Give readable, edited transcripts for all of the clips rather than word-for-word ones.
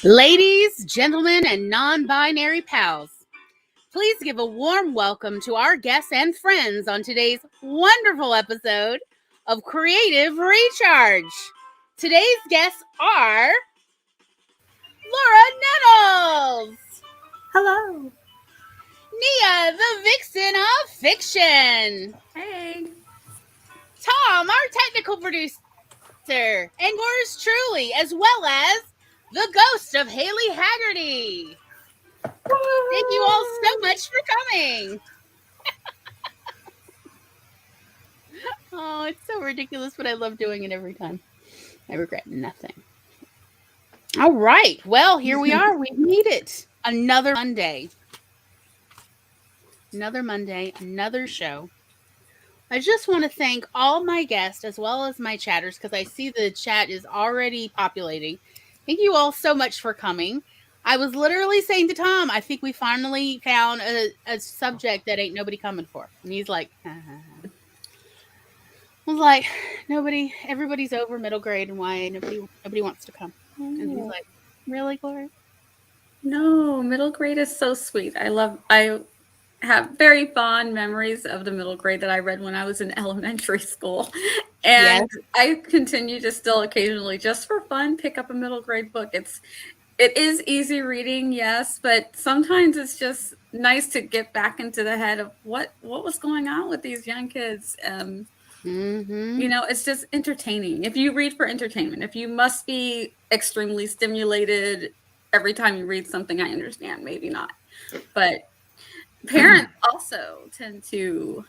Ladies, gentlemen, and non-binary pals, please give a warm welcome to our guests and friends on today's wonderful episode of Creative Recharge. Today's guests are Laura Nettles, Hello. Nia, the vixen of fiction, Hey. Tom, our technical producer, and yours truly, as well as the ghost of Haley Haggerty. Thank you all so much for coming. Oh, it's so ridiculous, but I love doing it every time. I regret nothing. All right. Well, here we are. We've made it. Another Monday. Another show. I just want to thank all my guests as well as my chatters because I see the chat is already populating. Thank you all so much for coming. I was literally saying to Tom, I think we finally found a subject that ain't nobody coming for. And he's like, I was like, everybody's over middle grade and why nobody wants to come. And he's like, really, Gloria? No, middle grade is so sweet. I have very fond memories of the middle grade that I read when I was in elementary school. And yes. I continue to still occasionally, just for fun, pick up a middle grade book. It is easy reading, yes, but sometimes it's just nice to get back into the head of what was going on with these young kids. You know, it's just entertaining. If you read for entertainment, if you must be extremely stimulated every time you read something, I understand, maybe not. But parents also tend to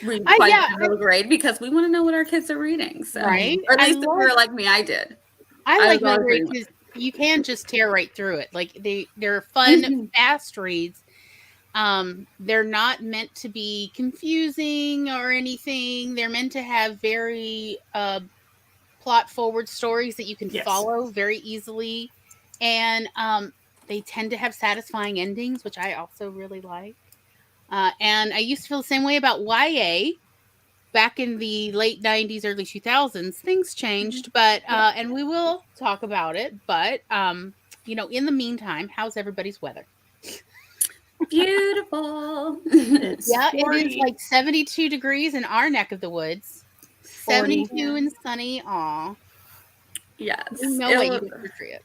read quite in middle grade because we want to know what our kids are reading. So, right? Or at least if you're like me, I did. I like middle grade because you can just tear right through it. Like they're fun, fast reads. They're not meant to be confusing or anything. They're meant to have very plot forward stories that you can follow very easily. And they tend to have satisfying endings, which I also really like. And I used to feel the same way about YA. Back in the late 90s, early 2000s, things changed, but and we will talk about it. But you know, in the meantime, how's everybody's weather? Beautiful. It is like 72 degrees in our neck of the woods. 72 and sunny. Aw. Yes. No way you can portray it.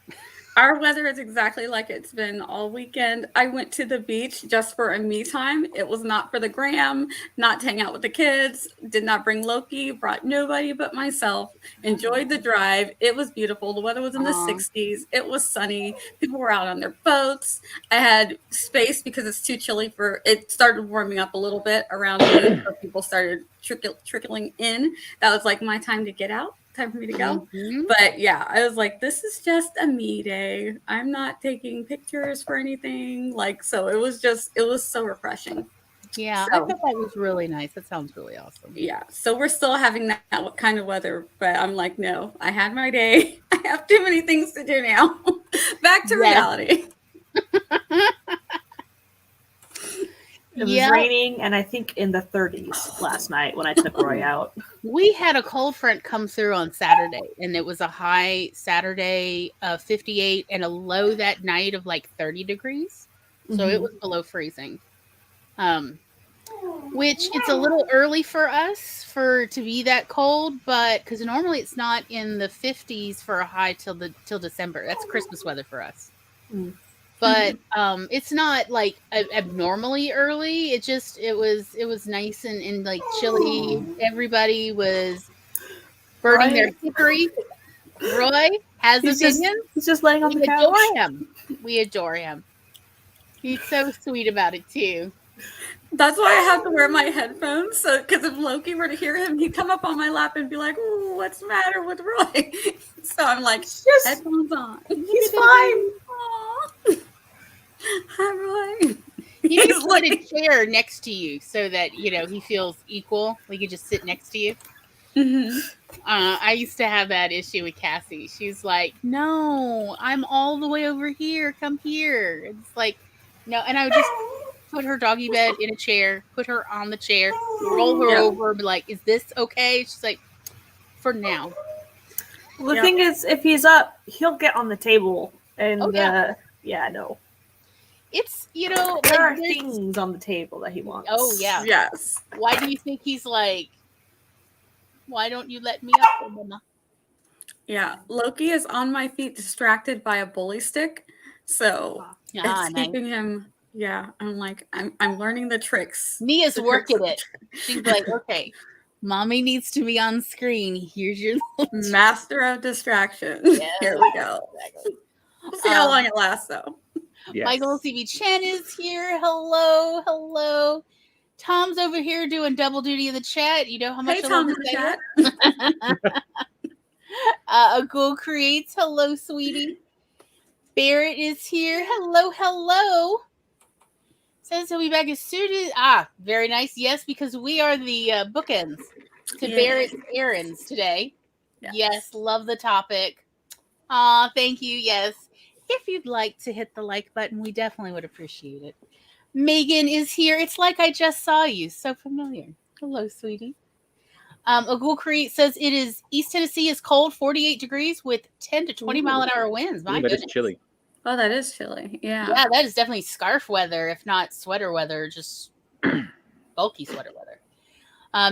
Our weather is exactly like it's been all weekend. I went to the beach just for a me time. It was not for the gram, not to hang out with the kids, did not bring Loki, brought nobody but myself. Enjoyed the drive. It was beautiful. The weather was in the 60s. It was sunny. People were out on their boats. I had space because it's too chilly it started warming up a little bit around me. So people started trickling in. That was like my time to get out. Time for me to go. But yeah, I was like, this is just a me day. I'm not taking pictures for anything. Like, so it was so refreshing. Yeah, I thought that was really nice. That sounds really awesome. Yeah. So we're still having that kind of weather, but I'm like, no, I had my day. I have too many things to do now. Back to reality. It was raining, and I think in the 30s last night when I took Roy out. We had a cold front come through on Saturday, and it was a high Saturday of 58 and a low that night of like 30 degrees. So it was below freezing. Which it's a little early for us to be that cold, but because normally it's not in the 50s for a high till December. That's Christmas weather for us. But it's not like abnormally early. It was nice and like chilly. Everybody was burning their hickory. Roy has opinions. He's just laying on the couch. We adore him. He's so sweet about it too. That's why I have to wear my headphones. So, because if Loki were to hear him, he'd come up on my lap and be like, "Ooh, what's the matter with Roy?" So I'm like, headphones on. He's fine. Aww. Hi, Roy. You can put a chair next to you so that he feels equal. We could just sit next to you. I used to have that issue with Cassie. She's like, "No, I'm all the way over here. Come here." It's like, no, and I would just put her doggy bed in a chair, put her on the chair, roll her over, be like, "Is this okay?" She's like, "For now." Well, the thing is, if he's up, he'll get on the table. And, no. It's, there are things on the table that he wants. Oh, yeah. Yes. Why do you think he's like, why don't you let me up, Mama? Yeah. Loki is on my feet distracted by a bully stick. So it's keeping him. Yeah. I'm like, I'm learning the tricks. Mia's working it. She's like, okay, mommy needs to be on screen. Here's your master of distraction. Yes. Here we go. Exactly. We'll see how long it lasts, though. Yes. Michael CB Chen is here. Hello. Tom's over here doing double duty in the chat. You know how much I love the chat. A Ghoul Creates. Hello, sweetie. Barrett is here. Hello. Says he'll be back as soon as... very nice. Yes, because we are the bookends to Barrett's errands today. Yes, love the topic. Thank you. Yes. If you'd like to hit the like button, we definitely would appreciate it. Megan is here. It's like I just saw you. So familiar. Hello, sweetie. A Ghoul Create says it is East Tennessee is cold, 48 degrees with 10 to 20 mile an hour winds. My goodness. It's chilly. Oh, that is chilly. Yeah. Yeah, that is definitely scarf weather, if not sweater weather, just bulky sweater weather.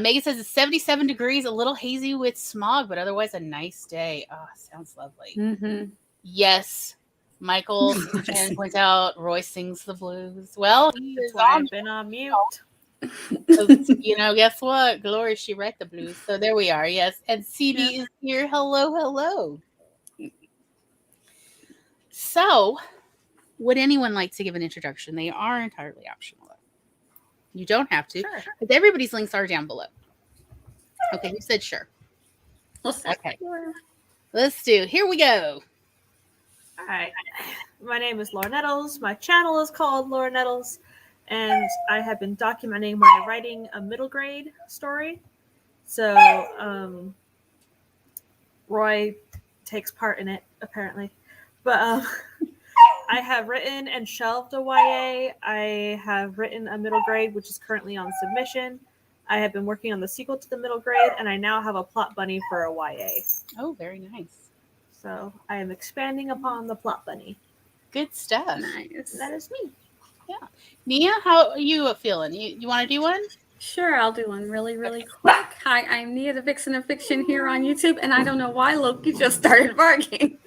Megan says it's 77 degrees, a little hazy with smog, but otherwise a nice day. Oh, sounds lovely. Mm-hmm. Yes. Michael points out Roy sings the blues. Well, I've been on mute. Guess what? Glory, she wrote the blues. So there we are. Yes. And CB is here. Hello. So, would anyone like to give an introduction? They are entirely optional. You don't have to. Sure. But everybody's links are down below. Okay, who said sure? Okay. Let's do. Here we go. All right. My name is Laura Nettles. My channel is called Laura Nettles. And I have been documenting my writing a middle grade story. So, Roy takes part in it, apparently. But I have written and shelved a YA. I have written a middle grade, which is currently on submission. I have been working on the sequel to the middle grade, and I now have a plot bunny for a YA. Oh, very nice. So I am expanding upon the plot bunny. Good stuff. Nice. That is me. Yeah. Nia, how are you feeling? You want to do one? Sure, I'll do one really quick. Hi, I'm Nia, the Vixen of Fiction here on YouTube, and I don't know why Loki just started barking.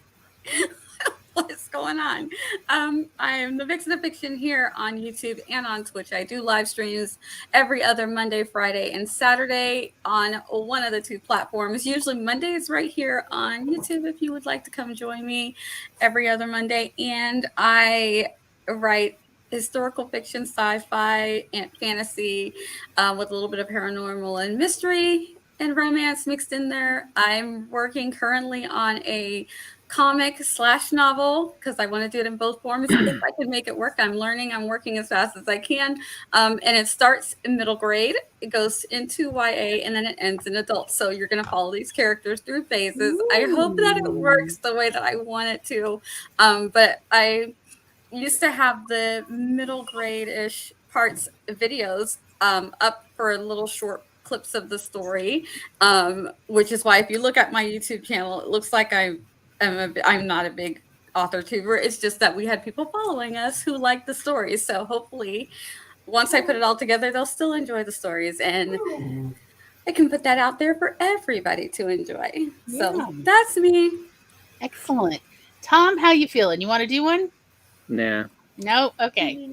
What's going on? I am the Vixen of Fiction here on YouTube and on Twitch. I do live streams every other Monday, Friday, and Saturday on one of the two platforms. Usually Monday is right here on YouTube if you would like to come join me every other Monday. And I write historical fiction, sci-fi, and fantasy with a little bit of paranormal and mystery and romance mixed in there. I'm working currently on a comic/novel because I want to do it in both forms. If I can make it work, I'm learning. I'm working as fast as I can. And it starts in middle grade. It goes into YA and then it ends in adult. So you're going to follow these characters through phases. Ooh. I hope that it works the way that I want it to. But I used to have the middle grade-ish parts videos up for little short clips of the story, which is why if you look at my YouTube channel, it looks like I'm not a big author tuber. It's just that we had people following us who liked the stories. So hopefully once I put it all together, they'll still enjoy the stories and I can put that out there for everybody to enjoy. Yeah. So that's me. Excellent. Tom, how you feeling? You want to do one? Nah. No? Okay.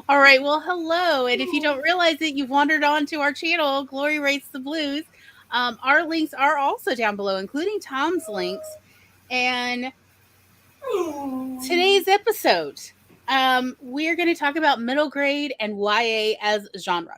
All right. Well, hello. And if you don't realize it, you've wandered onto our channel, Glory Rates the Blues. Our links are also down below, including Tom's links. And today's episode, we're going to talk about middle grade and YA as genre.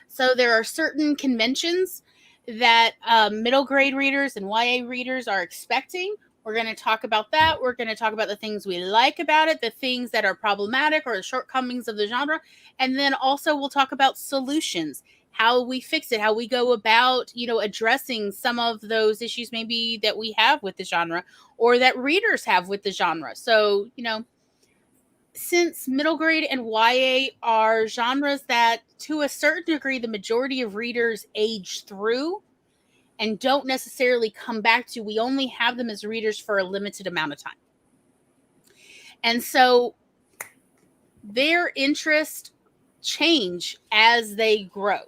So there are certain conventions that middle grade readers and YA readers are expecting. We're going to talk about that. We're going to talk about the things we like about it, the things that are problematic or the shortcomings of the genre. And then also we'll talk about solutions, how we fix it, how we go about, addressing some of those issues maybe that we have with the genre or that readers have with the genre. So, since middle grade and YA are genres that to a certain degree, the majority of readers age through, and don't necessarily come back to. We only have them as readers for a limited amount of time. And so their interests change as they grow.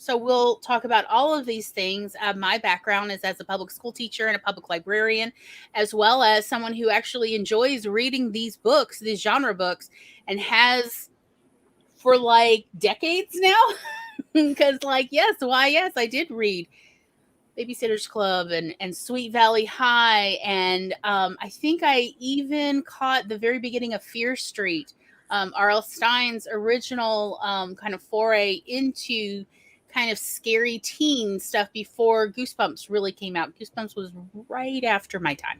So we'll talk about all of these things. My background is as a public school teacher and a public librarian, as well as someone who actually enjoys reading these books, these genre books, and has for like decades now. Because yes, I did read Babysitter's Club and Sweet Valley High. And I think I even caught the very beginning of Fear Street, R.L. Stein's original kind of foray into kind of scary teen stuff before Goosebumps really came out. Goosebumps was right after my time.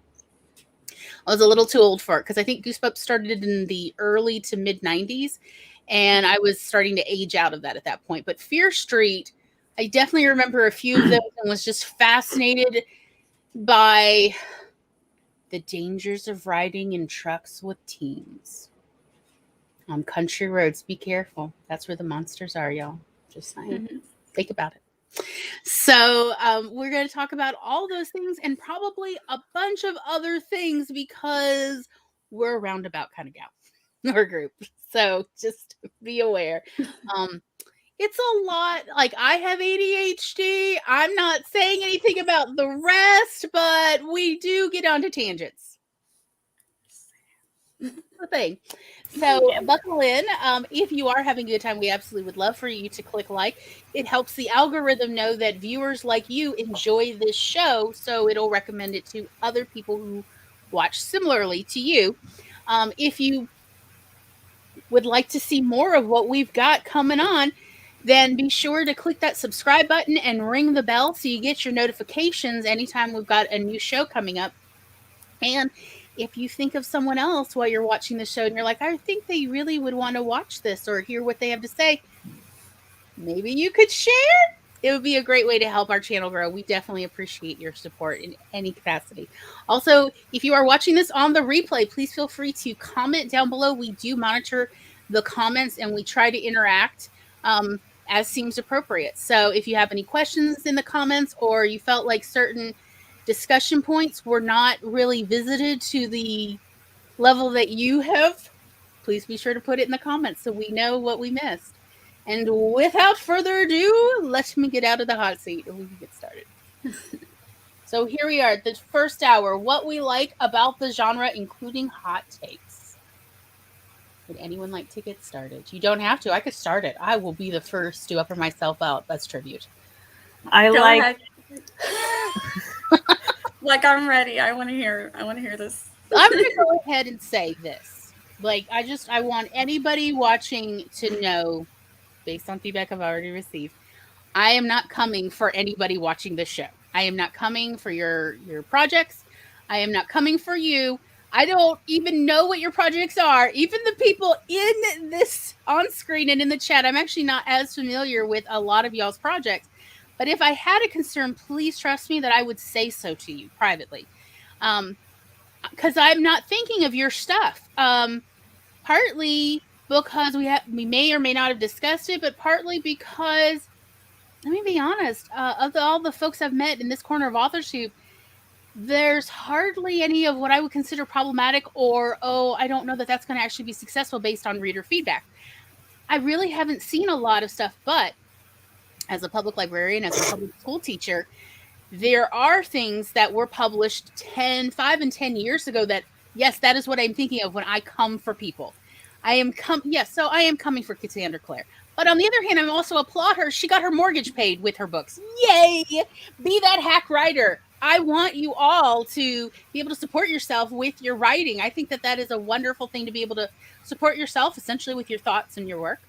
I was a little too old for it because I think Goosebumps started in the early to mid 90s, and I was starting to age out of that at that point. But Fear Street, I definitely remember a few of those and was just fascinated by the dangers of riding in trucks with teens. On country roads, be careful. That's where the monsters are, y'all. Just saying. Mm-hmm. Think about it. So we're going to talk about all those things and probably a bunch of other things because we're a roundabout kind of gal or group. So just be aware. It's a lot. Like, I have ADHD. I'm not saying anything about the rest, but we do get onto tangents. The thing. So buckle in. If you are having a good time, we absolutely would love for you to click like. It helps the algorithm know that viewers like you enjoy this show, so it'll recommend it to other people who watch similarly to you. If you would like to see more of what we've got coming on, then be sure to click that subscribe button and ring the bell so you get your notifications anytime we've got a new show coming up. And if you think of someone else while you're watching the show and you're like, I think they really would want to watch this or hear what they have to say, maybe you could share. It would be a great way to help our channel grow. We definitely appreciate your support in any capacity. Also, if you are watching this on the replay, please feel free to comment down below. We do monitor the comments and we try to interact as seems appropriate. So if you have any questions in the comments or you felt like certain discussion points were not really visited to the level that you have, please be sure to put it in the comments so we know what we missed. And without further ado, let me get out of the hot seat and we can get started. So here we are, the first hour, what we like about the genre, including hot takes. Would anyone like to get started? You don't have to. I could start it. I will be the first to upper myself out. That's tribute. Like, I'm ready. I want to hear this. I'm going to go ahead and say this. Like, I want anybody watching to know, based on feedback I've already received, I am not coming for anybody watching this show. I am not coming for your projects. I am not coming for you. I don't even know what your projects are. Even the people in this on screen and in the chat, I'm actually not as familiar with a lot of y'all's projects. But if I had a concern, please trust me that I would say so to you privately. Because I'm not thinking of your stuff. Partly because we may or may not have discussed it, but partly because, let me be honest, of all the folks I've met in this corner of authorship, there's hardly any of what I would consider problematic or, I don't know that that's going to actually be successful based on reader feedback. I really haven't seen a lot of stuff, but as a public librarian, as a public school teacher, there are things that were published 5 and 10 years ago that, yes, that is what I'm thinking of when I come for people. I am coming for Cassandra Clare. But on the other hand, I'm also applaud her. She got her mortgage paid with her books. Yay! Be that hack writer. I want you all to be able to support yourself with your writing. I think that is a wonderful thing to be able to support yourself essentially with your thoughts and your work.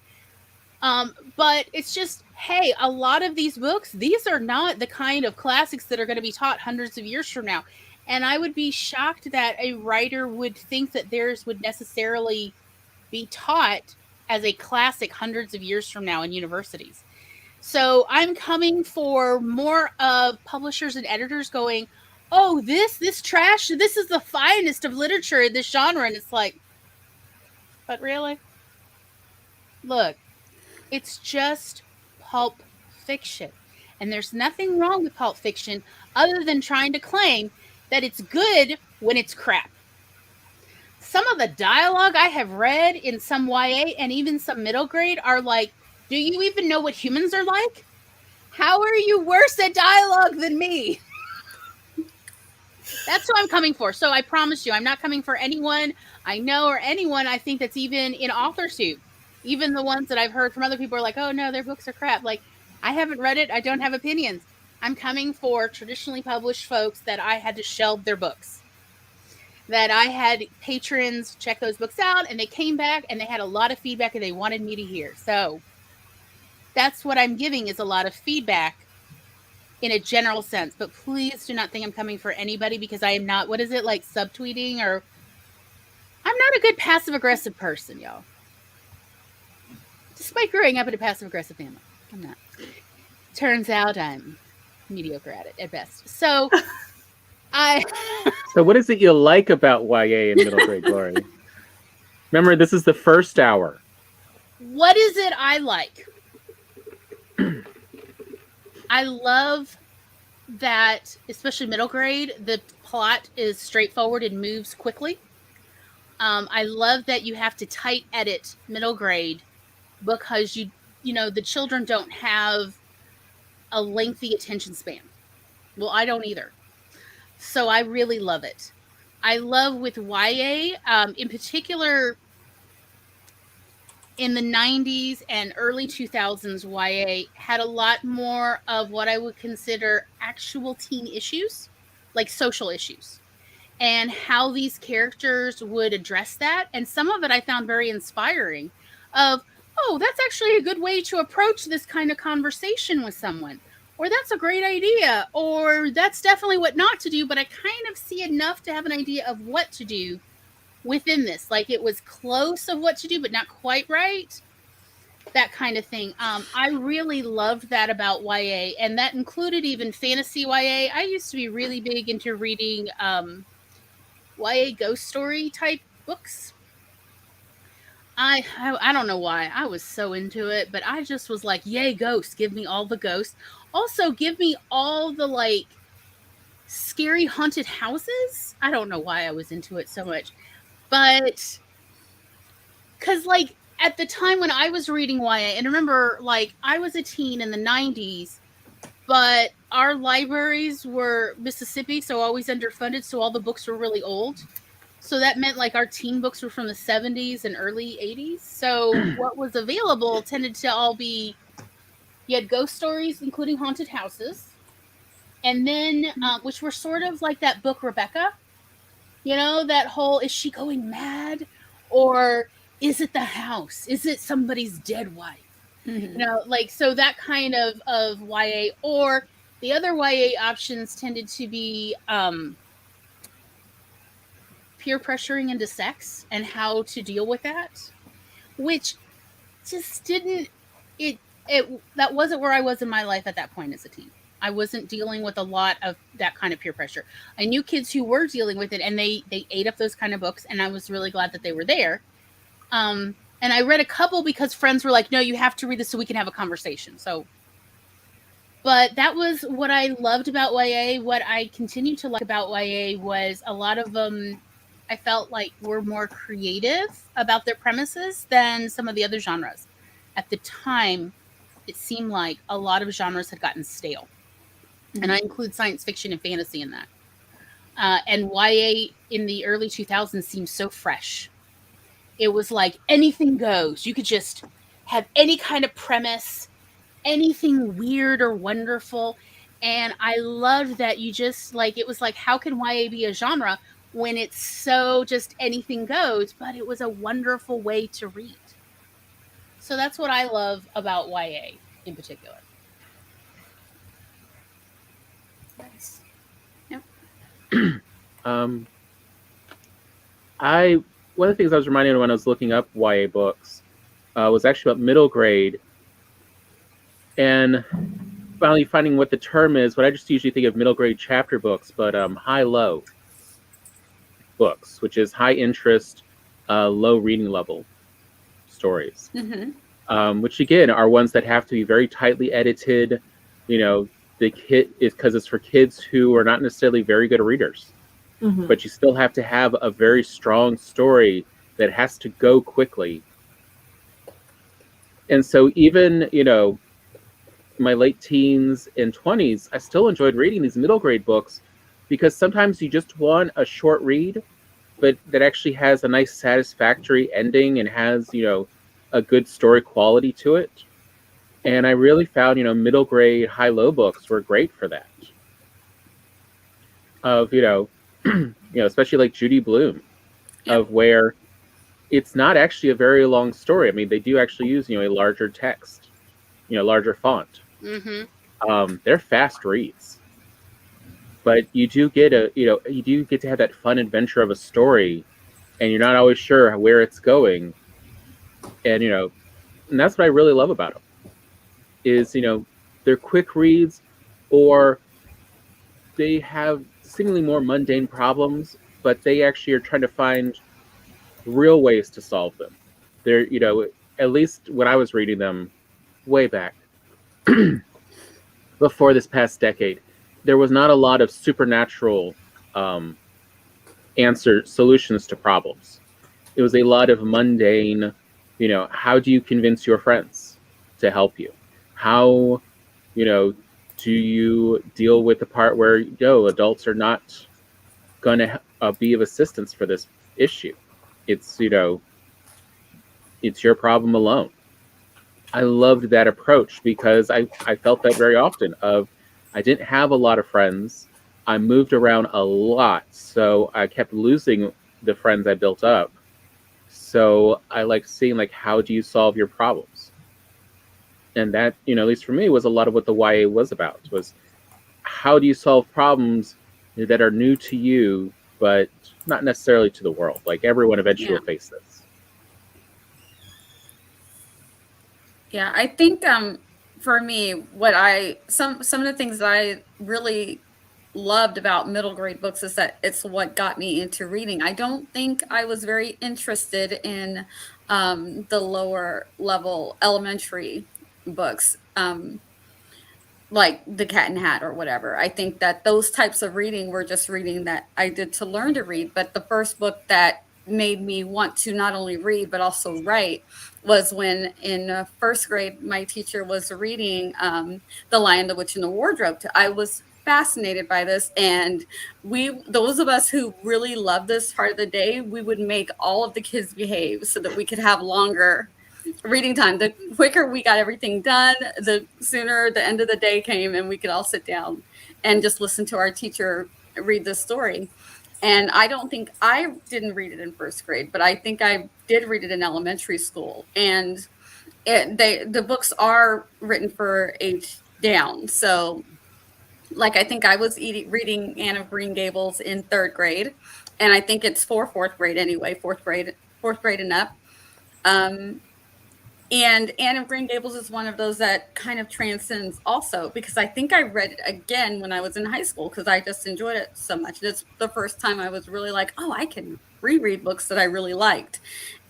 But it's just, hey, a lot of these books, these are not the kind of classics that are going to be taught hundreds of years from now. And I would be shocked that a writer would think that theirs would necessarily be taught as a classic hundreds of years from now in universities. So I'm coming for more of publishers and editors going, oh, this trash, this is the finest of literature in this genre. And it's like, but really? Look, it's just pulp fiction. And there's nothing wrong with pulp fiction other than trying to claim that it's good when it's crap. Some of the dialogue I have read in some YA and even some middle grade are like, do you even know what humans are like? How are you worse at dialogue than me? That's what I'm coming for. So I promise you, I'm not coming for anyone I know or anyone I think that's even in author soup. Even the ones that I've heard from other people are like, oh no, their books are crap. Like, I haven't read it. I don't have opinions. I'm coming for traditionally published folks that I had to shelve their books. That I had patrons check those books out and they came back and they had a lot of feedback and they wanted me to hear. So that's what I'm giving, is a lot of feedback in a general sense. But please do not think I'm coming for anybody, because I am not, what is it, like subtweeting, or I'm not a good passive-aggressive person, y'all. Despite growing up in a passive-aggressive family. I'm not. Turns out I'm mediocre at it at best. So So what is it you like about YA and middle grade glory? Remember, this is the first hour. What is it I like? I love that, especially middle grade, the plot is straightforward and moves quickly. I love that you have to tight edit middle grade because you know, the children don't have a lengthy attention span. Well, I don't either. So I really love it. I love with YA, in particular, in the 90s and early 2000s, YA had a lot more of what I would consider actual teen issues, like social issues, and how these characters would address that. And some of it I found very inspiring of, oh, that's actually a good way to approach this kind of conversation with someone. Or that's a great idea. Or that's definitely what not to do, but I kind of see enough to have an idea of what to do within this. Like, it was close of what to do, but not quite right. That kind of thing. I really loved that about YA, and that included even fantasy YA. I used to be really big into reading YA ghost story type books. I don't know why. I was so into it, but I just was like, yay, ghosts. Give me all the ghosts. Also, give me all the, like, scary haunted houses. I don't know why I was into it so much. But, because, like, at the time when I was reading YA, and remember, like, I was a teen in the 90s, but our libraries were Mississippi, so always underfunded, so all the books were really old. So that meant, like, our teen books were from the 70s and early 80s. So what was available tended to all be, you had ghost stories, including haunted houses. And then, which were sort of like that book, Rebecca. You know, that whole, is she going mad? Or is it the house? Is it somebody's dead wife? Mm-hmm. You know, like, so that kind of YA. Or the other YA options tended to be peer pressuring into sex and how to deal with that, which just didn't, that wasn't where I was in my life at that point as a teen. I wasn't dealing with a lot of that kind of peer pressure. I knew kids who were dealing with it, and they ate up those kind of books, and I was really glad that they were there. And I read a couple because friends were like, no, you have to read this so we can have a conversation. So, but that was what I loved about YA. What I continue to like about YA was a lot of them, I felt like, were more creative about their premises than some of the other genres. At the time, it seemed like a lot of genres had gotten stale. Mm-hmm. And I include science fiction and fantasy in that. And YA in the early 2000s seemed so fresh. It was like anything goes. You could just have any kind of premise, anything weird or wonderful. And I loved that you just, like, it was like, how can YA be a genre when it's so just anything goes? But it was a wonderful way to read. So that's what I love about YA in particular. Nice. Yep. One of the things I was reminded of when I was looking up YA books was actually about middle grade, and finally finding what the term is. What I just usually think of middle grade chapter books, but high-low books, which is high interest, low reading level stories. Mm-hmm. Which again are ones that have to be very tightly edited, you know, because it's for kids who are not necessarily very good readers. Mm-hmm. But you still have to have a very strong story that has to go quickly. And so even, my late teens and 20s, I still enjoyed reading these middle grade books because sometimes you just want a short read, but that actually has a nice satisfactory ending and has, a good story quality to it. And I really found, middle grade high-low books were great for that. Of, especially like Judy Blume, of where it's not actually a very long story. I mean, they do actually use, a larger text, larger font. Mm-hmm. They're fast reads, but you do get to have that fun adventure of a story, and you're not always sure where it's going. And, and that's what I really love about them is, they're quick reads, or they have seemingly more mundane problems, but they actually are trying to find real ways to solve them. They're, at least when I was reading them way back before this past decade, there was not a lot of supernatural solutions to problems. It was a lot of mundane, how do you convince your friends to help you? How, do you deal with the part where, adults are not going to be of assistance for this issue? It's, it's your problem alone. I loved that approach because I felt that very often I didn't have a lot of friends. I moved around a lot, so I kept losing the friends I built up. So I like seeing how do you solve your problems? And that, at least for me, was a lot of what the YA was about, was how do you solve problems that are new to you, but not necessarily to the world. Like everyone eventually will face this. Yeah, I think for me, some of the things that I really loved about middle grade books is that it's what got me into reading. I don't think I was very interested in the lower level elementary books, like The Cat in the Hat or whatever. I think that those types of reading were just reading that I did to learn to read. But the first book that made me want to not only read but also write was when in first grade my teacher was reading The Lion, the Witch, and the Wardrobe. I was fascinated by this, and those of us who really loved this part of the day, we would make all of the kids behave so that we could have longer reading time. The quicker we got everything done, the sooner the end of the day came and we could all sit down and just listen to our teacher read the story. And I don't think I didn't read it in first grade, but I think I did read it in elementary school. And the books are written for age down. So I think I was reading Anne of Green Gables in third grade, and I think it's for fourth grade anyway, fourth grade and up. And Anne of Green Gables is one of those that kind of transcends also, because I think I read it again when I was in high school because I just enjoyed it so much. And it's the first time I was really like, oh, I can reread books that I really liked.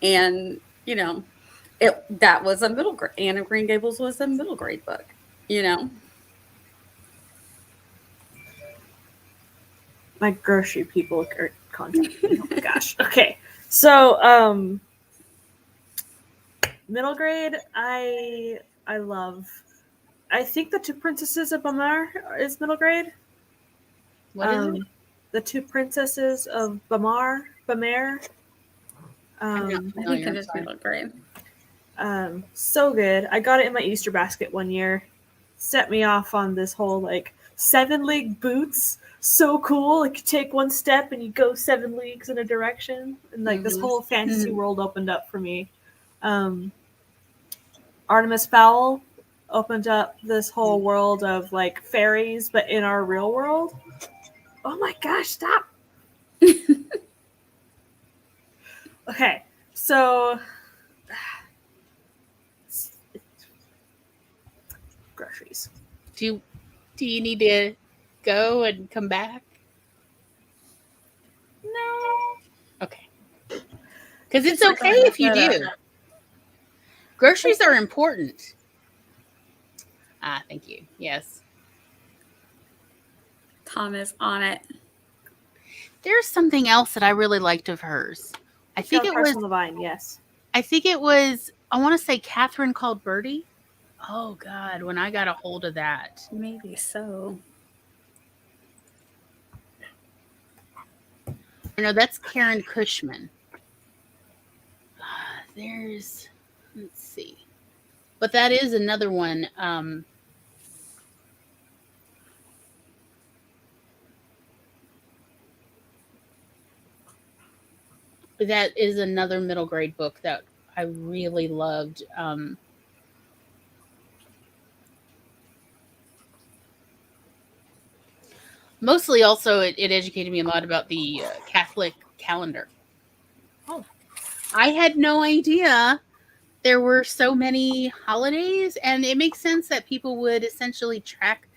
And, that was a middle grade. Anne of Green Gables was a middle grade book, My grocery people are contacting me. Oh my gosh. Okay. So, middle grade, I love. I think The Two Princesses of Bamar is middle grade. What is it? The Two Princesses of Bamar. I think it is middle grade. So good. I got it in my Easter basket one year. Set me off on this whole 7-league boots. So cool. You take one step and you go 7 leagues in a direction. And this whole fantasy world opened up for me. Artemis Fowl opened up this whole world of fairies, but in our real world. Oh my gosh, stop. Okay, so groceries. Do you need to go and come back? No. Okay. Because it's okay if you do. Groceries are important. Thank you. Yes. Kawme's on it. There's something else that I really liked of hers. I think it was on the Vine, yes. I think it was, I want to say Catherine Called Birdie. Oh, God, when I got a hold of that. Maybe so. No, that's Karen Cushman. Let's see. But that is another one. That is another middle grade book that I really loved. Mostly also it educated me a lot about the Catholic calendar. Oh. I had no idea there were so many holidays, and it makes sense that people would essentially track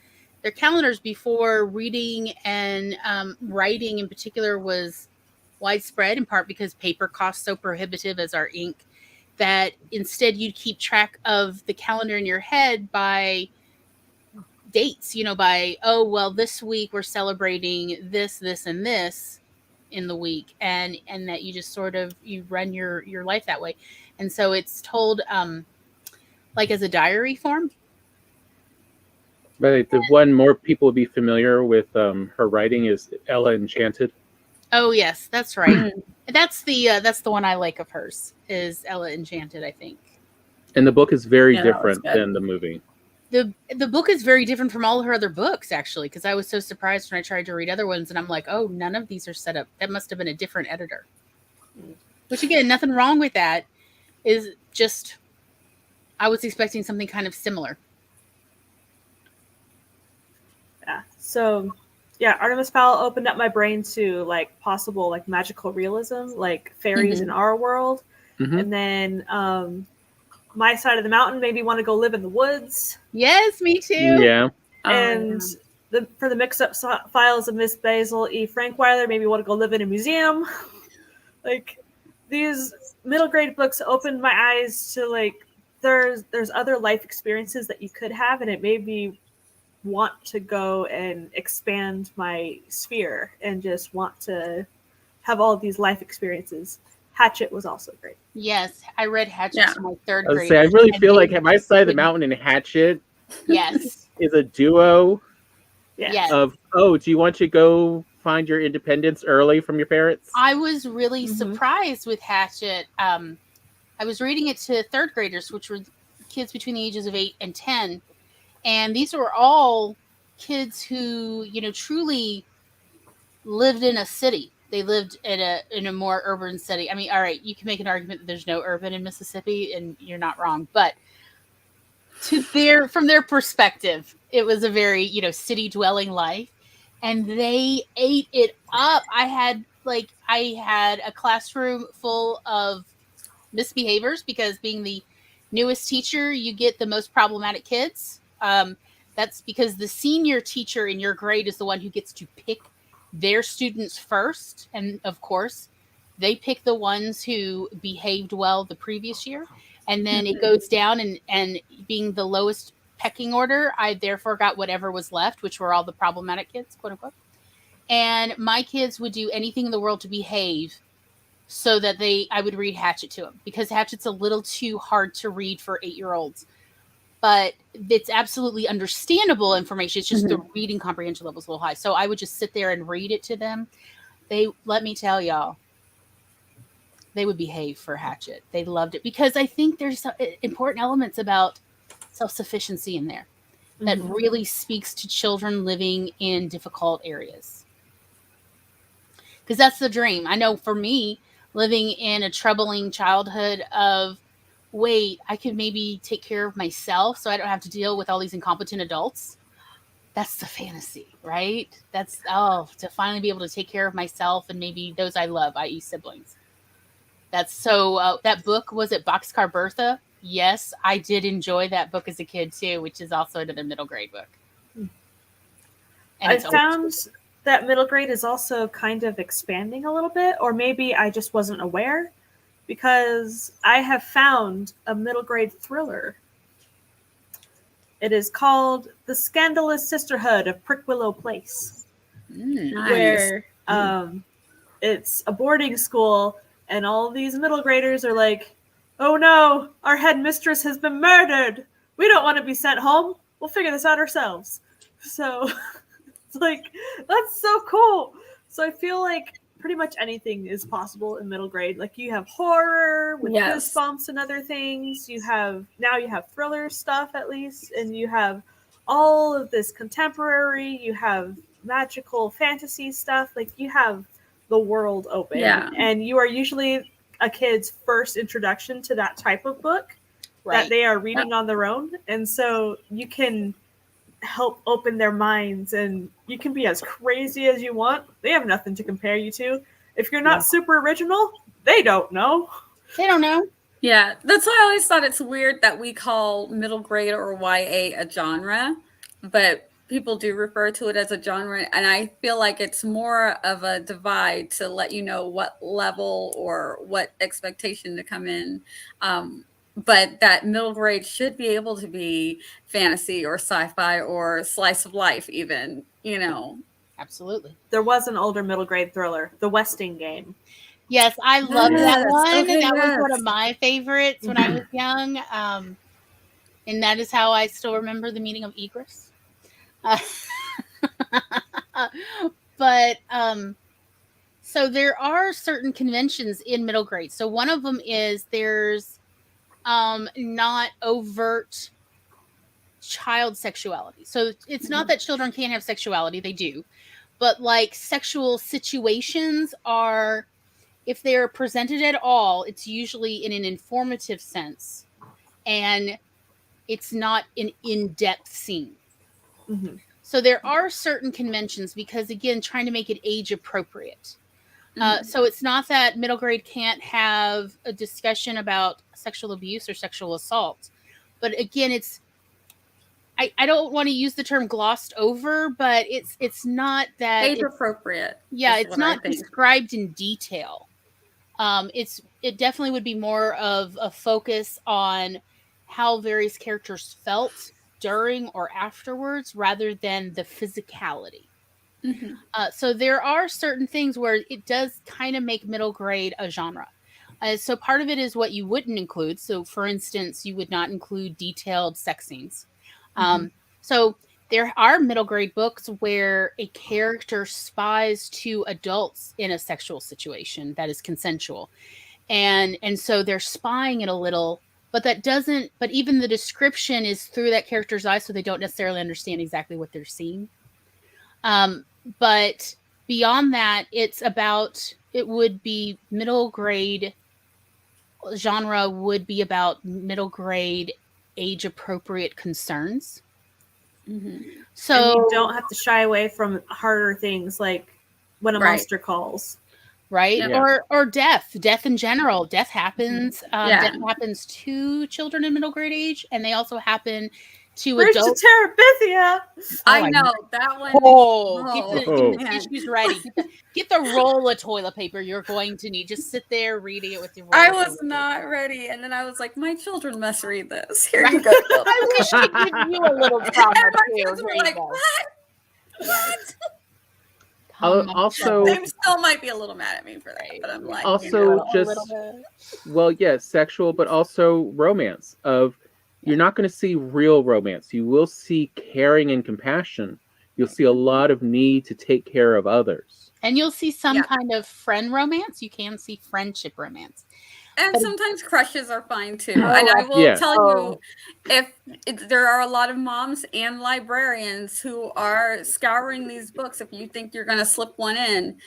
their calendars before reading and writing in particular was widespread, in part because paper costs so prohibitive as our ink, that instead you'd keep track of the calendar in your head by dates, by, oh, well, this week we're celebrating this, and this in the week, and that you just sort of, you run your life that way. And so it's told like as a diary form. But the one more people would be familiar with her writing is Ella Enchanted. Oh yes, that's right. That's the one I like of hers, is Ella Enchanted, I think. And the book is very different than the movie. The book is very different from all her other books, actually, because I was so surprised when I tried to read other ones, and I'm like, oh, none of these are set up. That must have been a different editor. Which, again, nothing wrong with that. Is just, I was expecting something kind of similar. Yeah. So, yeah, Artemis Fowl opened up my brain to like possible like magical realism, like fairies in our world, and then my side of the mountain maybe want to go live in the woods. Yes, me too. Yeah. And for the mix-up files of Miss Basil E. Frankweiler, maybe want to go live in a museum. Like, these middle grade books opened my eyes to like there's other life experiences that you could have, and it made me want to go and expand my sphere and just want to have all of these life experiences. Hatchet was also great. Yes, I read Hatchet to my third grade. I really feel like my side of the mountain and Hatchet yes is a duo yes. of, oh, do you want to go find your independence early from your parents? I was really surprised with Hatchet. I was reading it to third graders, which were kids between the ages of 8 and 10. And these were all kids who, truly lived in a city. They lived in a more urban city. I mean, all right, you can make an argument that there's no urban in Mississippi, and you're not wrong. But from their perspective, it was a very, city dwelling life. And they ate it up. I had a classroom full of misbehaviors, because being the newest teacher, you get the most problematic kids. That's because the senior teacher in your grade is the one who gets to pick their students first. And of course, they pick the ones who behaved well the previous year. And then it goes down, and being the lowest pecking order, I therefore got whatever was left, which were all the problematic kids, quote unquote. And my kids would do anything in the world to behave so that I would read Hatchet to them, because Hatchet's a little too hard to read for 8-year-olds. But it's absolutely understandable information. It's just the reading comprehension level is a little high. So I would just sit there and read it to them. Let me tell y'all, they would behave for Hatchet. They loved it, because I think there's important elements about self-sufficiency in there that really speaks to children living in difficult areas. Because that's the dream. I know for me, living in a troubling childhood of, wait, I could maybe take care of myself so I don't have to deal with all these incompetent adults. That's the fantasy, right? That's, to finally be able to take care of myself and maybe those I love, i.e. siblings. That's so, that book, was it Boxcar Bertha? Yes, I did enjoy that book as a kid too, which is also another middle grade book. And I found that middle grade is also kind of expanding a little bit, or maybe I just wasn't aware, because I have found a middle grade thriller. It is called The Scandalous Sisterhood of Prickwillow Place. where it's a boarding school and all these middle graders are like, oh no, our headmistress has been murdered. We don't want to be sent home. We'll figure this out ourselves. So it's like, that's so cool. So I feel like pretty much anything is possible in middle grade. Like you have horror with goosebumps and other things. You have thriller stuff at least, and you have all of this contemporary. You have magical fantasy stuff. Like you have the world open, and you are usually a kid's first introduction to that type of book that they are reading on their own, and so you can help open their minds, and you can be as crazy as you want. They have nothing to compare you to. If you're not super original, they don't know. Yeah, that's why I always thought it's weird that we call middle grade or YA a genre, but people do refer to it as a genre, and I feel like it's more of a divide to let you know what level or what expectation to come in. But that middle grade should be able to be fantasy or sci-fi or slice of life even, you know. Absolutely. There was an older middle grade thriller, The Westing Game. Yes, I love that one. Okay, that was one of my favorites when I was young. And that is how I still remember the meaning of egress. But so there are certain conventions in middle grade. So one of them is there's not overt child sexuality. So it's not that children can't have sexuality, they do. But like sexual situations are, if they're presented at all, it's usually in an informative sense. And it's not an in-depth scene. Mm-hmm. So there are certain conventions because, again, trying to make it age appropriate. So it's not that middle grade can't have a discussion about sexual abuse or sexual assault. But again, it's, I don't want to use the term glossed over, but it's not that age appropriate. Yeah, it's not described in detail. It definitely would be more of a focus on how various characters felt during or afterwards rather than the physicality. Mm-hmm. So there are certain things where it does kind of make middle grade a genre. So part of it is what you wouldn't include. So for instance, you would not include detailed sex scenes. So there are middle grade books where a character spies to adults in a sexual situation that is consensual. And so they're spying it a little, but even the description is through that character's eyes, so they don't necessarily understand exactly what they're seeing. But beyond that, it would be middle grade genre would be about middle grade age appropriate concerns. Mm-hmm. So and you don't have to shy away from harder things like When a Monster Calls. Right. Yeah. Or death in general. Death happens. Death happens to children in middle grade age, and they also happen to adults. Terabithia. I know that one. Get the tissues ready. Get the roll of toilet paper you're going to need. Just sit there reading it with your roll. I was not ready, and then I was like, "My children must read this." Here you go. I wish I could give you a little trauma too. Kids were like, "What?" Also, they still might be a little mad at me for that, but I'm like, also sexual, but also romance. You're not going to see real romance. You will see caring and compassion. You'll see a lot of need to take care of others, and you'll see some kind of friend romance. You can see friendship romance. And sometimes crushes are fine too. And I will tell you, if there are a lot of moms and librarians who are scouring these books, if you think you're going to slip one in,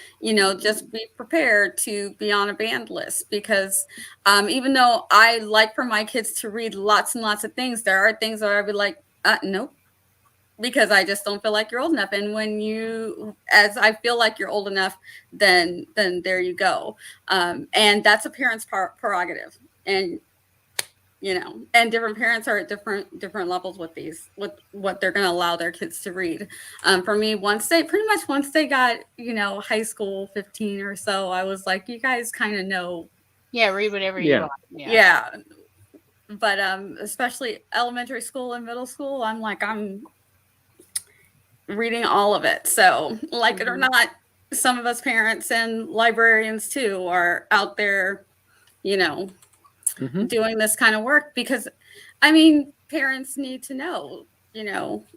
just be prepared to be on a banned list. Because even though I like for my kids to read lots and lots of things, there are things that I'd be like, nope. Because I just don't feel like you're old enough. And as I feel like you're old enough, then there you go. And that's a parent's prerogative. And, and different parents are at different levels with what they're going to allow their kids to read. For me, once they got, high school 15 or so, I was like, you guys kind of know. Yeah, read whatever you want. Yeah. But especially elementary school and middle school, I'm like, reading all of it. So, like it or not, some of us parents and librarians too are out there, doing this kind of work because, I mean, parents need to know,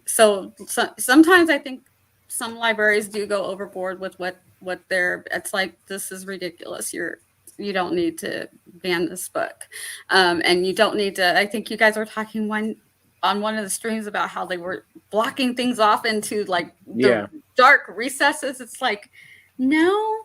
So sometimes I think some libraries do go overboard with what it's like, this is ridiculous. You don't need to ban this book. And you don't need to, I think you guys were talking on one of the streams about how they were blocking things off into like the dark recesses. It's like, no,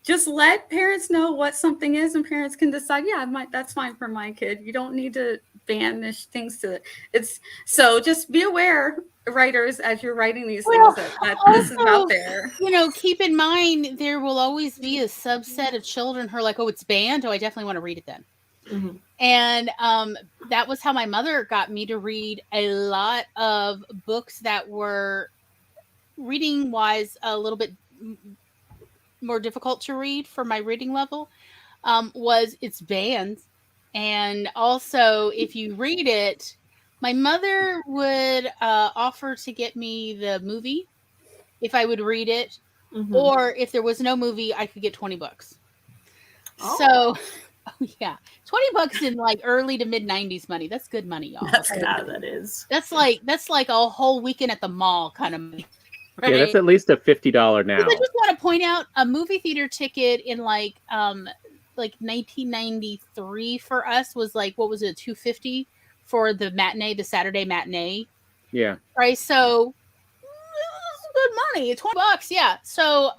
just let parents know what something is and parents can decide, that's fine for my kid. You don't need to banish things to it. So just be aware, writers, as you're writing these things, that this is out there. Keep in mind, there will always be a subset of children who are like, oh, it's banned. Oh, I definitely want to read it then. Mm-hmm. And that was how my mother got me to read a lot of books that were reading wise a little bit more difficult to read for my reading level. It's banned. And also, if you read it, my mother would offer to get me the movie if I would read it. Mm-hmm. Or if there was no movie, I could get $20. Oh. So, yeah, $20 in like early to mid 90s money. That's good money, y'all. That's good. Yeah, that is. That's like a whole weekend at the mall kind of money. Right? Yeah, that's at least a $50 now. I just want to point out a movie theater ticket in like 1993 for us was like, what was it, $250 for the Saturday matinee. Yeah. Right. So good money, $20. Yeah. So,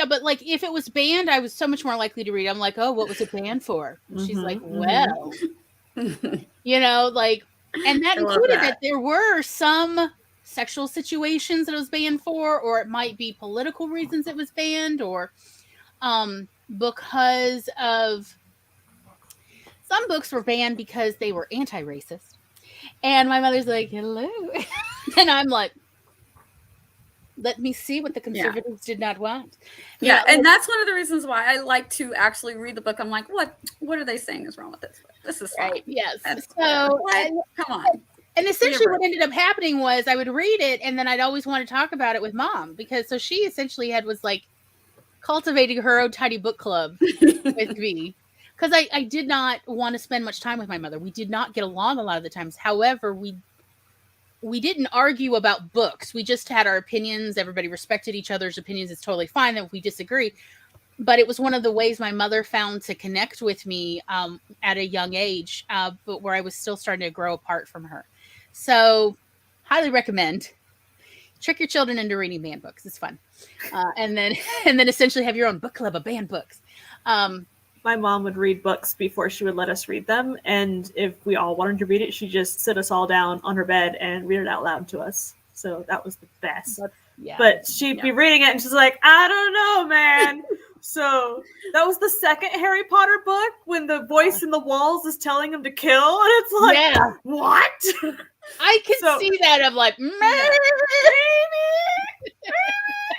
but like if it was banned, I was so much more likely to read. I'm like, oh, what was it banned for? And she's like, well, and that included that there were some sexual situations that it was banned for, or it might be political reasons it was banned, or because of some books were banned because they were anti-racist. And my mother's like, hello. And I'm like, let me see what the conservatives did not want. And that's one of the reasons why I like to actually read the book. I'm like, what are they saying is wrong with this book? This is right. Yes. So come on. And essentially what ended up happening was I would read it and then I'd always want to talk about it with mom, because so she essentially was like cultivating her own tiny book club with me. Because I did not want to spend much time with my mother. We did not get along a lot of the times. However, we didn't argue about books. We just had our opinions. Everybody respected each other's opinions. It's totally fine that we disagree. But it was one of the ways my mother found to connect with me at a young age, but where I was still starting to grow apart from her. So highly recommend. Trick your children into reading banned books. It's fun. And then essentially have your own book club of banned books. My mom would read books before she would let us read them. And if we all wanted to read it, she'd just sit us all down on her bed and read it out loud to us. So that was the best. But she'd be reading it and she's like, I don't know, man. So that was the second Harry Potter book when the voice in the walls is telling him to kill. And it's like, what? I can see that. I'm like, maybe.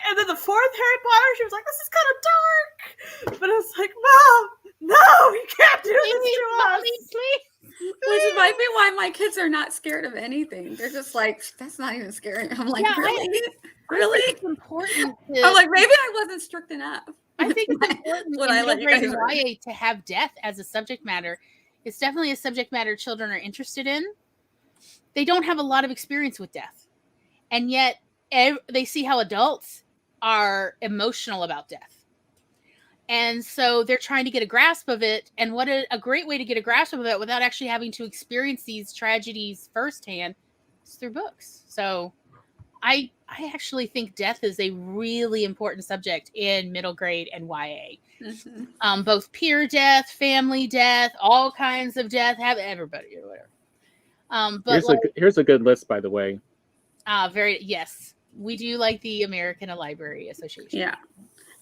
And then the fourth Harry Potter, she was like, this is kind of dark. But I was like, Mom, no, you can't do this to us. Please. Which might be why my kids are not scared of anything. They're just like, that's not even scary. I'm like, really? Really? It's important. I'm like, maybe I wasn't strict enough. I think it's important in YA to have death as a subject matter. It's definitely a subject matter children are interested in. They don't have a lot of experience with death. And yet they see how adults are emotional about death. And so they're trying to get a grasp of it. And what a great way to get a grasp of it without actually having to experience these tragedies firsthand is through books. So I actually think death is a really important subject in middle grade and YA. Mm-hmm. Both peer death, family death, all kinds of death, have everybody or whatever. But here's a good list, by the way. Yes. We do like the American Library Association. Yeah.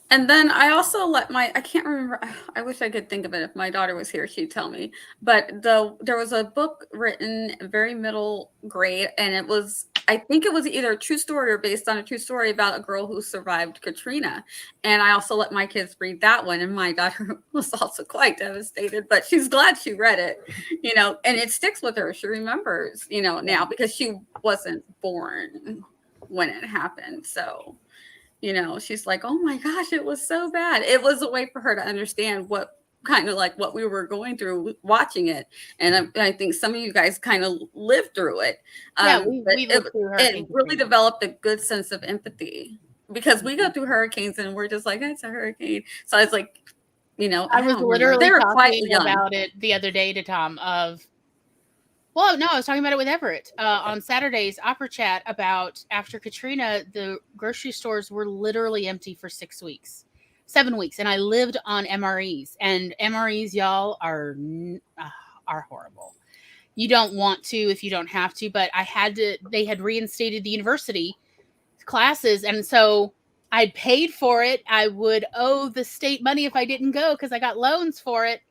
And then I also let I can't remember, I wish I could think of it. If my daughter was here, she'd tell me. But there was a book written very middle grade, and it was, I think it was either a true story or based on a true story about a girl who survived Katrina. And I also let my kids read that one, and my daughter was also quite devastated, but she's glad she read it, and it sticks with her. She remembers, now, because she wasn't born when it happened. So she's like, oh my gosh, it was so bad. It was a way for her to understand what we were going through watching it. And I think some of you guys kind of lived through it. We lived through it really developed a good sense of empathy, because we go through hurricanes and we're just like, it's a hurricane. So I was like, I was literally talking about it the other day to Tom I was talking about it with Everett on Saturday's Opera Chat about after Katrina, the grocery stores were literally empty for 7 weeks. And I lived on MREs, and MREs, y'all, are horrible. You don't want to if you don't have to, but they had reinstated the university classes. And so I paid for it. I would owe the state money if I didn't go because I got loans for it.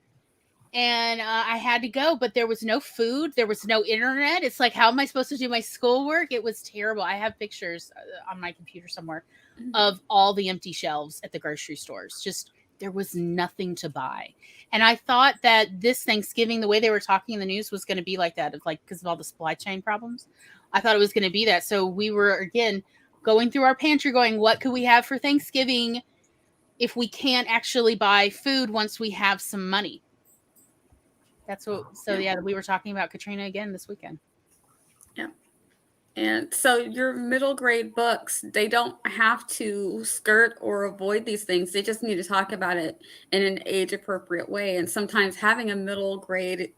And I had to go, but there was no food. There was no internet. It's like, how am I supposed to do my schoolwork? It was terrible. I have pictures on my computer somewhere of all the empty shelves at the grocery stores. Just, there was nothing to buy. And I thought that this Thanksgiving, the way they were talking in the news, was going to be like that, because of all the supply chain problems. I thought it was going to be that. So we were, again, going through our pantry going, what could we have for Thanksgiving if we can't actually buy food once we have some money? We were talking about Katrina again this weekend. Yeah. And so your middle grade books, they don't have to skirt or avoid these things. They just need to talk about it in an age appropriate way. And sometimes having a middle grade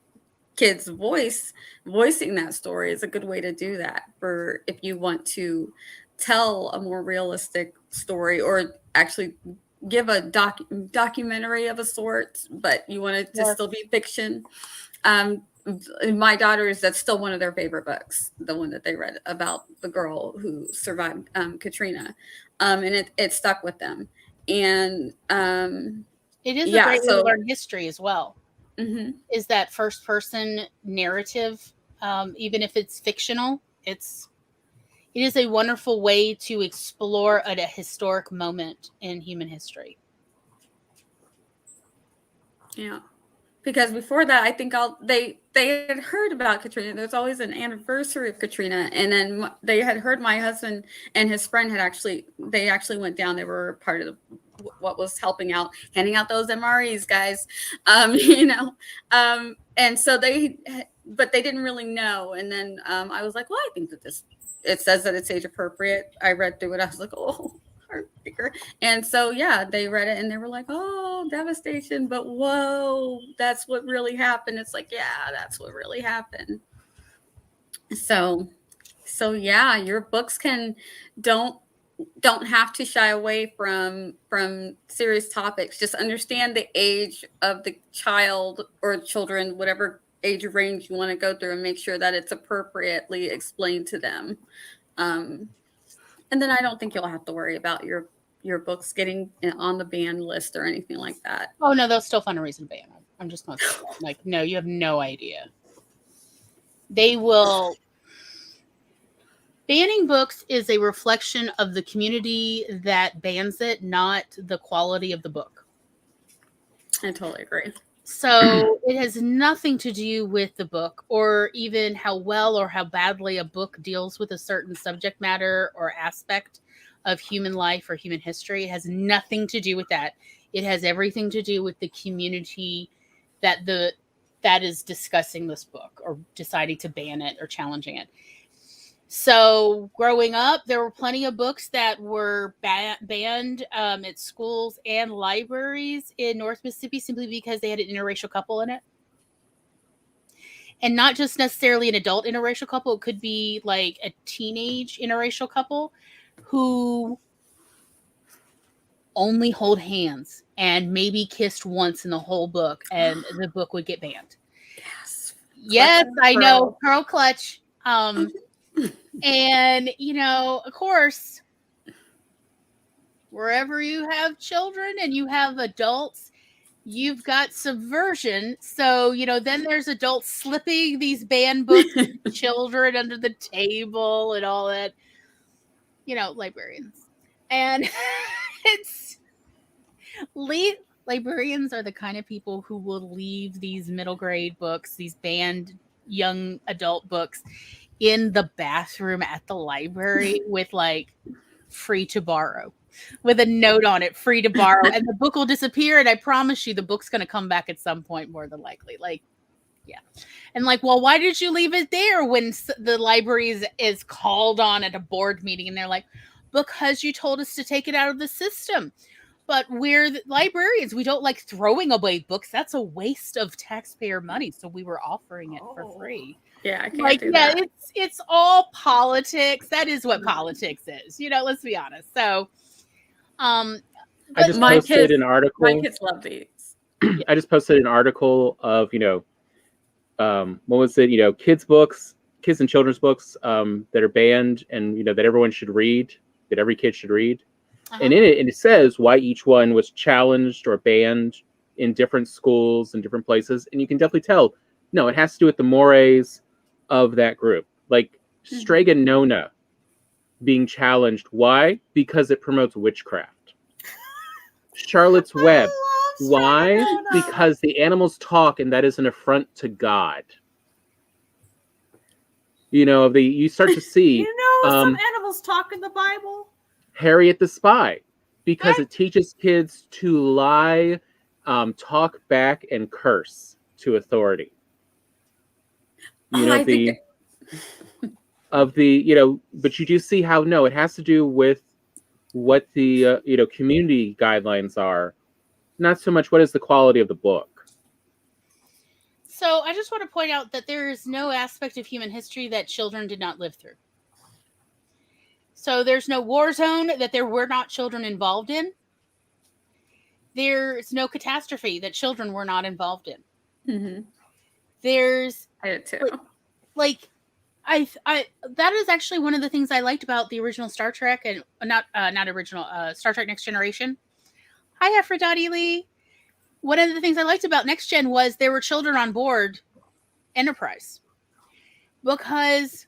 kid's voicing that story is a good way to do that, for if you want to tell a more realistic story, or actually give a documentary of a sort, but you want it to still be fiction. My daughters, that's still one of their favorite books, the one that they read about the girl who survived Katrina, and it stuck with them. And it is a great way to learn history as well. Mm-hmm. Is that first person narrative, even if it's fictional, it is a wonderful way to explore a historic moment in human history. Yeah. Because before that, I think they had heard about Katrina. There's always an anniversary of Katrina, and then they had heard my husband and his friend they actually went down. They were part of what was helping out, handing out those MREs, guys. And so but they didn't really know. And then I was like, well, I think that it says that it's age appropriate. I read through it. I was like, oh. And so, they read it and they were like, oh, devastation, but whoa, that's what really happened. It's like, yeah, that's what really happened. So your books don't have to shy away from serious topics. Just understand the age of the child or children, whatever age range you want to go through, and make sure that it's appropriately explained to them. And then I don't think you'll have to worry about your books getting on the ban list or anything like that. Oh, no, they'll still find a reason to ban them. I'm just not like, no, you have no idea. They will. Banning books is a reflection of the community that bans it, not the quality of the book. I totally agree. So it has nothing to do with the book, or even how well or how badly a book deals with a certain subject matter or aspect of human life or human history. It has nothing to do with that. It has everything to do with the community that is discussing this book or deciding to ban it or challenging it. So growing up, there were plenty of books that were banned at schools and libraries in North Mississippi simply because they had an interracial couple in it. And not just necessarily an adult interracial couple. It could be like a teenage interracial couple who only hold hands and maybe kissed once in the whole book, and the book would get banned. Yes, I know. Pearl clutch. And, of course, Wherever you have children and you have adults, you've got subversion. So, then there's adults slipping these banned books to children under the table and all that. Librarians. And it's librarians are the kind of people who will leave these middle grade books, these banned young adult books, in the bathroom at the library with free to borrow, with a note on it, free to borrow, and the book will disappear. And I promise you, the book's going to come back at some point, more than likely. Yeah. And well, why did you leave it there when the library is called on at a board meeting? And they're like, because you told us to take it out of the system. But we're the librarians. We don't like throwing away books. That's a waste of taxpayer money. So we were offering it for free. Yeah, I can't do that. It's all politics. That is what politics is. Let's be honest. So, I just posted an article. My kids love these. I just posted an article of what was it? Kids and children's books that are banned, and that everyone should read, that every kid should read. Uh-huh. And in it says why each one was challenged or banned in different schools and different places, and you can definitely tell. No, it has to do with the mores of that group, Strega Nona being challenged. Why? Because it promotes witchcraft. Charlotte's Web. Why? Because the animals talk, and that is an affront to God. You start to see. Some animals talk in the Bible. Harriet the Spy, because it teaches kids to lie, talk back, and curse to authority. But you do see how it has to do with what the community guidelines are, not so much what is the quality of the book. So I just want to point out that there is no aspect of human history that children did not live through. So there's no war zone that there were not children involved in. There's no catastrophe that children were not involved in. Mm-hmm. I did too. That is actually one of the things I liked about the original Star Trek, and not original Star Trek Next Generation. Hi, Aphrodite Leigh. One of the things I liked about Next Gen was there were children on board Enterprise, because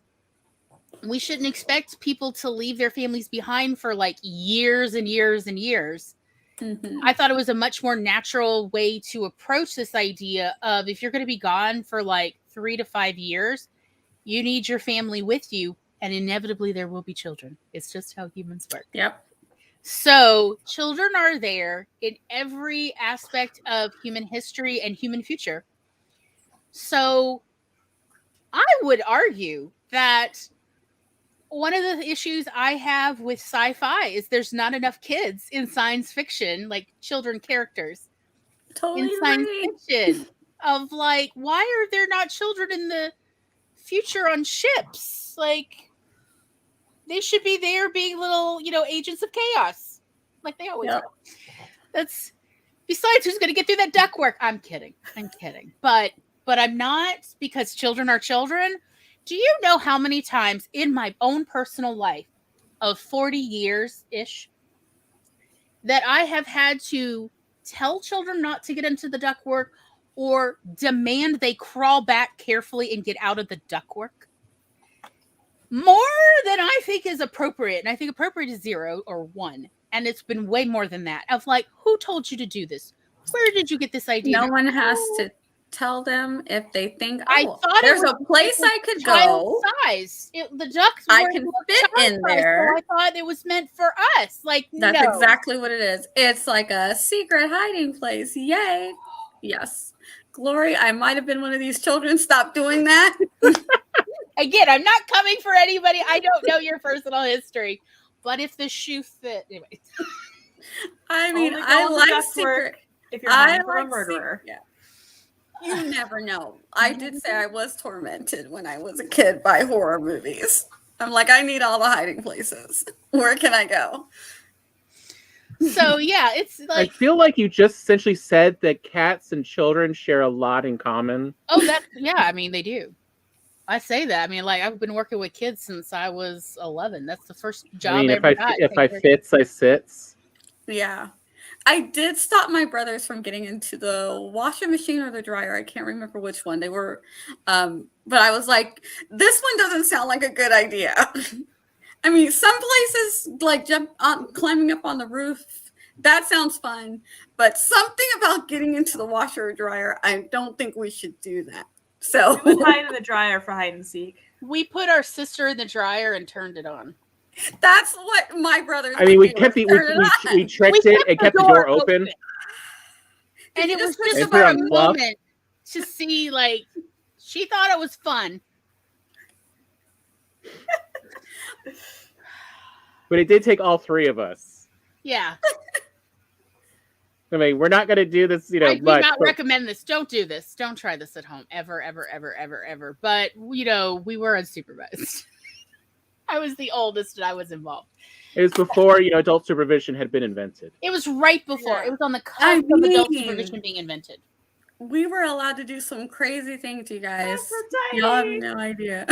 we shouldn't expect people to leave their families behind for years and years and years. Mm-hmm. I thought it was a much more natural way to approach this idea of, if you're going to be gone for 3 to 5 years, you need your family with you, and inevitably there will be children. It's just how humans work. Yep. So children are there in every aspect of human history and human future. So I would argue that one of the issues I have with sci-fi is there's not enough kids in science fiction, children characters. Totally in science fiction. Of why are there not children in the future on ships? They should be there being little, agents of chaos, like they always are. That's besides who's going to get through that ductwork. I'm kidding, but I'm not, because children are children. Do you know how many times in my own personal life of 40 years-ish that I have had to tell children not to get into the ductwork or demand they crawl back carefully and get out of the ductwork? More than I think is appropriate. And I think appropriate is 0 or 1. And it's been way more than that. Of who told you to do this? Where did you get this idea? No one has to tell them if they think, there's a place I could go. Size. The ducks I can fit in there. So I thought it was meant for us. That's exactly what it is. It's like a secret hiding place. Yay. Yes. Glory, I might have been one of these children. Stop doing that. Again, I'm not coming for anybody. I don't know your personal history. But if the shoe fit, anyway. I mean, I like secret. If you're hiding from a murderer. Yeah. You never know. I did say I was tormented when I was a kid by horror movies. I'm I need all the hiding places. Where can I go? So, yeah, it's I feel like you just essentially said that cats and children share a lot in common. Oh, I mean, they do. I say that. I mean, I've been working with kids since I was 11. That's the first job I ever got. If I fits, I sits. Yeah. I did stop my brothers from getting into the washing machine or the dryer. I can't remember which one they were. But I was like, this one doesn't sound like a good idea. I mean, some places like climbing up on the roof, that sounds fun. But something about getting into the washer or dryer, I don't think we should do that. So we would hide in the dryer for hide and seek. We put our sister in the dryer and turned it on. That's what my brothers. I mean, we tricked it and kept the door open. And it was just for a moment to see, like, she thought it was fun. But it did take all three of us. Yeah. I mean, we're not going to do this, I do not recommend this. Don't do this. Don't try this at home. Ever, ever, ever, ever, ever. But, we were unsupervised. I was the oldest and I was involved. It was before, adult supervision had been invented. It was right before. Yeah. It was on the cusp of adult supervision being invented. We were allowed to do some crazy things, you guys. You have no idea.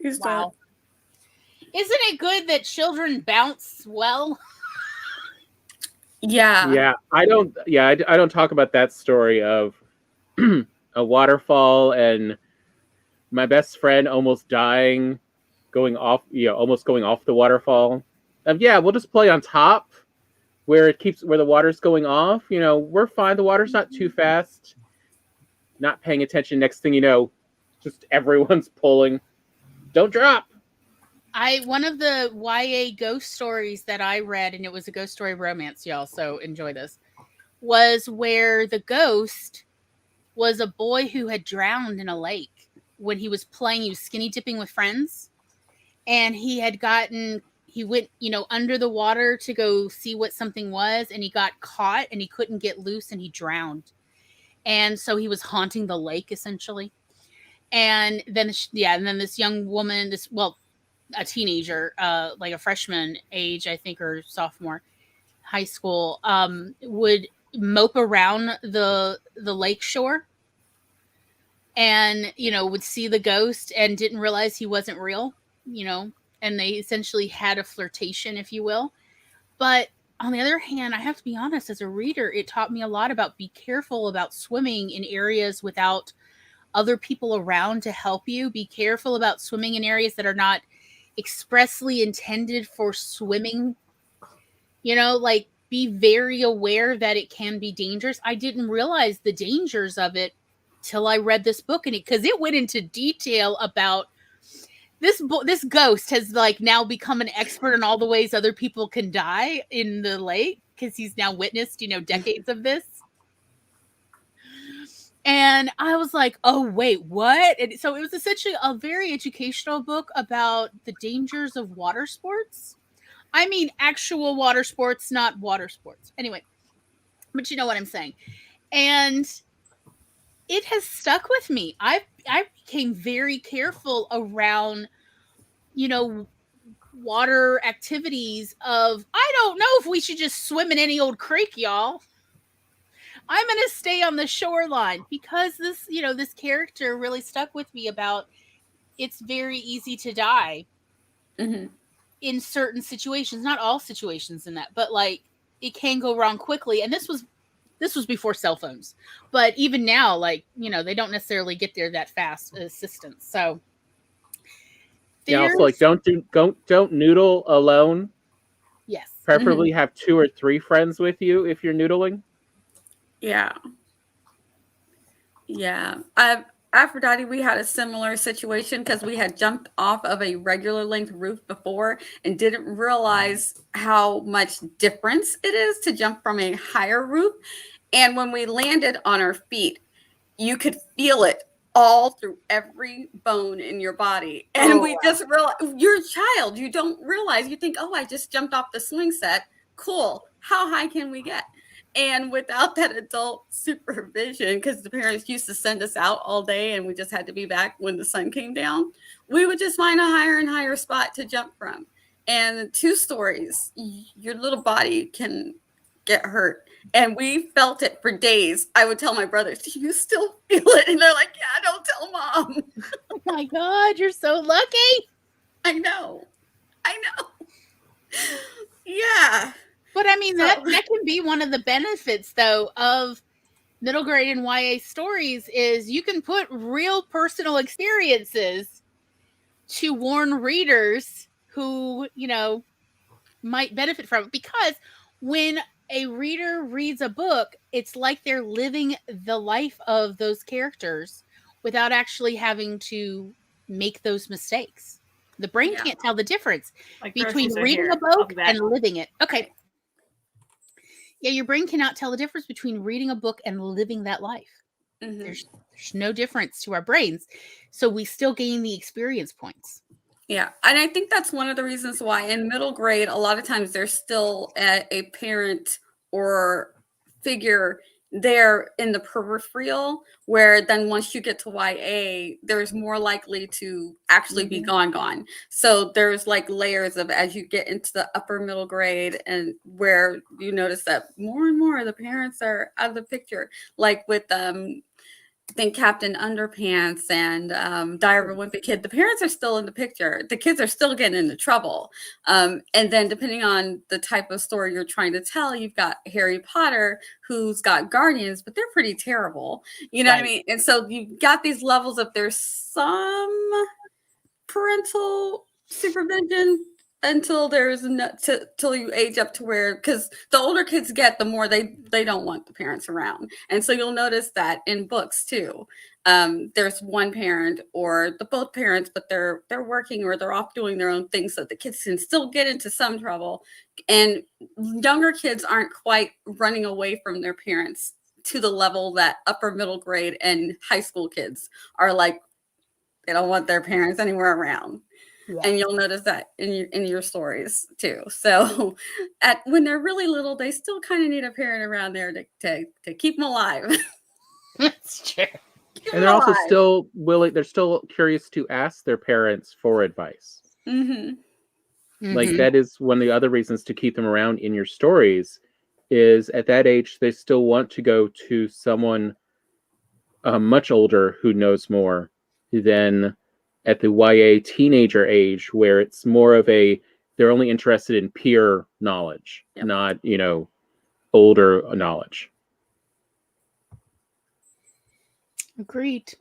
Wow. Isn't it good that children bounce well? Yeah. Yeah. I don't talk about that story of a waterfall and my best friend almost dying, almost going off the waterfall. We'll just play on top where the water's going off. We're fine. The water's not too fast. Not paying attention. Next thing you know, just everyone's pulling. Don't drop. One of the YA ghost stories that I read, and it was a ghost story romance, y'all, so enjoy this, was where the ghost was a boy who had drowned in a lake when he was skinny dipping with friends. And he went, under the water to go see what something was, and he got caught and he couldn't get loose and he drowned. And so he was haunting the lake essentially. And then, this young woman, a teenager, like a freshman age, I think, or sophomore, high school, would mope around the lake shore and, would see the ghost and didn't realize he wasn't real, and they essentially had a flirtation, if you will. But on the other hand, I have to be honest, as a reader, it taught me a lot about be careful about swimming in areas without other people around to help you. Be careful about swimming in areas that are not expressly intended for swimming. Be very aware that it can be dangerous. I didn't realize the dangers of it till I read this book, and because it went into detail about this ghost has now become an expert in all the ways other people can die in the lake because he's now witnessed, decades of this. And I was like, oh, wait, what? And so it was essentially a very educational book about the dangers of water sports. I mean, actual water sports, not water sports. Anyway, but you know what I'm saying. And it has stuck with me. I became very careful around, water activities of, I don't know if we should just swim in any old creek, y'all. I'm going to stay on the shoreline because this, this character really stuck with me about it's very easy to die in certain situations, not all situations in that, but it can go wrong quickly. And this was before cell phones, but even now, they don't necessarily get there that fast assistance. So also don't noodle alone. Yes. Preferably have 2 or 3 friends with you if you're noodling. Yeah. Aphrodite, we had a similar situation because we had jumped off of a regular length roof before and didn't realize how much difference it is to jump from a higher roof. And when we landed on our feet, you could feel it all through every bone in your body. And we just realized, you're a child. You don't realize. You think, I just jumped off the swing set. Cool. How high can we get? And without that adult supervision, because the parents used to send us out all day and we just had to be back when the sun came down, we would just find a higher and higher spot to jump from. And 2 stories, your little body can get hurt. And we felt it for days. I would tell my brothers, do you still feel it? And they're like, yeah, don't tell mom. Oh my God, you're so lucky. I know. Yeah. But I mean, that can be one of the benefits, though, of middle grade and YA stories is you can put real personal experiences to warn readers who, might benefit from it. Because when a reader reads a book, it's like they're living the life of those characters without actually having to make those mistakes. The brain can't tell the difference between reading a book and living it. Okay. Yeah, your brain cannot tell the difference between reading a book and living that life. Mm-hmm. There's no difference to our brains. So we still gain the experience points. Yeah. And I think that's one of the reasons why in middle grade, a lot of times there's still a parent or figure there in the peripheral, where then once you get to YA, there's more likely to actually be gone. So there's like layers of, as you get into the upper middle grade, and where you notice that more and more the parents are out of the picture, like with I think Captain Underpants and Diary of a Wimpy Kid, the parents are still in the picture. The kids are still getting into trouble. And then depending on the type of story you're trying to tell, you've got Harry Potter, who's got guardians, but they're pretty terrible. You know what I mean? And so you've got these levels of there's some parental supervision until there's till you age up to where, because the older kids get, the more they don't want the parents around. And so you'll notice that in books too. There's one parent or both parents, but they're working or they're off doing their own thing, so the kids can still get into some trouble. And younger kids aren't quite running away from their parents to the level that upper middle grade and high school kids are, like, they don't want their parents anywhere around. Yeah. And you'll notice that in your stories too. So when they're really little, they still kind of need a parent around there to keep them alive. That's true. And they're also still willing. They're still curious to ask their parents for advice. Like that is one of the other reasons to keep them around in your stories. Is at that age they still want to go to someone much older who knows more than at the YA teenager age, where it's more of they're only interested in peer knowledge, not, older knowledge. Agreed.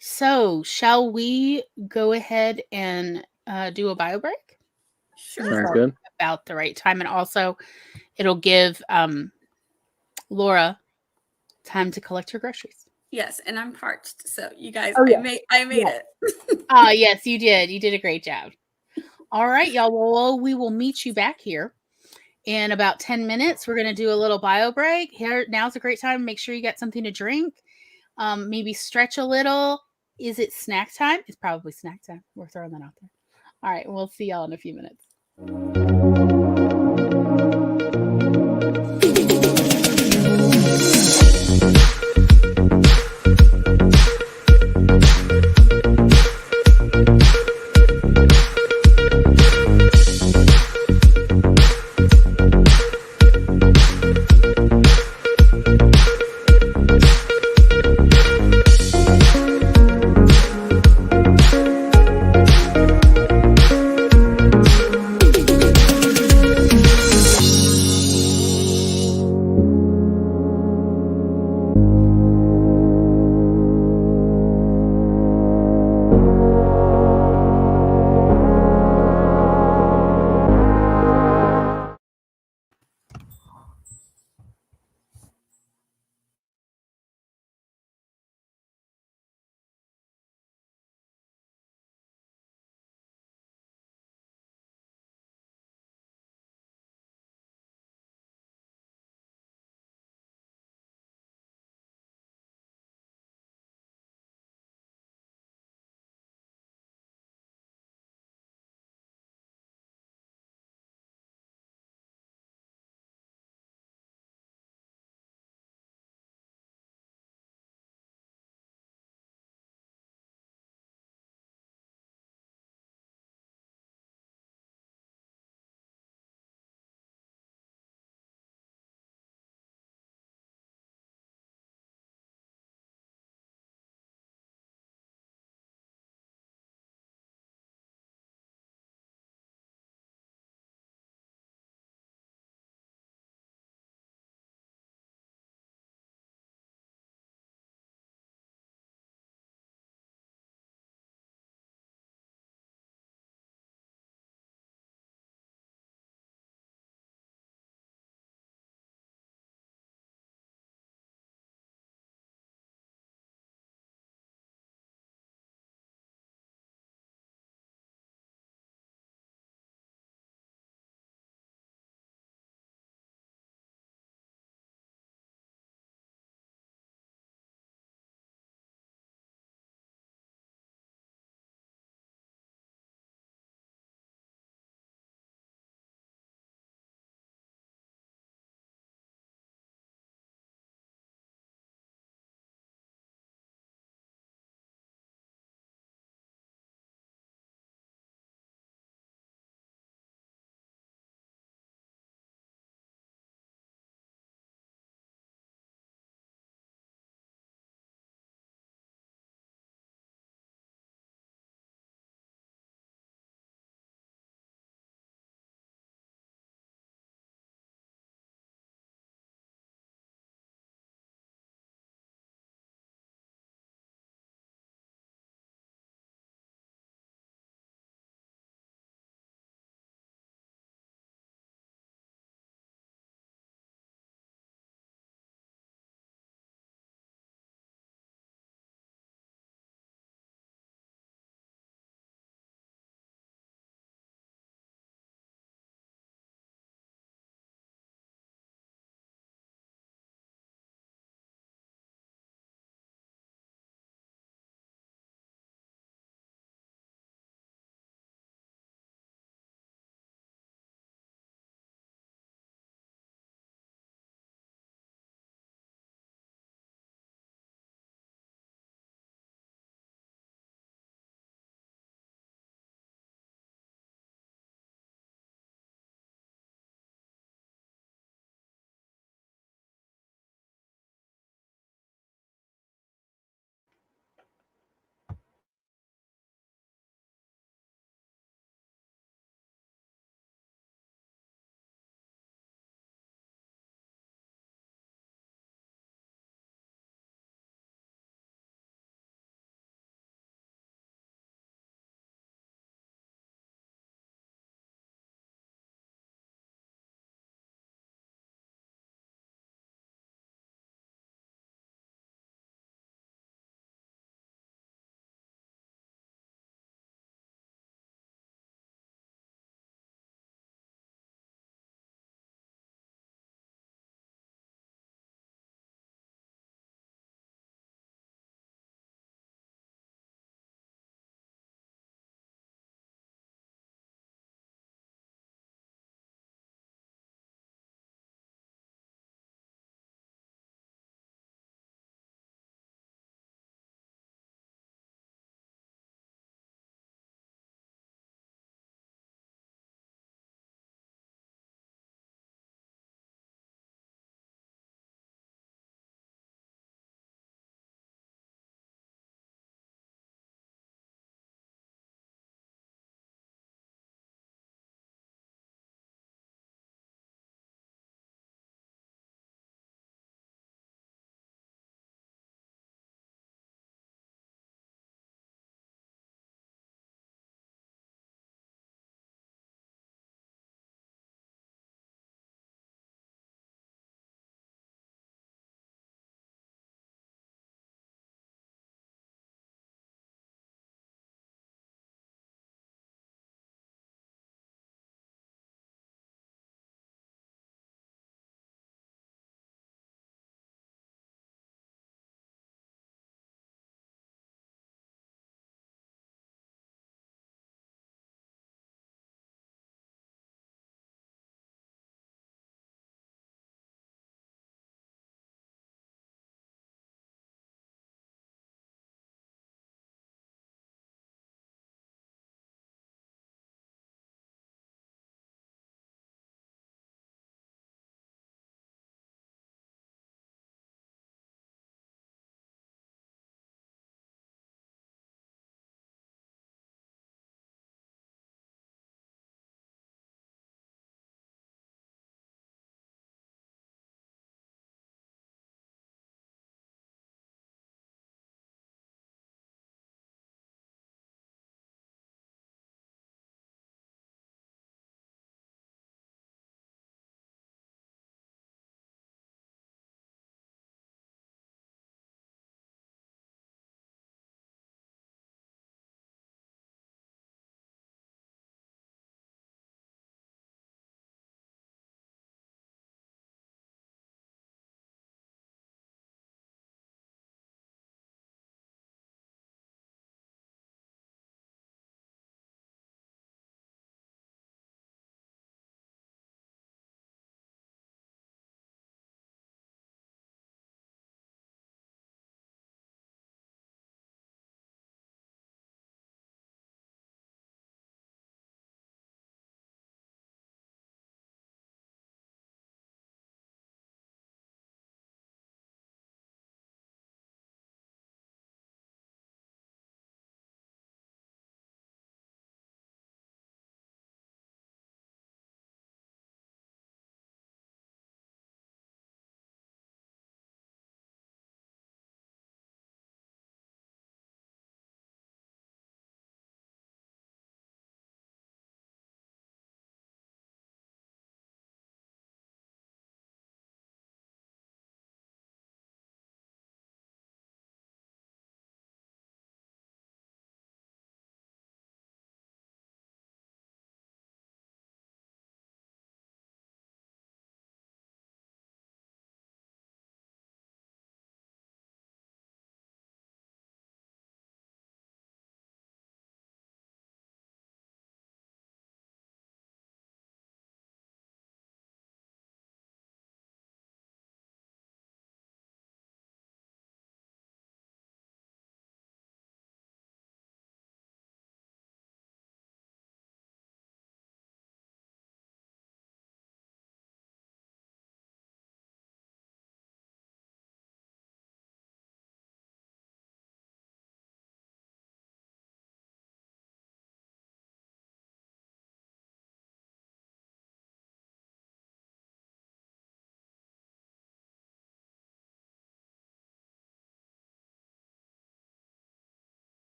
So, shall we go ahead and do a bio break? Sure. Sounds good. About the right time. And also, it'll give Laura time to collect her groceries. Yes, and I'm parched, so you guys, I made it. Yes, you did. You did a great job. All right, y'all. Well, we will meet you back here in about 10 minutes. We're going to do a little bio break. Here, now's a great time. Make sure you got something to drink. Maybe stretch a little. Is it snack time? It's probably snack time. We're throwing that out there. All right, we'll see y'all in a few minutes.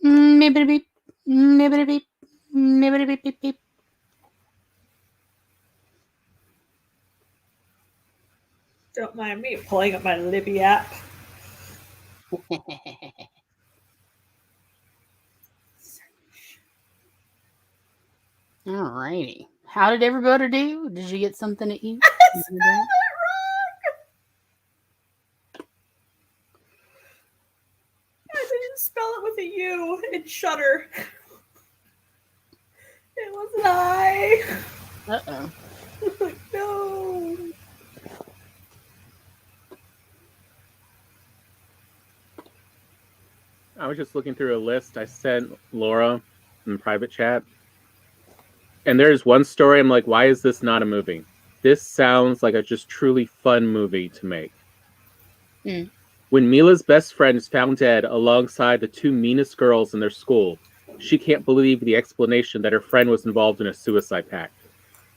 Maybe beep. Maybe beep. Maybe beep beep beep. Don't mind me pulling up my Libby app. Alrighty. How did everybody do? Did you get something to eat? I spelled it wrong. I didn't spell it with a U in Shutter. It was an I. Uh-oh. No. I was just looking through a list I sent Laura in private chat. And there's one story I'm like, why is this not a movie? This sounds like a just truly fun movie to make. Mm. When Mila's best friend is found dead alongside the two meanest girls in their school, she can't believe the explanation that her friend was involved in a suicide pact.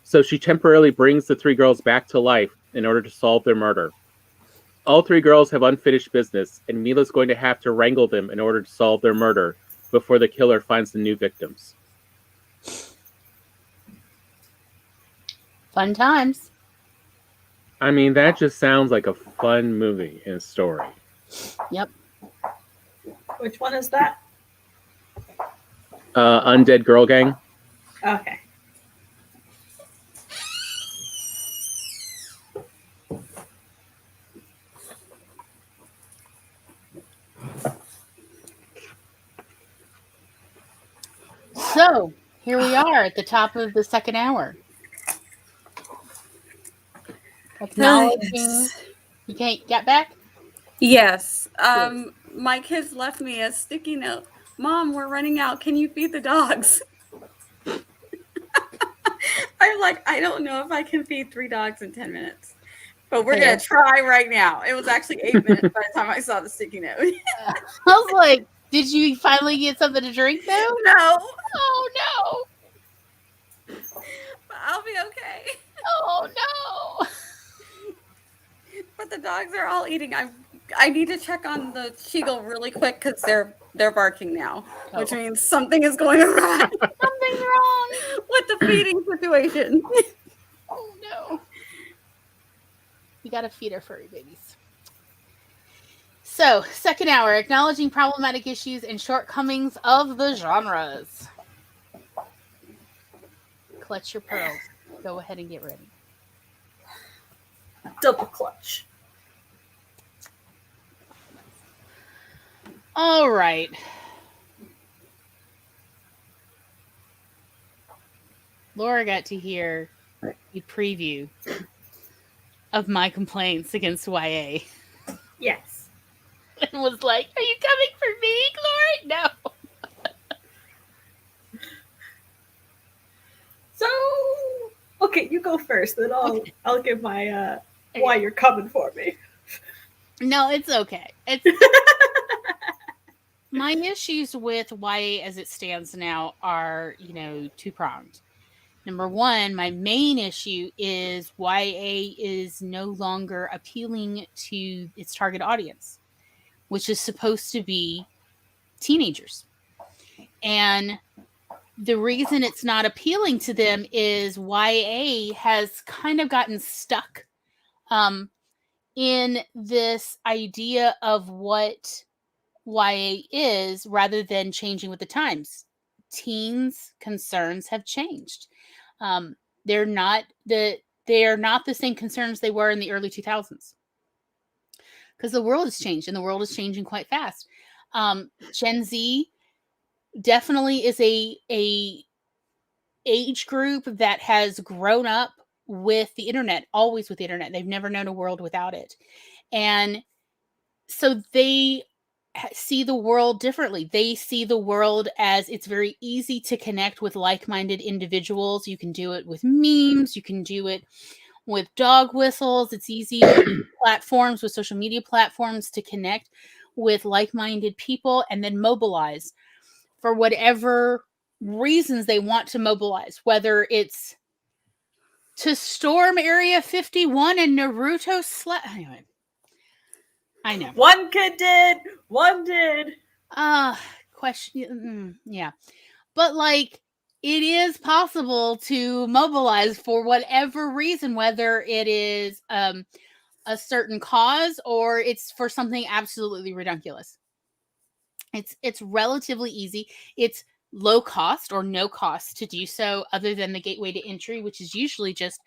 So she temporarily brings the three girls back to life in order to solve their murder. All three girls have unfinished business, and Mila's going to have to wrangle them in order to solve their murder before the killer finds the new victims. Fun times. I mean, that just sounds like a fun movie and story. Yep. Which one is that? Undead Girl Gang. Okay. So, here we are at the top of the second hour. Acknowledging. You can't get back? Yes. My kids left me a sticky note. Mom, we're running out. Can you feed the dogs? I'm like, I don't know if I can feed 3 dogs in 10 minutes. But we're going to try right now. It was actually 8 minutes by the time I saw the sticky note. I was like, did you finally get something to drink though? No. Oh no. But I'll be okay. Oh no. But the dogs are all eating. I need to check on the Sheagle really quick because they're barking now, which means something is going wrong. Something's wrong with the feeding situation. Oh no. We gotta feed our furry babies. So, second hour, acknowledging problematic issues and shortcomings of the genres. Clutch your pearls. Go ahead and get ready. Double clutch. All right. Laura got to hear a preview of my complaints against YA. Yes. And was like, are you coming for me, Glory? No. So, okay, you go first, then I'll give my why you're coming for me. No, it's okay. It's my issues with YA as it stands now are, two-pronged. Number one, my main issue is YA is no longer appealing to its target audience, which is supposed to be teenagers. And the reason it's not appealing to them is YA has kind of gotten stuck in this idea of what YA is rather than changing with the times. Teens' concerns have changed. They are not the same concerns they were in the early 2000s. Because the world has changed and the world is changing quite fast. Gen Z definitely is a age group that has grown up with the internet, always with the internet. They've never known a world without it. And so they see the world differently. They see the world as it's very easy to connect with like-minded individuals. You can do it with memes. You can do it with dog whistles. It's easy with social media platforms to connect with like-minded people and then mobilize for whatever reasons they want to mobilize, whether it's to storm Area 51 and Naruto anyway. I know. One kid did. One did. question. Yeah. But like, it is possible to mobilize for whatever reason, whether it is a certain cause or it's for something absolutely ridiculous. It's relatively easy. It's low cost or no cost to do so, other than the gateway to entry, which is usually just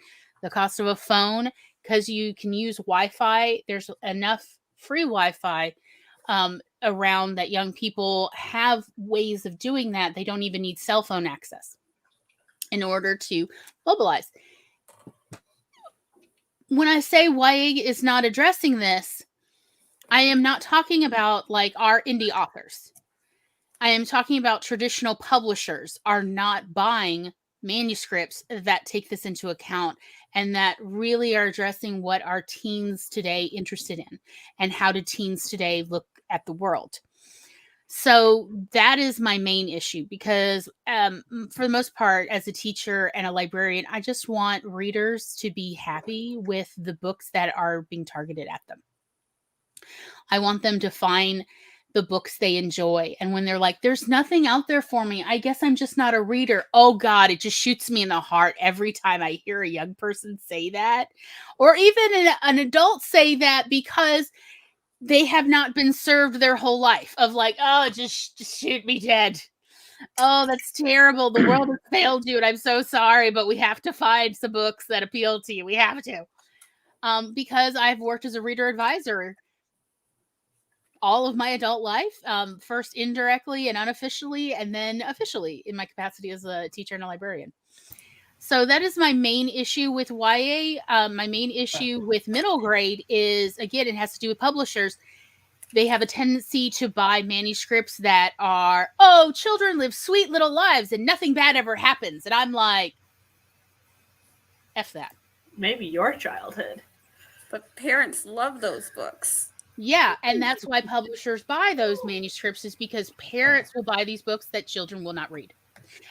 the cost of a phone, because you can use Wi-Fi. There's enough free Wi-Fi around that young people have ways of doing that. They don't even need cell phone access in order to mobilize. When I say YA is not addressing this, I am not talking about like our indie authors. I am talking about traditional publishers are not buying manuscripts that take this into account and that really are addressing what are teens today interested in and how do teens today look at the world. So that is my main issue, because for the most part, as a teacher and a librarian, I just want readers to be happy with the books that are being targeted at them. I want them to find the books they enjoy. And when they're like, there's nothing out there for me, I guess I'm just not a reader. Oh God, it just shoots me in the heart every time I hear a young person say that, or even an adult say that, because they have not been served their whole life of like, oh, just shoot me dead. Oh, that's terrible. The world has failed you, and I'm so sorry, but we have to find some books that appeal to you. We have to. Because I've worked as a reader advisor all of my adult life, first indirectly and unofficially, and then officially in my capacity as a teacher and a librarian. So that is my main issue with YA. My main issue with middle grade is, again, it has to do with publishers. They have a tendency to buy manuscripts that are, oh, children live sweet little lives and nothing bad ever happens. And I'm like, F that. Maybe your childhood. But parents love those books. Yeah, and that's why publishers buy those manuscripts, is because parents will buy these books that children will not read.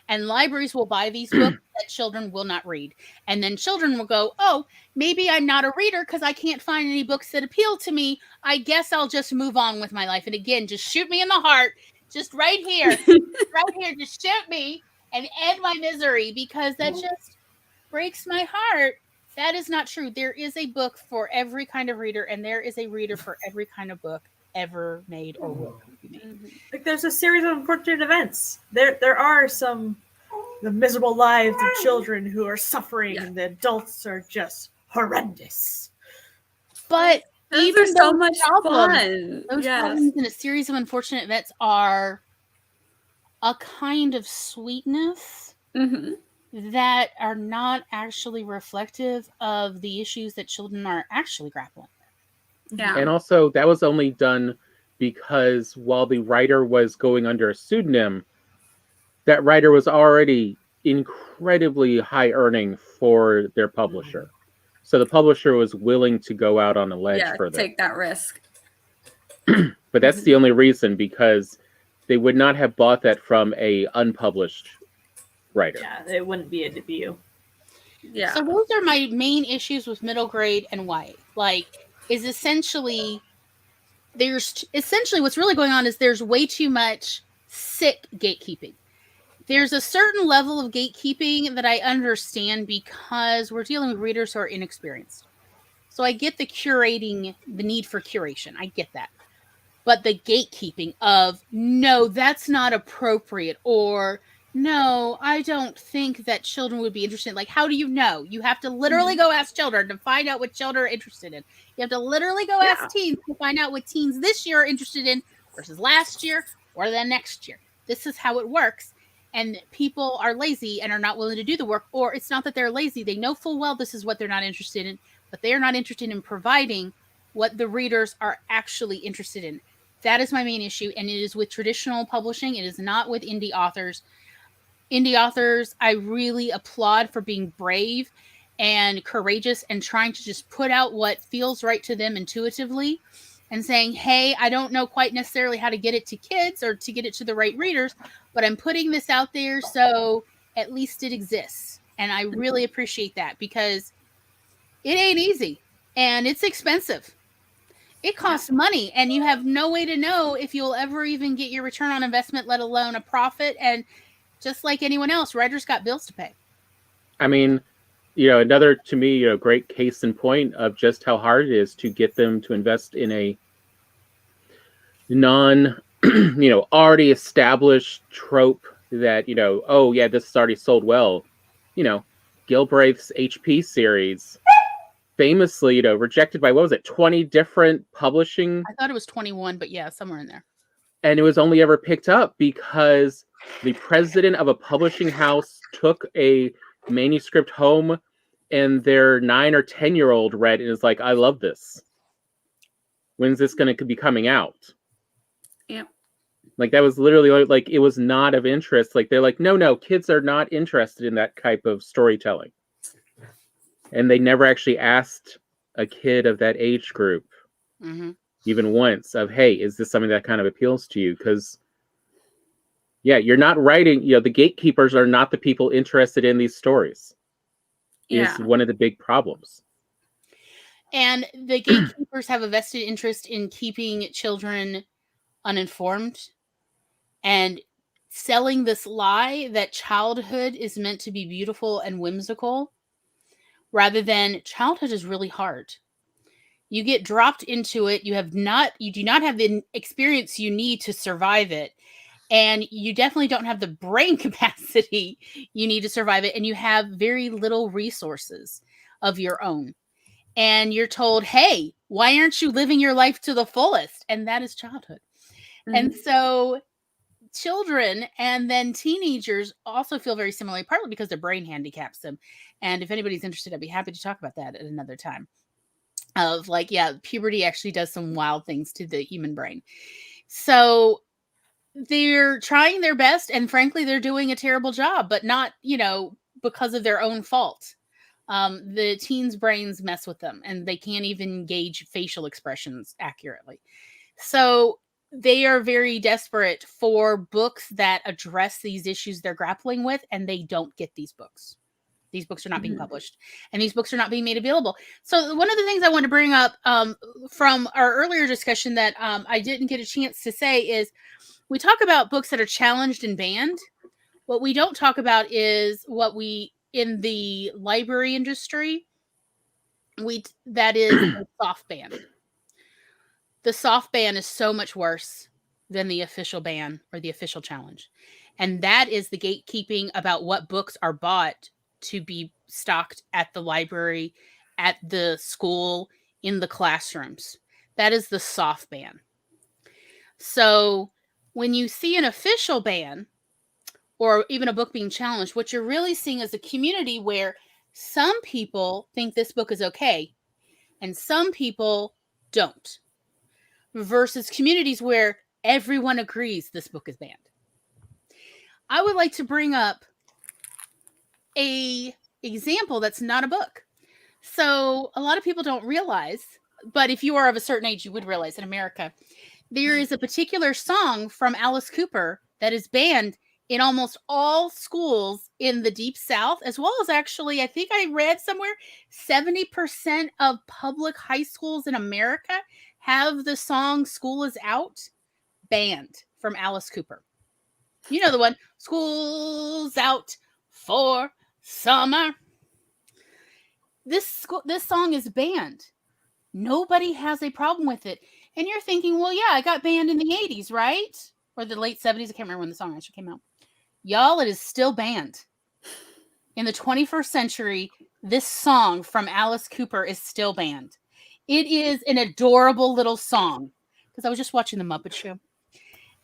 And libraries will buy these books that children will not read. And then children will go, oh, maybe I'm not a reader because I can't find any books that appeal to me. I guess I'll just move on with my life. And again, just shoot me in the heart. Just right here. Right here. Just shoot me and end my misery, because that just breaks my heart. That is not true. There is a book for every kind of reader, and there is a reader for every kind of book ever made or will be made. Like, there's a series of unfortunate events. There are the miserable lives of children who are suffering, and the adults are just horrendous. But those even are so much fun. Those problems in a series of unfortunate events are a kind of sweetness that are not actually reflective of the issues that children are actually grappling with. Yeah. And also, that was only done because while the writer was going under a pseudonym, that writer was already incredibly high earning for their publisher. So the publisher was willing to go out on a ledge for them. Take that risk. But that's the only reason, because they would not have bought that from a unpublished writer. Yeah, it wouldn't be a debut. Yeah. So those are my main issues with middle grade and YA. Like, is essentially what's really going on is there's way too much sick gatekeeping. There's a certain level of gatekeeping that I understand because we're dealing with readers who are inexperienced. So I get the need for curation. I get that. But the gatekeeping of, no, that's not appropriate, or no, I don't think that children would be interested. Like, how do you know? You have to literally go ask children to find out what children are interested in. You have to literally go ask teens to find out what teens this year are interested in versus last year or the next year. This is how it works. And people are lazy and are not willing to do the work. Or it's not that they're lazy. They know full well this is what they're not interested in, but they are not interested in providing what the readers are actually interested in. That is my main issue. And it is with traditional publishing. It is not with indie authors. Indie authors, I really applaud for being brave and courageous and trying to just put out what feels right to them intuitively and saying, hey, I don't know quite necessarily how to get it to kids or to get it to the right readers, but I'm putting this out there so at least it exists. And I really appreciate that, because it ain't easy and it's expensive. It costs money, and you have no way to know if you'll ever even get your return on investment, let alone a profit. And just like anyone else, writers got bills to pay. I mean, another, to me, great case in point of just how hard it is to get them to invest in a non, already established trope that, oh yeah, this is already sold well. Gilbraith's HP series, famously, rejected by, 20 different publishing? I thought it was 21, but yeah, somewhere in there. And it was only ever picked up because the president of a publishing house took a manuscript home and their 9 or 10-year-old read and is like, I love this. When's this going to be coming out? Yeah. Like, that was literally, like, it was not of interest. Like, they're like, no, kids are not interested in that type of storytelling. And they never actually asked a kid of that age group, even once, of, hey, is this something that kind of appeals to you? Because, yeah, you're not writing, the gatekeepers are not the people interested in these stories. Is one of the big problems. And the gatekeepers have a vested interest in keeping children uninformed and selling this lie that childhood is meant to be beautiful and whimsical, rather than childhood is really hard. You get dropped into it. You do not have the experience you need to survive it. And you definitely don't have the brain capacity you need to survive it. And you have very little resources of your own. And you're told, hey, why aren't you living your life to the fullest? And that is childhood. And so children and then teenagers also feel very similarly, partly because their brain handicaps them. And if anybody's interested, I'd be happy to talk about that at another time. Of like, yeah, puberty actually does some wild things to the human brain. So they're trying their best, and frankly, they're doing a terrible job, but not, because of their own fault. The teens' brains mess with them, and they can't even gauge facial expressions accurately. So they are very desperate for books that address these issues they're grappling with, and they don't get these books. These books are not being published, and these books are not being made available. So one of the things I want to bring up from our earlier discussion that I didn't get a chance to say is, we talk about books that are challenged and banned. What we don't talk about is what we, in the library industry, that is a soft ban. The soft ban is so much worse than the official ban or the official challenge. And that is the gatekeeping about what books are bought to be stocked at the library, at the school, in the classrooms. That is the soft ban. So when you see an official ban or even a book being challenged, what you're really seeing is a community where some people think this book is okay and some people don't, versus communities where everyone agrees this book is banned. I would like to bring up a example that's not a book. So a lot of people don't realize, but if you are of a certain age, you would realize in America, there is a particular song from Alice Cooper that is banned in almost all schools in the Deep South, as well as actually, I think I read somewhere, 70% of public high schools in America have the song School Is Out banned from Alice Cooper. You know the one, School's Out for Summer. This song is banned. Nobody has a problem with it. And you're thinking, well, yeah, it got banned in the 80s, right? Or the late 70s. I can't remember when the song actually came out. Y'all, it is still banned. In the 21st century, this song from Alice Cooper is still banned. It is an adorable little song. Because I was just watching The Muppet Show.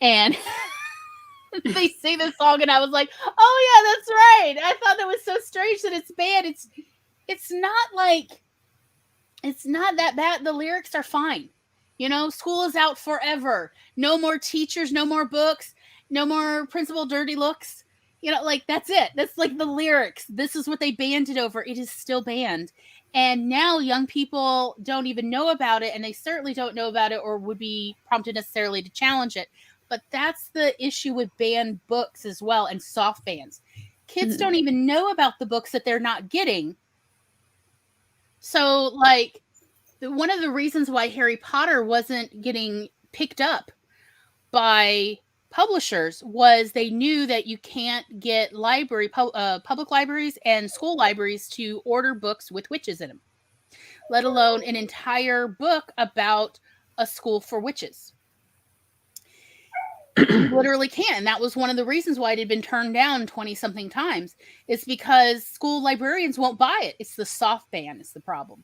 And they sing this song, and I was like, oh, yeah, that's right. I thought that was so strange that it's banned. It's not that bad. The lyrics are fine. School is out forever. No more teachers, no more books, no more principal dirty looks. That's it. That's like the lyrics. This is what they banned it over. It is still banned. And now young people don't even know about it, and they certainly don't know about it or would be prompted necessarily to challenge it. But that's the issue with banned books as well, and soft bans. Kids don't even know about the books that they're not getting. So, one of the reasons why Harry Potter wasn't getting picked up by publishers was they knew that you can't get public libraries and school libraries to order books with witches in them, let alone an entire book about a school for witches. You literally can't. That was one of the reasons why it had been turned down 20-something times. It's because school librarians won't buy it. It's the soft ban is the problem.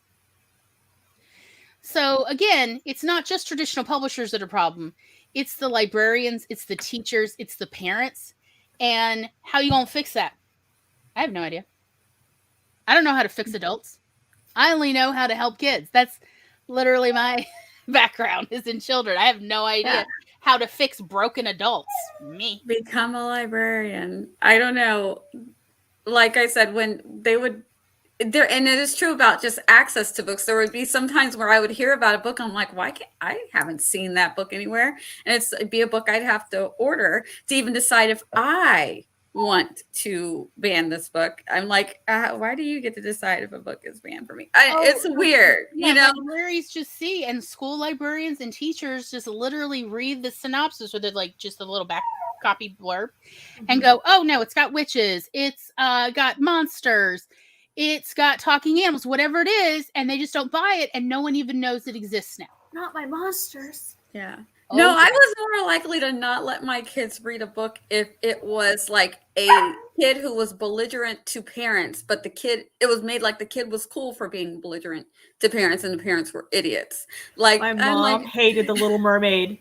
So again, it's not just traditional publishers that are a problem. It's the librarians, it's the teachers, it's the parents. And how you gonna fix that? I have no idea. I don't know how to fix adults. I only know how to help kids. That's literally my background is in children. I have no idea how to fix broken adults. Me. Become a librarian. I don't know. Like I said, when they would there, and it is true about just access to books. There would be some times where I would hear about a book. I'm like, why can't I haven't seen that book anywhere? And it'd be a book I'd have to order to even decide if I want to ban this book. I'm like, why do you get to decide if a book is banned for me? It's weird, you know. Libraries just see, and school librarians and teachers just literally read the synopsis or like just a little back copy blurb and go, oh no, it's got witches, it's got monsters, it's got talking animals, whatever it is, and they just don't buy it, and no one even knows it exists now. Not my monsters. Yeah. No, I was more likely to not let my kids read a book if it was like a kid who was belligerent to parents, but it was made like the kid was cool for being belligerent to parents and the parents were idiots. Like my mom hated The Little Mermaid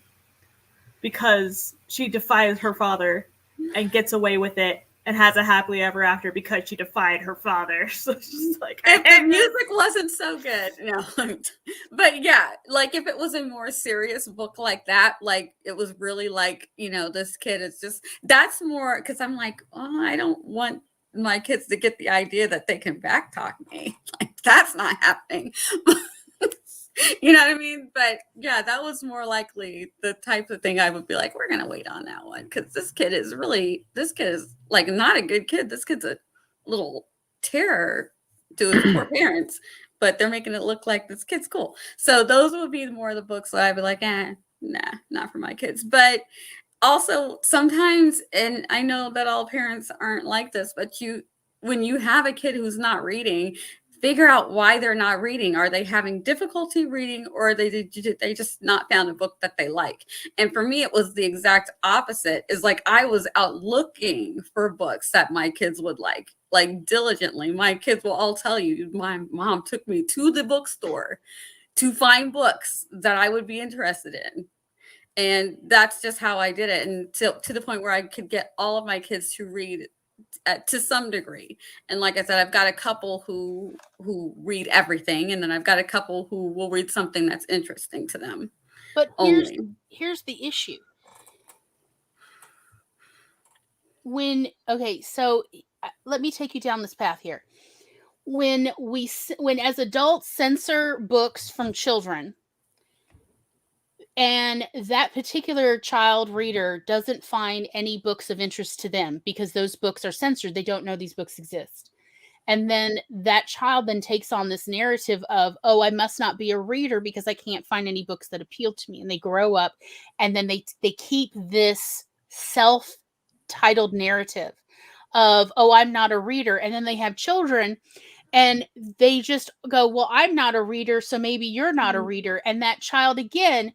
because she defies her father and gets away with it and has a happily ever after because she defied her father. So it's just like, if the music wasn't so good, no. But yeah, like if it was a more serious book like that, like it was really like, you know, this kid is just, that's more, because I'm like, oh, I don't want my kids to get the idea that they can backtalk me. Like that's not happening. You know what I mean? But yeah, that was more likely the type of thing I would be like, we're going to wait on that one. Because this kid is like not a good kid. This kid's a little terror to his poor parents, but they're making it look like this kid's cool. So those would be more of the books that I'd be like, nah, not for my kids. But also sometimes, and I know that all parents aren't like this, but when you have a kid who's not reading, figure out why they're not reading. Are they having difficulty reading, or they just not found a book that they like? And for me, it was the exact opposite. Is like I was out looking for books that my kids would like diligently. My kids will all tell you, my mom took me to the bookstore to find books that I would be interested in. And that's just how I did it. And to the point where I could get all of my kids to read to some degree. And like I said, I've got a couple who read everything, and then I've got a couple who will read something that's interesting to them. But here's the issue. So let me take you down this path here. When as adults censor books from children, and that particular child reader doesn't find any books of interest to them because those books are censored. They don't know these books exist. And then that child then takes on this narrative of, oh, I must not be a reader because I can't find any books that appeal to me. And they grow up and then they keep this self-titled narrative of, oh, I'm not a reader. And then they have children and they just go, well, I'm not a reader, so maybe you're not a reader. And that child, again,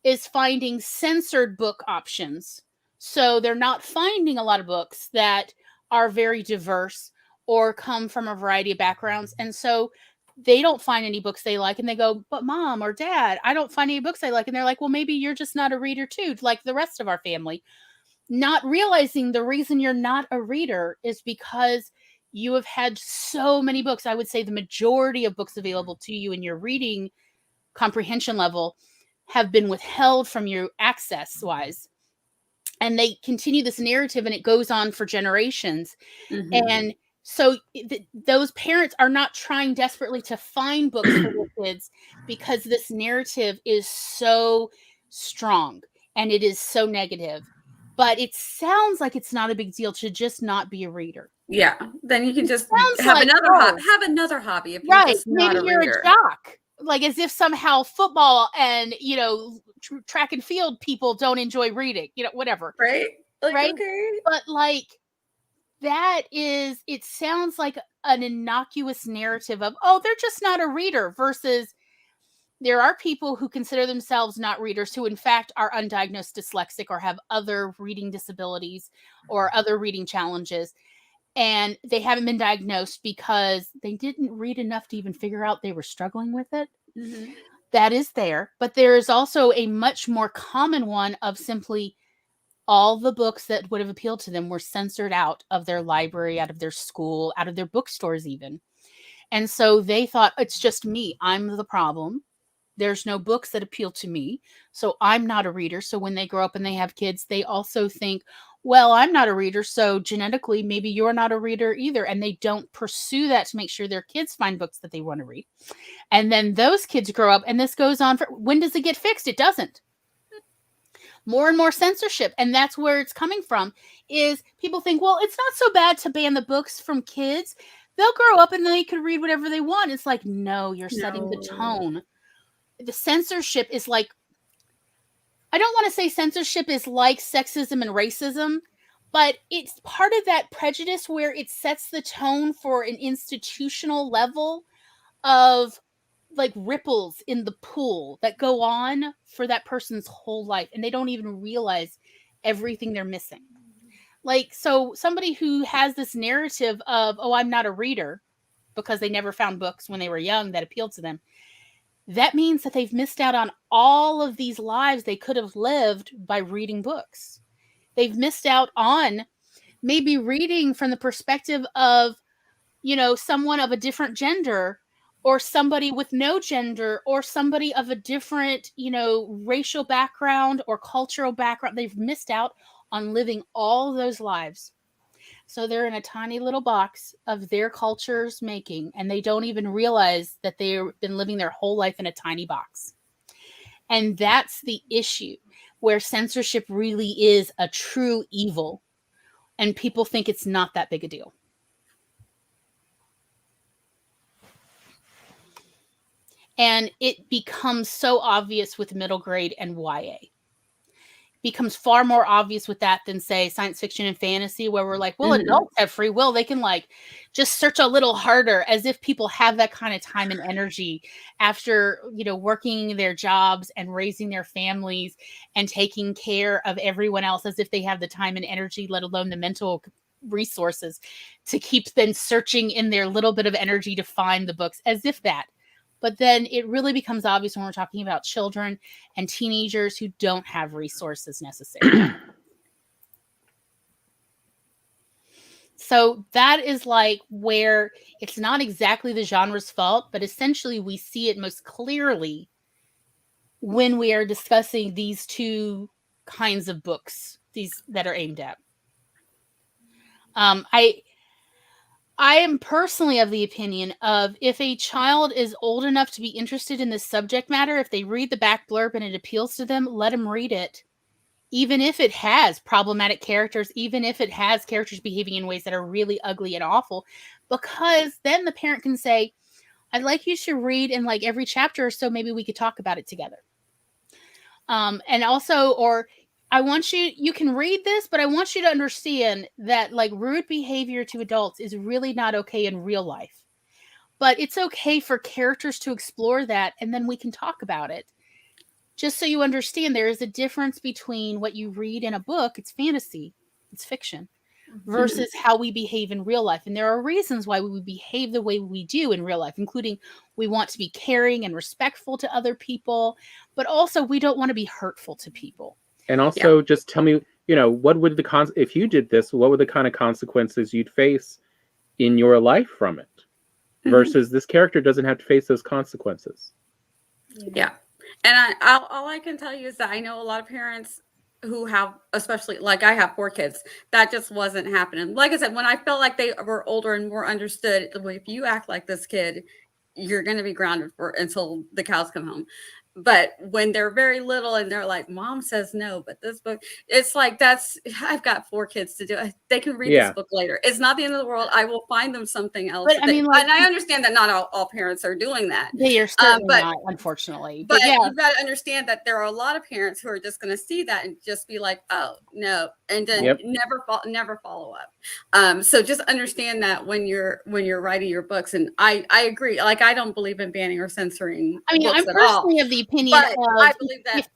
is finding censored book options. So they're not finding a lot of books that are very diverse or come from a variety of backgrounds. And so they don't find any books they like. And they go, but mom or dad, I don't find any books I like. And they're like, well, maybe you're just not a reader too, like the rest of our family. Not realizing the reason you're not a reader is because you have had so many books. I would say the majority of books available to you in your reading comprehension level have been withheld from you access wise. And they continue this narrative and it goes on for generations. Mm-hmm. And so those parents are not trying desperately to find books for their kids because this narrative is so strong and it is so negative. But it sounds like it's not a big deal to just not be a reader. Yeah. Then you can just have another hobby if you're just not a reader. Maybe you're a jock. like as if somehow football and, you know, track and field people don't enjoy reading, you know, whatever. Right? Like, right? okay. But like, that is, it sounds like an innocuous narrative of, oh, they're just not a reader, versus there are people who consider themselves not readers who in fact are undiagnosed dyslexic or have other reading disabilities or other reading challenges. And they haven't been diagnosed because they didn't read enough to even figure out they were struggling with it. Mm-hmm. That is there. But there is also a much more common one of simply all the books that would have appealed to them were censored out of their library, out of their school, out of their bookstores even. And so they thought, it's just me. I'm the problem. There's no books that appeal to me. So I'm not a reader. So when they grow up and they have kids, they also think, well, I'm not a reader. So genetically, maybe you're not a reader either. And they don't pursue that to make sure their kids find books that they want to read. And then those kids grow up, and this goes on for, when does it get fixed? It doesn't. More and more censorship. And that's where it's coming from, is people think, well, it's not so bad to ban the books from kids. They'll grow up and they can read whatever they want. It's like, no, you're setting the tone. The censorship is like, I don't want to say censorship is like sexism and racism, but it's part of that prejudice where it sets the tone for an institutional level of like ripples in the pool that go on for that person's whole life, and they don't even realize everything they're missing. Like, so somebody who has this narrative of, oh, I'm not a reader because they never found books when they were young that appealed to them, that means that they've missed out on all of these lives they could have lived by reading books. They've missed out on maybe reading from the perspective of, you know, someone of a different gender, or somebody with no gender, or somebody of a different, you know, racial background or cultural background. They've missed out on living all those lives. So they're in a tiny little box of their culture's making, and they don't even realize that they've been living their whole life in a tiny box. And that's the issue, where censorship really is a true evil, and people think it's not that big a deal. And it becomes so obvious with middle grade and YA. Becomes far more obvious with that than, say, science fiction and fantasy, where we're like, well, adults have free will. They can like just search a little harder, as if people have that kind of time and energy after, you know, working their jobs and raising their families and taking care of everyone else, as if they have the time and energy, let alone the mental resources to keep them searching in their little bit of energy to find the books, as if that. But then it really becomes obvious when we're talking about children and teenagers who don't have resources necessarily. So that is like where it's not exactly the genre's fault, but essentially we see it most clearly when we are discussing these two kinds of books, these that are aimed at. I am personally of the opinion of, if a child is old enough to be interested in this subject matter, if they read the back blurb and it appeals to them, let them read it. Even if it has problematic characters, even if it has characters behaving in ways that are really ugly and awful, because then the parent can say, I'd like you to read in like every chapter or so, maybe we could talk about it together. And also, or I want you can read this, but I want you to understand that like rude behavior to adults is really not okay in real life. But it's okay for characters to explore that, and then we can talk about it. Just so you understand, there is a difference between what you read in a book, it's fantasy, it's fiction, versus how we behave in real life. And there are reasons why we would behave the way we do in real life, including we want to be caring and respectful to other people, but also we don't want to be hurtful to people. And also, just tell me, you know, what would if you did this, what would the kind of consequences you'd face in your life from it? Versus this character doesn't have to face those consequences. Yeah. And all I can tell you is that I know a lot of parents who have, especially like I have 4 kids, that just wasn't happening. Like I said, when I felt like they were older and more understood, if you act like this kid, you're going to be grounded until the cows come home. but when they're very little and they're like, Mom says no, but this book, it's like, I've got 4 kids to do it. They can read this book later. It's not the end of the world. I will find them something else. But I mean, and I understand that not all parents are doing that. They are certainly not, unfortunately. But you've got to understand that there are a lot of parents who are just going to see that and just be like, oh, no, and then never follow up. So just understand that when you're writing your books. And I agree. Like, I don't believe in banning or censoring books I'm personally of the opinion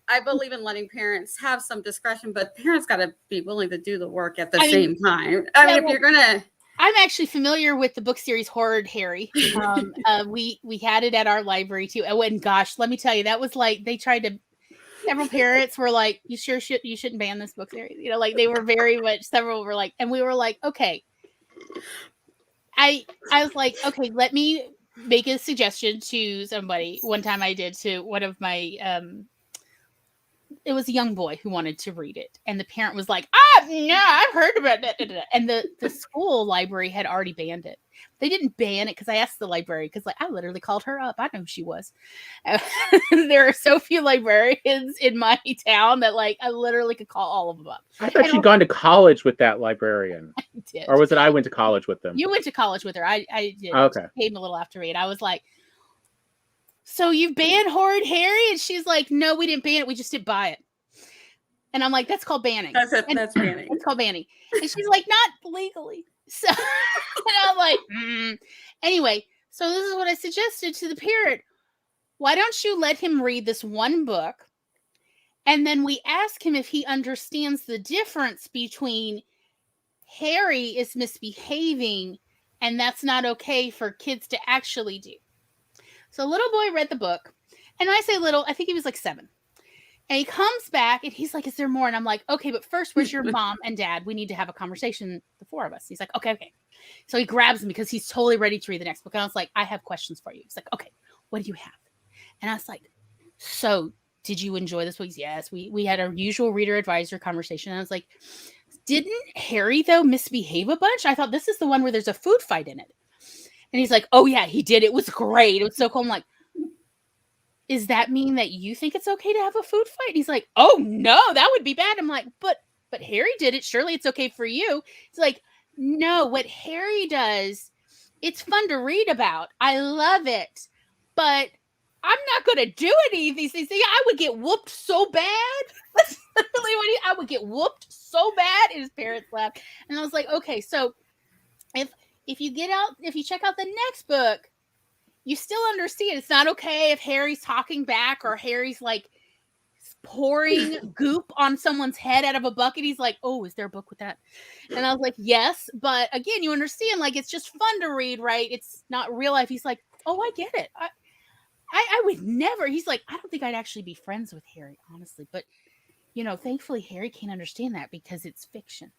I believe in letting parents have some discretion, but parents got to be willing to do the work at the same time. If you're gonna, I'm actually familiar with the book series Horrid Harry. We had it at our library too. And gosh, let me tell you, that was like they tried to. Several parents were like, "You shouldn't ban this book series." You know, like they were very much. Several were like, and we were like, "Okay." I was like, "Okay, let me make a suggestion to somebody." One time I did to one of my it was a young boy who wanted to read it, and the parent was like, no, I've heard about that. And the school library had already banned it. They didn't ban it because I asked the librarian, because like I literally called her up. I know who she was. There are so few librarians in my town that like I literally could call all of them up. I thought you'd gone to college with that librarian. I did. Or was it I went to college with them? You went to college with her. I did. Okay. She came a little after me, and I was like, "So you banned Horrid Harry?" And she's like, "No, we didn't ban it. We just didn't buy it." And I'm like, "That's called banning." That's banning. It's called banning. And she's like, "Not legally." So, and I'm like, Anyway, so this is what I suggested to the parent. Why don't you let him read this one book, and then we ask him if he understands the difference between Harry is misbehaving, and that's not okay for kids to actually do. So little boy read the book, and I say little, I think he was like 7. And he comes back and he's like, "Is there more?" And I'm like, "Okay, but first, where's your mom and dad? We need to have a conversation, the 4 of us." He's like, okay. So he grabs me because he's totally ready to read the next book. And I was like, "I have questions for you." He's like, "Okay, what do you have?" And I was like, "So did you enjoy this book?" "Yes." We had our usual reader advisor conversation. And I was like, "Didn't Harry, though, misbehave a bunch? I thought this is the one where there's a food fight in it." And he's like, "Oh, yeah, he did. It was great. It was so cool." I'm like, "Does that mean that you think it's okay to have a food fight?" And he's like, "Oh, no, that would be bad." I'm like, but Harry did it. Surely it's okay for you." He's like, "No, what Harry does, it's fun to read about. I love it. But I'm not going to do any of these things. I would get whooped so bad." That's literally what I would get whooped so bad. And his parents laughed. And I was like, okay, so if you check out the next book, you still understand it's not okay if Harry's talking back or Harry's like pouring goop on someone's head out of a bucket. He's like, "Oh, is there a book with that?" And I was like, "Yes." But again, you understand, like, it's just fun to read, right? It's not real life. He's like, "Oh, I get it. I would never." He's like, "I don't think I'd actually be friends with Harry, honestly. But, thankfully Harry can't understand that because it's fiction."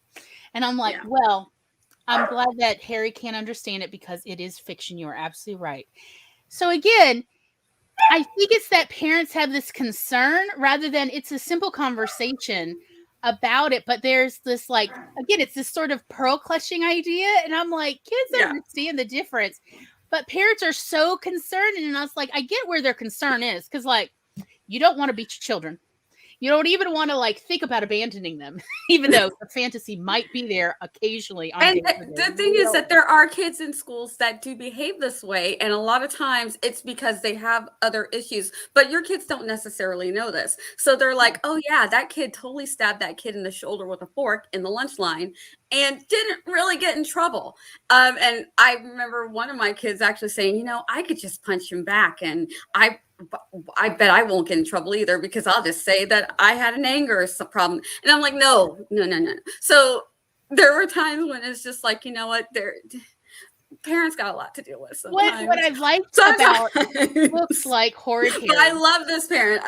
And I'm like, well, I'm glad that Harry can't understand it because it is fiction. You're absolutely right. So again, I think it's that parents have this concern rather than it's a simple conversation about it. But there's this, like, again, it's this sort of pearl clutching idea. And I'm like, kids understand the difference. But parents are so concerned. And I was like, I get where their concern is. Because, like, you don't want to beat your children. You don't even want to, like, think about abandoning them, even though the fantasy might be there occasionally. And the thing is that there are kids in schools that do behave this way. And a lot of times it's because they have other issues. But your kids don't necessarily know this. So they're like, "Oh, yeah, that kid totally stabbed that kid in the shoulder with a fork in the lunch line and didn't really get in trouble." And I remember one of my kids actually saying, "I could just punch him back. And I bet I won't get in trouble either because I'll just say that I had an anger problem." And I'm like, no. So there were times when it's just like, you know what? Parents got a lot to deal with sometimes. What I've liked about books like Horrid Harry. But I love this parent.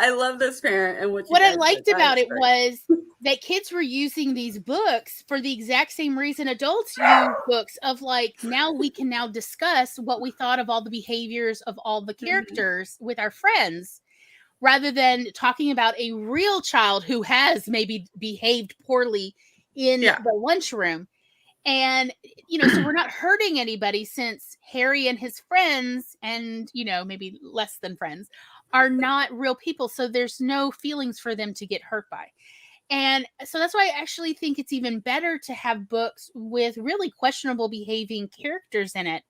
And what I liked about it was that kids were using these books for the exact same reason adults use books of, like, now we can now discuss what we thought of all the behaviors of all the characters with our friends, rather than talking about a real child who has maybe behaved poorly in the lunchroom. And, so we're not hurting anybody since Harry and his friends and, maybe less than friends are not real people, so there's no feelings for them to get hurt by. And so that's why I actually think it's even better to have books with really questionable behaving characters in it,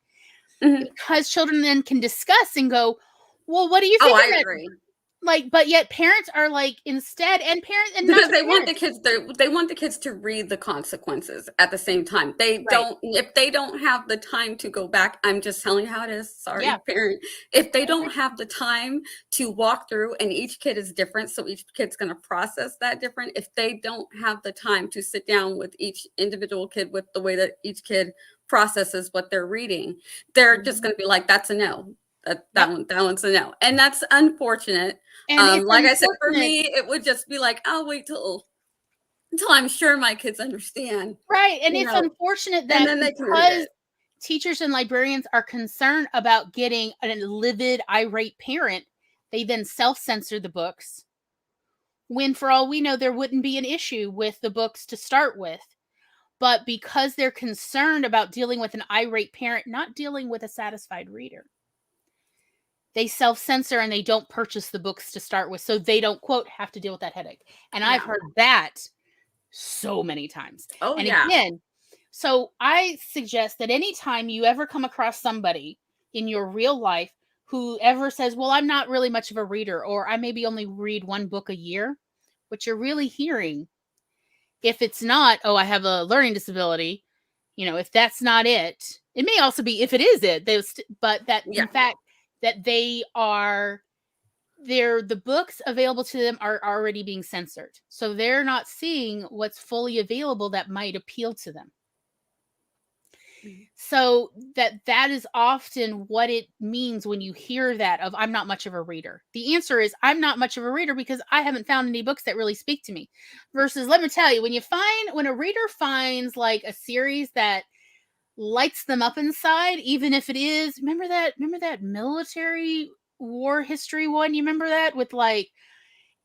because children then can discuss and go, well, what do you think? I agree. Like, but yet parents are like, instead, and parents, and because they want the kids, they want the kids to read the consequences at the same time. They don't, if they don't have the time to go back, I'm just telling you how it is. Sorry, parent. If they don't have the time to walk through, and each kid is different, so each kid's going to process that different. If they don't have the time to sit down with each individual kid with the way that each kid processes what they're reading, they're just going to be like, that's a no. That one's a no, and that's unfortunate. And like I said, for me, it would just be like, I'll wait until I'm sure my kids understand. Right, and it's unfortunate that because teachers and librarians are concerned about getting a livid, irate parent, they then self-censor the books. When, for all we know, there wouldn't be an issue with the books to start with. But because they're concerned about dealing with an irate parent, not dealing with a satisfied reader, they self-censor and they don't purchase the books to start with, so they don't, quote, have to deal with that headache. And I've heard that so many times. And again, so I suggest that anytime you ever come across somebody in your real life who ever says, well, I'm not really much of a reader, or I maybe only read one book a year, what you're really hearing, if it's not, oh, I have a learning disability, if that's not it, it may also be, if it is it, but that in fact, that the books available to them are already being censored. So they're not seeing what's fully available that might appeal to them. So that is often what it means when you hear that of, I'm not much of a reader. The answer is, I'm not much of a reader because I haven't found any books that really speak to me. Versus, let me tell you, when a reader finds like a series that lights them up inside, even if it is, remember that military war history one? You remember that, with like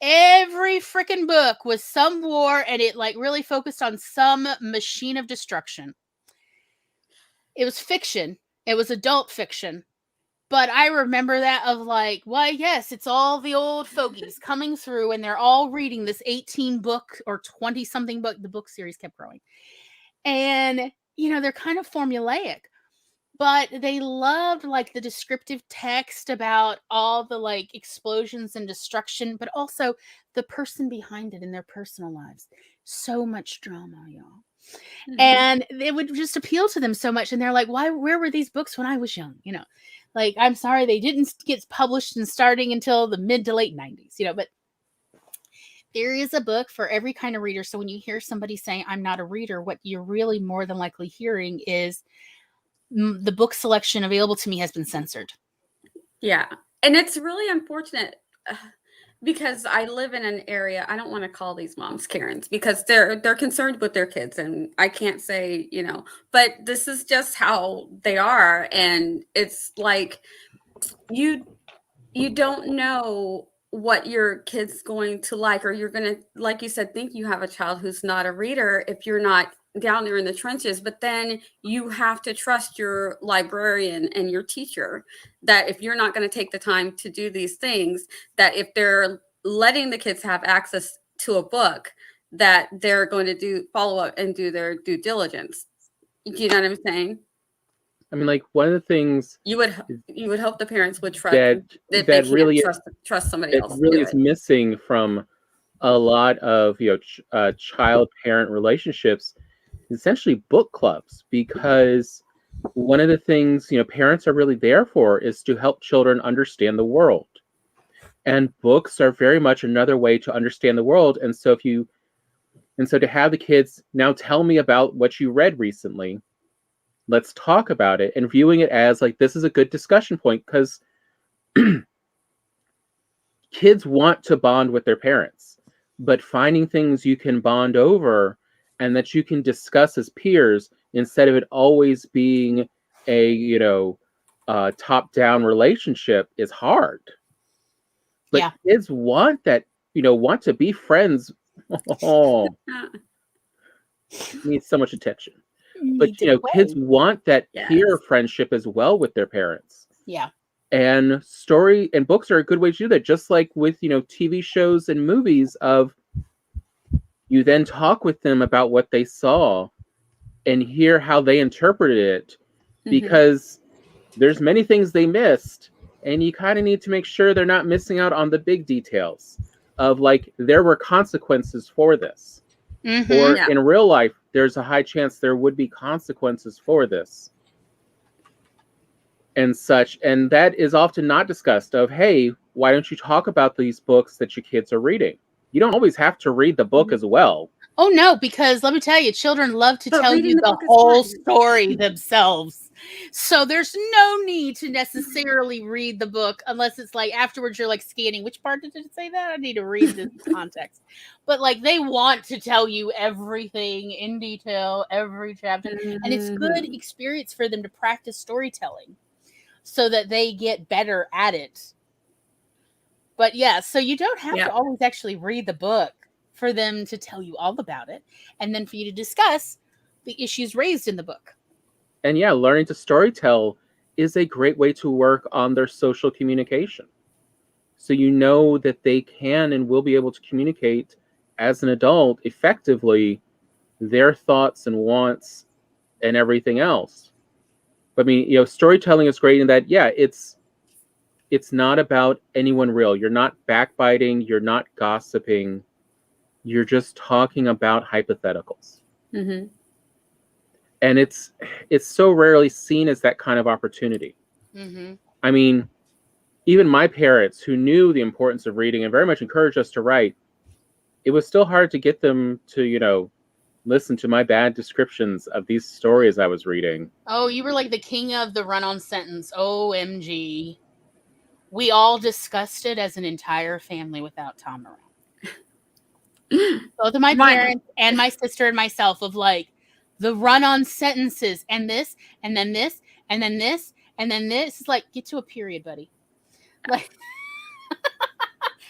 every freaking book was some war, and it like really focused on some machine of destruction. It was fiction. It was adult fiction. But I remember that of like, why, yes, it's all the old fogies coming through, and they're all reading this 18 book or 20 something book. The book series kept growing. And they're kind of formulaic, but they loved like the descriptive text about all the like explosions and destruction, but also the person behind it in their personal lives. So much drama, y'all. And it would just appeal to them so much. And they're like, where were these books when I was young? Like, I'm sorry, they didn't get published and starting until the mid to late 90s, but there is a book for every kind of reader. So when you hear somebody saying, I'm not a reader, what you're really more than likely hearing is the book selection available to me has been censored. Yeah. And it's really unfortunate because I live in an area, I don't want to call these moms Karens because they're concerned with their kids. And I can't say, but this is just how they are. And it's like, you don't know what your kid's going to like, or you're going to, like you said, think you have a child who's not a reader if you're not down there in the trenches. But then you have to trust your librarian and your teacher that if you're not going to take the time to do these things, that if they're letting the kids have access to a book, that they're going to follow up and do their due diligence. Do you know what I'm saying? I mean, like, one of the things you would hope the parents would trust that really trust somebody else. It really is missing from a lot of child-parent relationships, essentially book clubs, because one of the things parents are really there for is to help children understand the world, and books are very much another way to understand the world. And so to have the kids now tell me about what you read recently. Let's talk about it, and viewing it as like, this is a good discussion point, because kids want to bond with their parents, but finding things you can bond over and that you can discuss as peers instead of it always being a, top-down relationship is hard. But kids want that, want to be friends. Oh, needs so much attention. But kids want that peer friendship as well with their parents. Yeah. And story and books are a good way to do that, just like with, TV shows and movies of you then talk with them about what they saw and hear how they interpreted it, because there's many things they missed, and you kind of need to make sure they're not missing out on the big details of, like, there were consequences for this. Or in real life, there's a high chance there would be consequences for this. And such. And that is often not discussed of, hey, why don't you talk about these books that your kids are reading? You don't always have to read the book as well. Oh, no, because let me tell you, children love to tell you the whole story themselves. So there's no need to necessarily read the book unless it's like afterwards you're like scanning. Which part did it say that? I need to read this context. But like they want to tell you everything in detail, every chapter. And it's good experience for them to practice storytelling so that they get better at it. But yeah, so you don't have to always actually read the book for them to tell you all about it, and then for you to discuss the issues raised in the book. And yeah, learning to storytell is a great way to work on their social communication. So you know that they can and will be able to communicate as an adult effectively their thoughts and wants and everything else. But I mean, storytelling is great in that, it's not about anyone real. You're not backbiting, you're not gossiping. You're just talking about hypotheticals. And it's so rarely seen as that kind of opportunity. I mean, even my parents, who knew the importance of reading and very much encouraged us to write, it was still hard to get them to, listen to my bad descriptions of these stories I was reading. Oh, you were like the king of the run-on sentence. OMG. We all discussed it as an entire family without Tom around. Both of my parents and my sister and myself of like the run-on sentences and this and then this and then this and then this. It's like, get to a period, buddy. Like,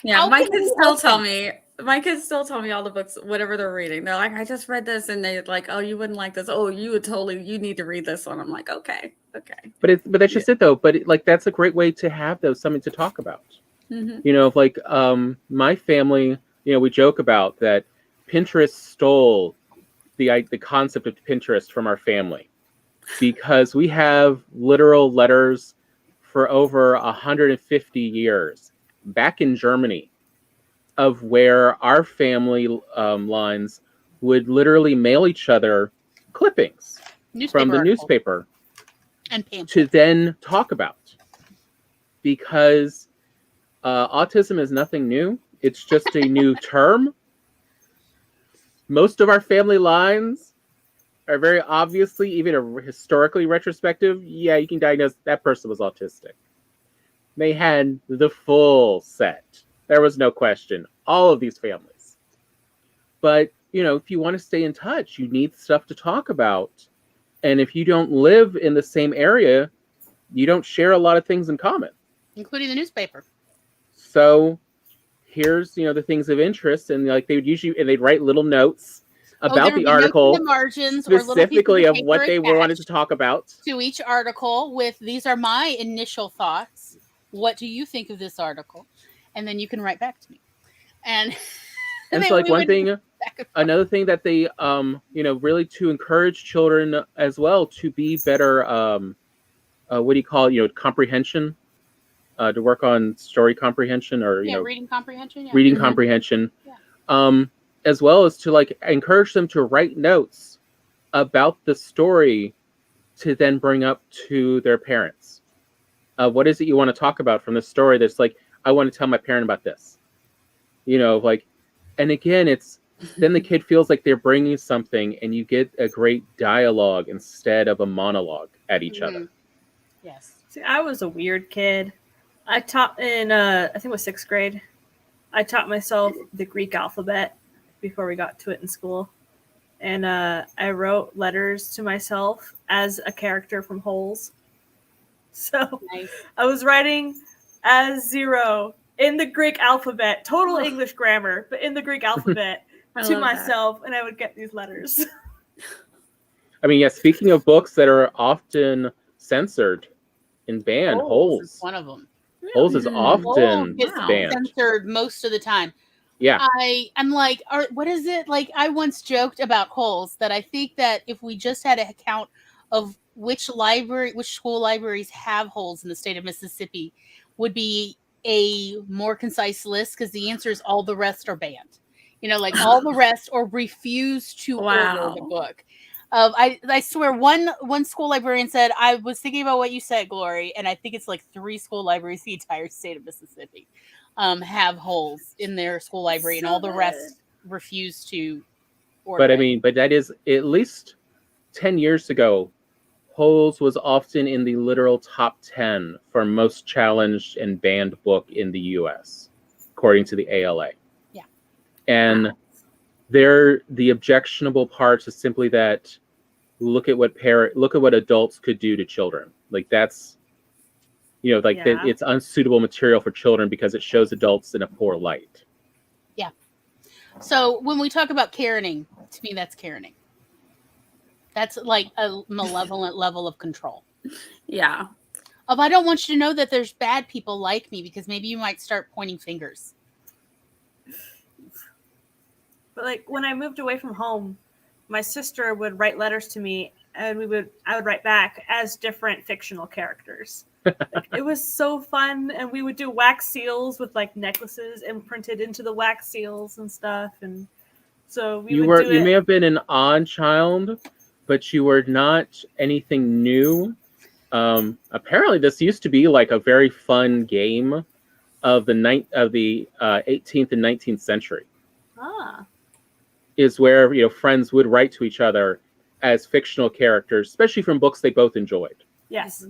my kids still tell me. My kids still tell me all the books, whatever they're reading. They're like, I just read this, and they're like, oh, you wouldn't like this. Oh, you need to read this one. I'm like, okay. But that's just it though. But that's a great way to have something to talk about. My family. We joke about that Pinterest stole the concept of Pinterest from our family, because we have literal letters for over 150 years back in Germany of where our family lines would literally mail each other clippings from the newspaper and pamphlets to then talk about, because autism is nothing new. It's just a new term. Most of our family lines are very obviously, even historically retrospective. Yeah, you can diagnose that person was autistic. They had the full set. There was no question. All of these families. But, if you want to stay in touch, you need stuff to talk about. And if you don't live in the same area, you don't share a lot of things in common. Including the newspaper. So here's, the things of interest, and like they'd write little notes about the article, the margins, specifically of what they wanted to talk about to each article. With these are my initial thoughts. What do you think of this article? And then you can write back to me. And so like one thing, another thing that they really to encourage children as well to be better, what do you call it? Comprehension. To work on story comprehension or reading comprehension, comprehension, as well as to like encourage them to write notes about the story to then bring up to their parents. What is it you want to talk about from the story? That's like, I want to tell my parent about this. And again, it's then the kid feels like they're bringing something, and you get a great dialogue instead of a monologue at each other. Yes. See, I was a weird kid. I taught in, I think it was 6th grade. I taught myself the Greek alphabet before we got to it in school. And I wrote letters to myself as a character from Holes. So nice. I was writing as Zero in the Greek alphabet, total English grammar, but in the Greek alphabet to myself. And I would get these letters. I mean, speaking of books that are often censored, in band. Holes is Holes. one of them. Holes is Holes often Gets banned. censored most of the time. Yeah. I'm like, what is it? Like, I once joked about Holes that I think that if we just had a count of which school libraries have holes in the state of Mississippi, would be a more concise list, because the answer is all the rest are banned. Like all the rest or refuse to order the book. I swear one school librarian said, I was thinking about what you said, Glory, and I think it's like 3 school libraries in the entire state of Mississippi have holes in their school library, and all the rest refuse to order. But that is at least 10 years ago. Holes was often in the literal top 10 for most challenged and banned book in the U.S., according to the ALA. Yeah. And the objectionable part is simply that look at what adults could do to children. Like that's, it's unsuitable material for children because it shows adults in a poor light. Yeah. So when we talk about Karening, to me, that's Karening. That's like a malevolent level of control. Yeah. I don't want you to know that there's bad people like me, because maybe you might start pointing fingers. But like when I moved away from home, my sister would write letters to me, and I would write back as different fictional characters. It was so fun, and we would do wax seals with like necklaces imprinted into the wax seals and stuff, and so you may have been an odd child, but you were not anything new. Apparently, this used to be like a very fun game of the 18th and 19th century. Is where friends would write to each other as fictional characters, especially from books they both enjoyed. Yes.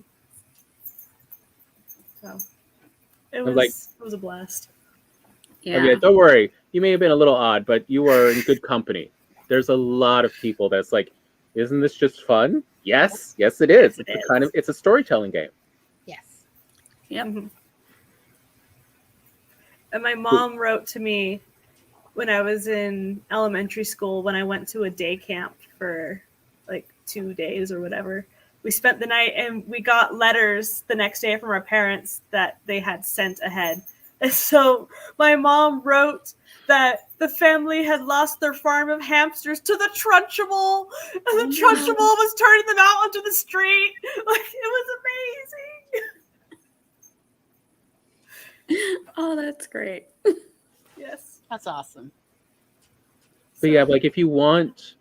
So it was a blast. Yeah. Okay, don't worry. You may have been a little odd, but you were in good company. There's a lot of people that's like, isn't this just fun? Yes, it is. It's a storytelling game. Yes. Yep. Mm-hmm. And my mom wrote to me when I was in elementary school, when I went to a day camp for like 2 days or whatever. We spent the night, and we got letters the next day from our parents that they had sent ahead. And so my mom wrote that the family had lost their farm of hamsters to the Trunchbull, and the Trunchbull was turning them out onto the street. Like, it was amazing. Oh, that's great. Yes. That's awesome. But yeah, like if you want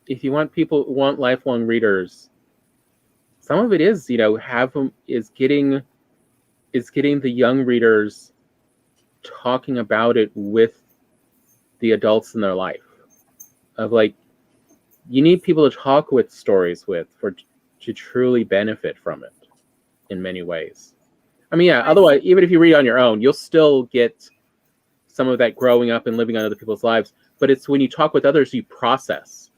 lifelong readers, some of it is, getting the young readers talking about it with the adults in their life. Of like, you need people to talk with stories with to truly benefit from it in many ways. I mean, yeah, otherwise, even if you read on your own, you'll still get some of that growing up and living on other people's lives. But it's when you talk with others, you process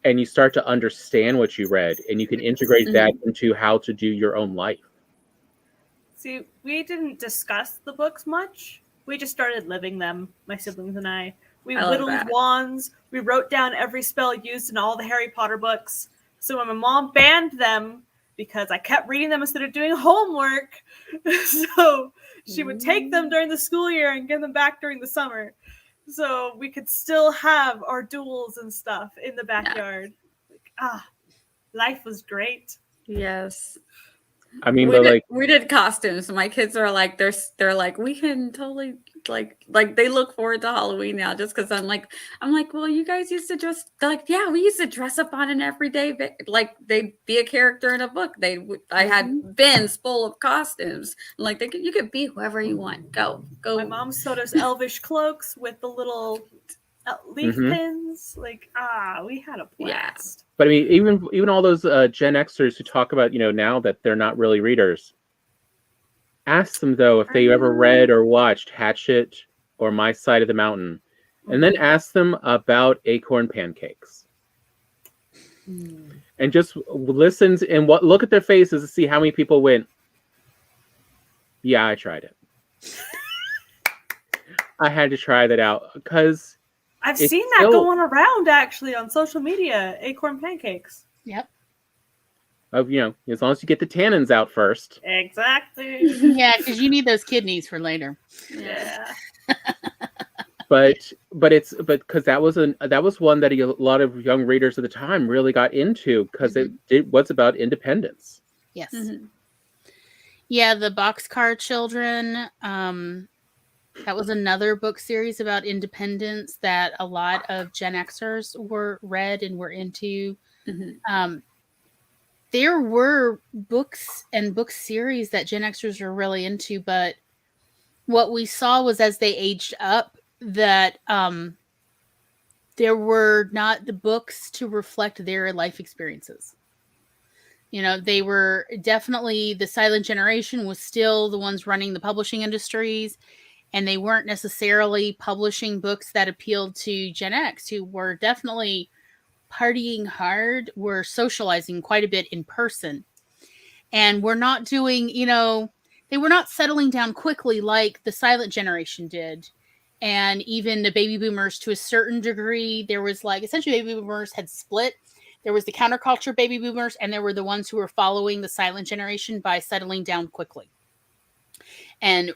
and you start to understand what you read, and you can integrate that into how to do your own life. See, we didn't discuss the books much. We just started living them, my siblings and I. We whittled wands. We wrote down every spell used in all the Harry Potter books. So when my mom banned them, because I kept reading them instead of doing homework, so she would take them during the school year and give them back during the summer. So we could still have our duels and stuff in the backyard. Yeah. Life was great. Yes. I mean, we did costumes. My kids are like, they're like, we can totally like they look forward to Halloween now, just because I'm like, well, you guys used to dress, they're like, yeah, we used to dress up on an everyday, like they'd be a character in a book. I had bins full of costumes. Like you could be whoever you want. Go. My mom sewed us elvish cloaks with the little leaf pins. Like, we had a blast. Yeah. But I mean, even all those Gen Xers who talk about, now that they're not really readers, ask them though if they ever read or watched Hatchet or My Side of the Mountain, and then ask them about acorn pancakes, and just listen and look at their faces to see how many people went, yeah, I tried it. I had to try that out because I've seen that going around actually on social media. Acorn pancakes. Yep. Of as long as you get the tannins out first. Exactly. Yeah, because you need those kidneys for later. Yeah. But because that was one that a lot of young readers at the time really got into, because it was about independence. Yes. Mm-hmm. Yeah, the Boxcar Children. That was another book series about independence that a lot of Gen Xers were read and were into. Mm-hmm. There were books and book series that Gen Xers were really into, but what we saw was as they aged up that there were not the books to reflect their life experiences. They were definitely, the silent generation was still the ones running the publishing industries, and they weren't necessarily publishing books that appealed to Gen X, who were definitely partying hard, were socializing quite a bit in person, and were not doing, they were not settling down quickly like the silent generation did. And even the baby boomers, to a certain degree, there was essentially baby boomers had split. There was the counterculture baby boomers, and there were the ones who were following the silent generation by settling down quickly and,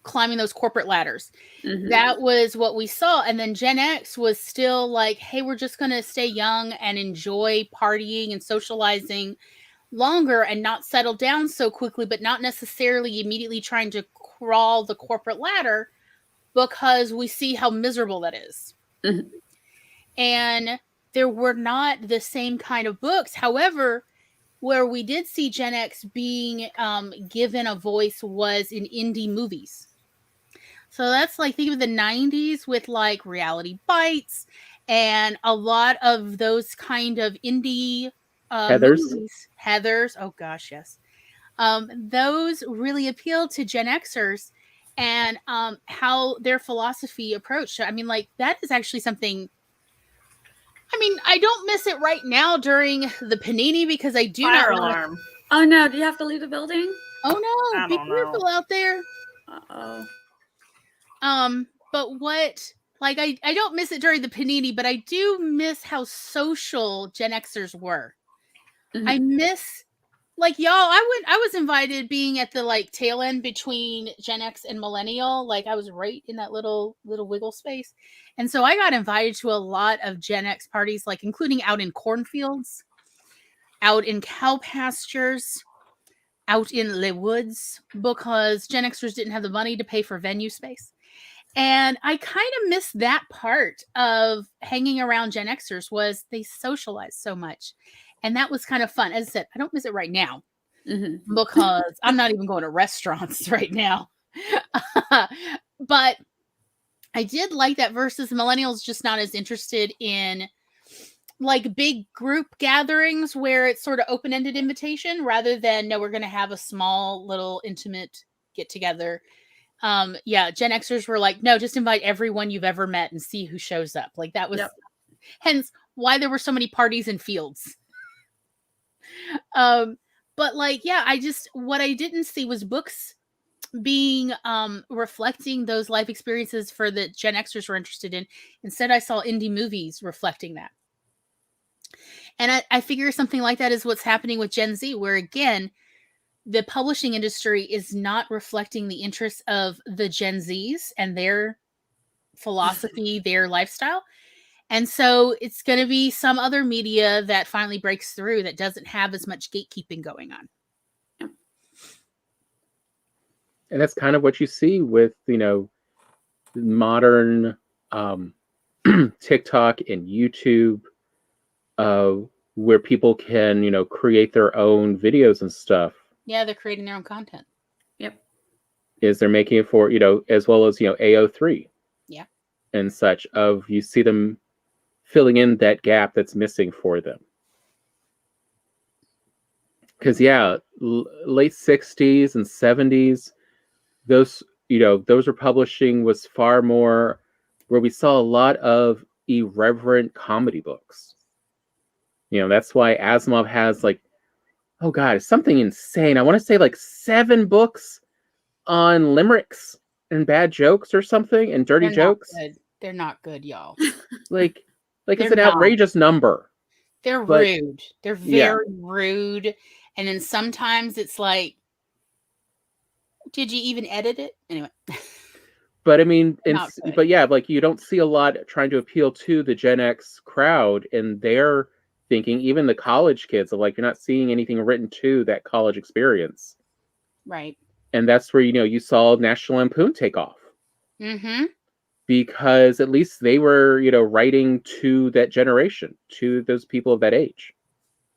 climbing those corporate ladders. Mm-hmm. That was what we saw. And then Gen X was still like, hey, we're just going to stay young and enjoy partying and socializing longer and not settle down so quickly, but not necessarily immediately trying to crawl the corporate ladder, because we see how miserable that is. Mm-hmm. And there were not the same kind of books. However, where we did see Gen X being given a voice was in indie movies. So that's think of the 90s with Reality Bites and a lot of those kind of indie movies. Heathers. Oh gosh, yes. Those really appealed to Gen Xers and how their philosophy approached. I mean, that is actually something. I mean, I don't miss it right now during the panini because I do Fire not alarm. Oh no! Do you have to leave the building? Oh no! Be careful out there. Uh-oh. But what? I don't miss it during the panini, but I do miss how social Gen Xers were. Mm-hmm. I miss y'all. I was invited being at the tail end between Gen X and Millennial. I was right in that little wiggle space, and so I got invited to a lot of Gen X parties, including out in cornfields, out in cow pastures, out in the woods, because Gen Xers didn't have the money to pay for venue space. And I kind of miss that part of hanging around Gen Xers, was they socialized so much. And that was kind of fun. As I said, I don't miss it right now because I'm not even going to restaurants right now. But I did like that versus millennials just not as interested in big group gatherings where it's sort of open-ended invitation rather than, no, we're going to have a small little intimate get together. Gen Xers were like, no, just invite everyone you've ever met and see who shows up. That was hence why there were so many parties in fields. But what I didn't see was books being reflecting those life experiences for the Gen Xers were interested in. Instead, I saw indie movies reflecting that. And I figure something like that is what's happening with Gen Z, where again, the publishing industry is not reflecting the interests of the Gen Zs and their philosophy, their lifestyle. And so it's going to be some other media that finally breaks through that doesn't have as much gatekeeping going on. And that's kind of what you see with, modern TikTok and YouTube, where people can, create their own videos and stuff. Yeah, they're creating their own content. Yep. Is they're making it for, as well as, AO3. Yeah. And such of, you see them filling in that gap that's missing for them. Because, late 60s and 70s, those were publishing was far more where we saw a lot of irreverent comedy books. That's why Asimov has oh God, something insane. I want to say 7 books on limericks and bad jokes or something, and dirty jokes. They're not good, y'all. It's an outrageous number. They're But- rude. They're Yeah. very rude. And then sometimes it's like, did you even edit it? Anyway. But I mean, Not good. but yeah, like you don't see a lot trying to appeal to the Gen X crowd and their thinking, even the college kids, of like you're not seeing anything written to that college experience. Right. And that's where, you saw National Lampoon take off. Mm-hmm. Because at least they were, writing to that generation, to those people of that age.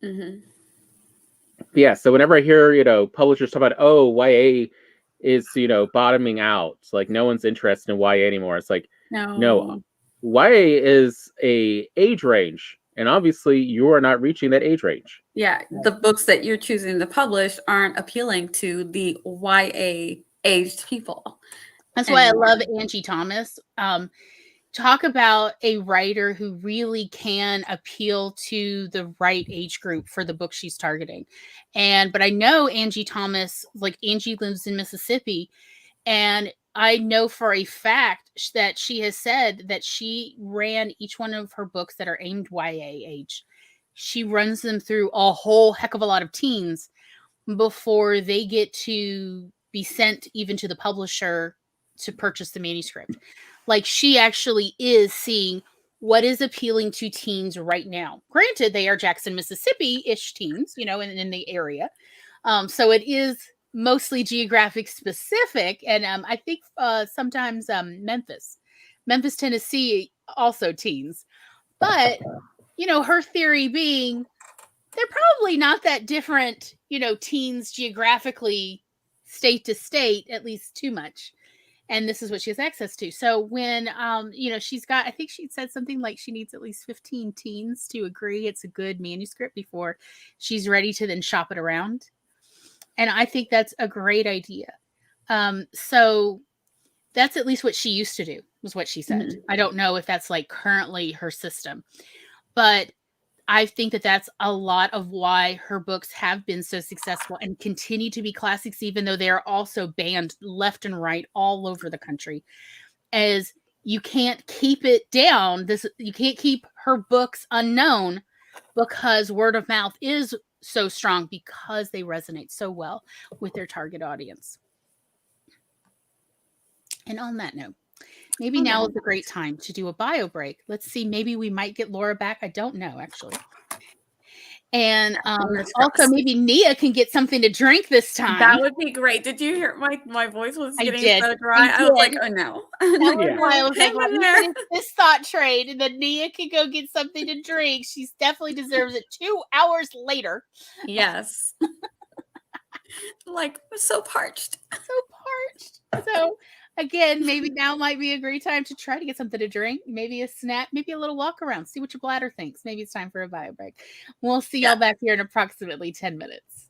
Mm-hmm. Yeah, so whenever I hear, publishers talk about, YA is, bottoming out. It's like no one's interested in YA anymore. It's like, no, YA is a age range. And obviously you are not reaching that age range. Yeah, the books that you're choosing to publish aren't appealing to the YA aged people. That's why I love Angie Thomas. Talk about a writer who really can appeal to the right age group for the book she's targeting. But I know Angie Thomas, like Angie lives in Mississippi, and I know for a fact that she has said that she ran each one of her books that are aimed YA age. She runs them through a whole heck of a lot of teens before they get to be sent even to the publisher to purchase the manuscript. Like, she actually is seeing what is appealing to teens right now. Granted, they are Jackson, Mississippi-ish teens, in the area. So it is mostly geographic specific. And I think sometimes Memphis, Tennessee, also teens. But, her theory being they're probably not that different, teens geographically, state to state, at least too much. And this is what she has access to. So when, she's got, I think she said something like she needs at least 15 teens to agree it's a good manuscript before she's ready to then shop it around. And I think that's a great idea. So that's at least what she used to do, was what she said. Mm-hmm. I don't know if that's like currently her system, but I think that that's a lot of why her books have been so successful and continue to be classics, even though they are also banned left and right all over the country. As you can't keep it down. You can't keep her books unknown because word of mouth is so strong because they resonate so well with their target audience. And on that note, maybe now is a great time to do a bio break. Let's see, maybe we might get Laura back. I don't know, actually. And also maybe Nia can get something to drink this time. That would be great. Did you hear my voice was getting so dry? I was like, oh no. I was like, well, this thought trade, and then Nia can go get something to drink. She definitely deserves it 2 hours later. Yes. Like, I'm so parched. So again, maybe now might be a great time to try to get something to drink, maybe a snack, maybe a little walk around, see what your bladder thinks. Maybe it's time for a bio break. We'll see y'all back here in approximately 10 minutes.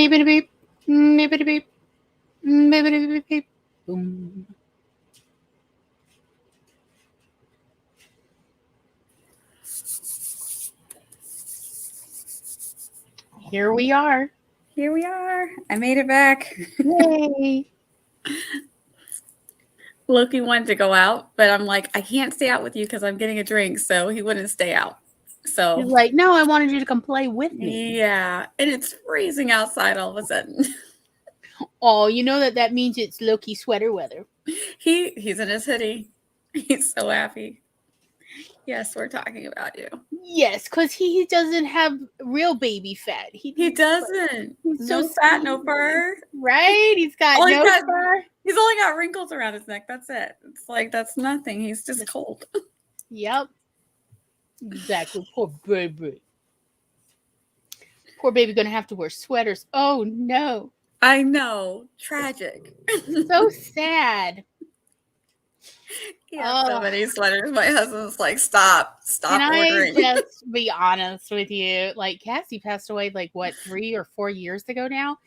Maybe beep. Maybe beep. Maybe beep. Boom. Here we are. Here we are. I made it back. Yay. Loki wanted to go out, but I'm like, I can't stay out with you because I'm getting a drink, so he wouldn't stay out. So He's like, no, I wanted you to come play with me. Yeah, and it's freezing outside all of a sudden. Oh, you know that means it's Loki sweater weather. He's in his hoodie. He's so happy. Yes, we're talking about you. Yes, because he doesn't have real baby fat. He doesn't. He's No so fat, sweet. no fur. Right? He's got All no he's got- fur. He's only got wrinkles around his neck. That's it. It's like that's nothing. He's just cold. Yep. Exactly. Poor baby. Poor baby gonna have to wear sweaters. Oh no. I know. Tragic. So sad. He has so many sweaters. My husband's like, stop Can ordering. I just be honest with you? Like, Cassie passed away, 3 or 4 years ago now?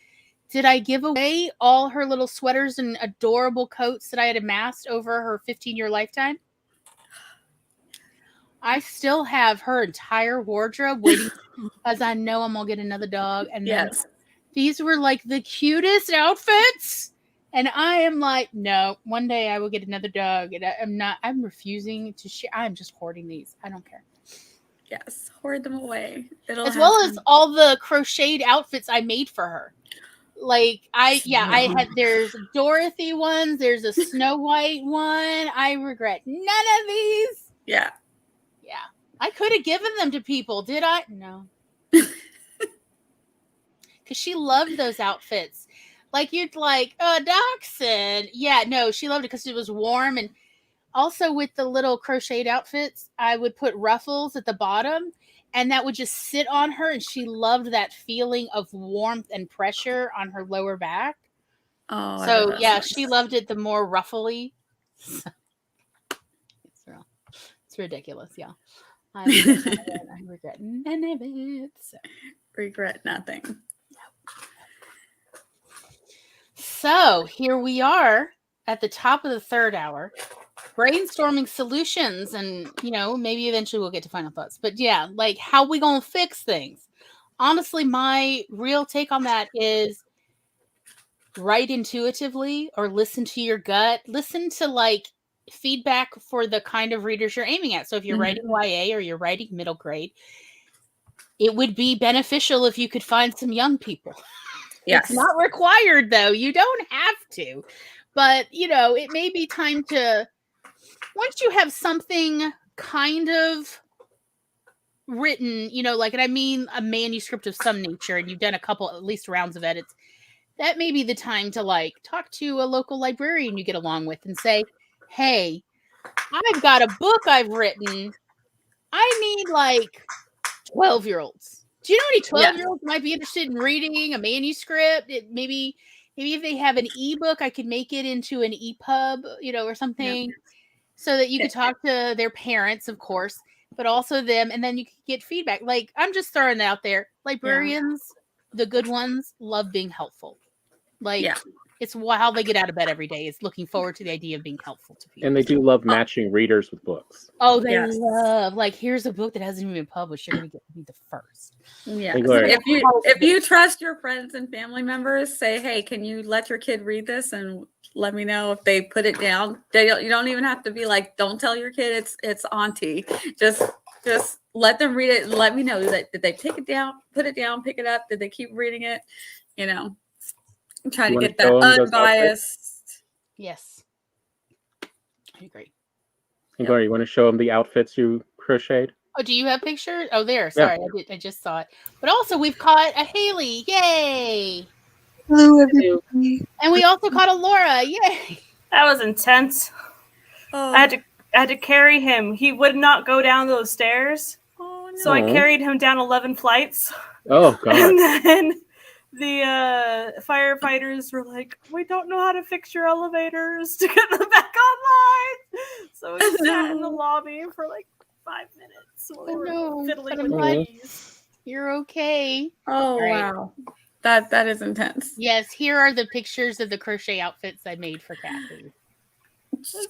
Did I give away all her little sweaters and adorable coats that I had amassed over her 15-year lifetime? I still have her entire wardrobe waiting because I know I'm going to get another dog. And Yes. these were like the cutest outfits. And I am like, no, one day I will get another dog. And I'm refusing to share. I'm just hoarding these. I don't care. Yes. Hoard them away. As well as all the crocheted outfits I made for her. There's Dorothy ones. There's a Snow White one. I regret none of these. Yeah. Yeah. I could have given them to people. Did I? No. Because she loved those outfits. Dachshund. Yeah, no, she loved it because it was warm. And also with the little crocheted outfits, I would put ruffles at the bottom and that would just sit on her. And she loved that feeling of warmth and pressure on her lower back. Oh, so yeah, she loved it the more ruffly. It's ridiculous, yeah. I regret none of it. So. Regret nothing. So here we are at the top of the third hour, brainstorming solutions, and maybe eventually we'll get to final thoughts. But yeah, how we gonna fix things? Honestly, my real take on that is write intuitively or listen to your gut. Listen to feedback for the kind of readers you're aiming at. So if you're writing YA or you're writing middle grade, it would be beneficial if you could find some young people. Yes. It's not required, though. You don't have to. But, it may be time to, once you have something kind of written, and I mean a manuscript of some nature, and you've done a couple, at least rounds of edits, that may be the time to, talk to a local librarian you get along with and say, hey, I've got a book I've written. I need, 12-year-olds. Do you know any 12-year-olds might be interested in reading a manuscript? Maybe if they have an ebook, I could make it into an EPUB, or something, so that you could talk to their parents, of course, but also them, and then you could get feedback. I'm just throwing it out there. Librarians, the good ones, love being helpful. It's how they get out of bed every day, is looking forward to the idea of being helpful to people. And they do love matching readers with books. Oh, they love, here's a book that hasn't even been published. You're going to get to be the first. Yeah. If you trust your friends and family members, say, hey, can you let your kid read this and let me know if they put it down. You don't even have to be like, don't tell your kid it's auntie. Just let them read it and let me know. Did they take it down, put it down, pick it up? Did they keep reading it? I'm trying to get that unbiased. Yes. I agree. Hey, Gloria, you want to show them the outfits you crocheted? Oh, do you have pictures? Oh, there. Sorry, I just saw it. But also, we've caught a Haley. Yay! Hello, everybody. And we also caught a Laura. Yay! That was intense. Oh. I had to carry him. He would not go down those stairs. Oh, no. So I carried him down 11 flights. Oh, God. And then the firefighters were like, we don't know how to fix your elevators to get them back online. So we sat in the lobby for 5 minutes while we were fiddling with keys. You're okay. Oh, right. wow. That is intense. Yes, here are the pictures of the crochet outfits I made for Kathy. It's so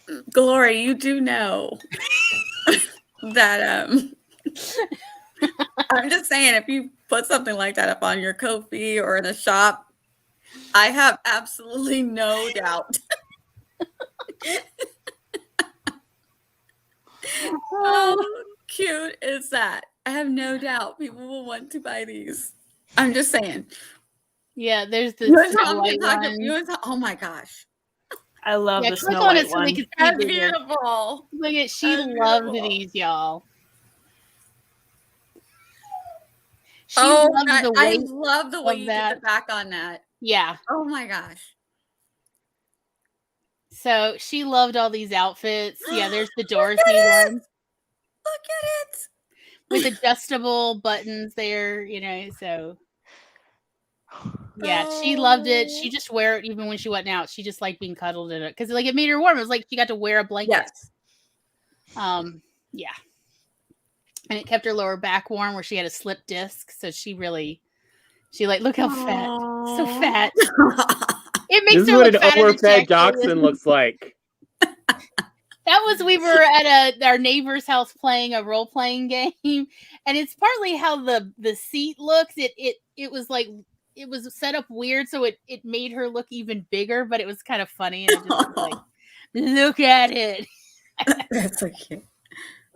cute. Glory, you do know that I'm just saying, if you put something like that up on your Ko-fi or in a shop, I have absolutely no doubt. How cute is that? I have no doubt people will want to buy these. I'm just saying. Yeah, there's the Snow White one. Oh my gosh. I love the click Snow on White it so one. they can see That's the- beautiful. Look at she That's loved beautiful. these, y'all. She Oh, loved the I weight love the way of you that. did the back on that. Yeah. Oh my gosh. So she loved all these outfits. Yeah, there's the Dorothy Look at one it. with adjustable buttons there, you know, so yeah, she loved it. She just wear it even when she went out. She just liked being cuddled in it because like it made her warm. It was like she got to wear a blanket. Yes. Yeah. And it kept her lower back warm where she had a slip disc. So she like, look how fat. So fat. It makes This is her what look an fatter than she overfed actually dachshund is. looks like. That was, we were at our neighbor's house playing a role-playing game, and it's partly how the seat looks. It was like, it was set up weird, so it made her look even bigger, but it was kind of funny. And I just was like, look at it. That's so cute.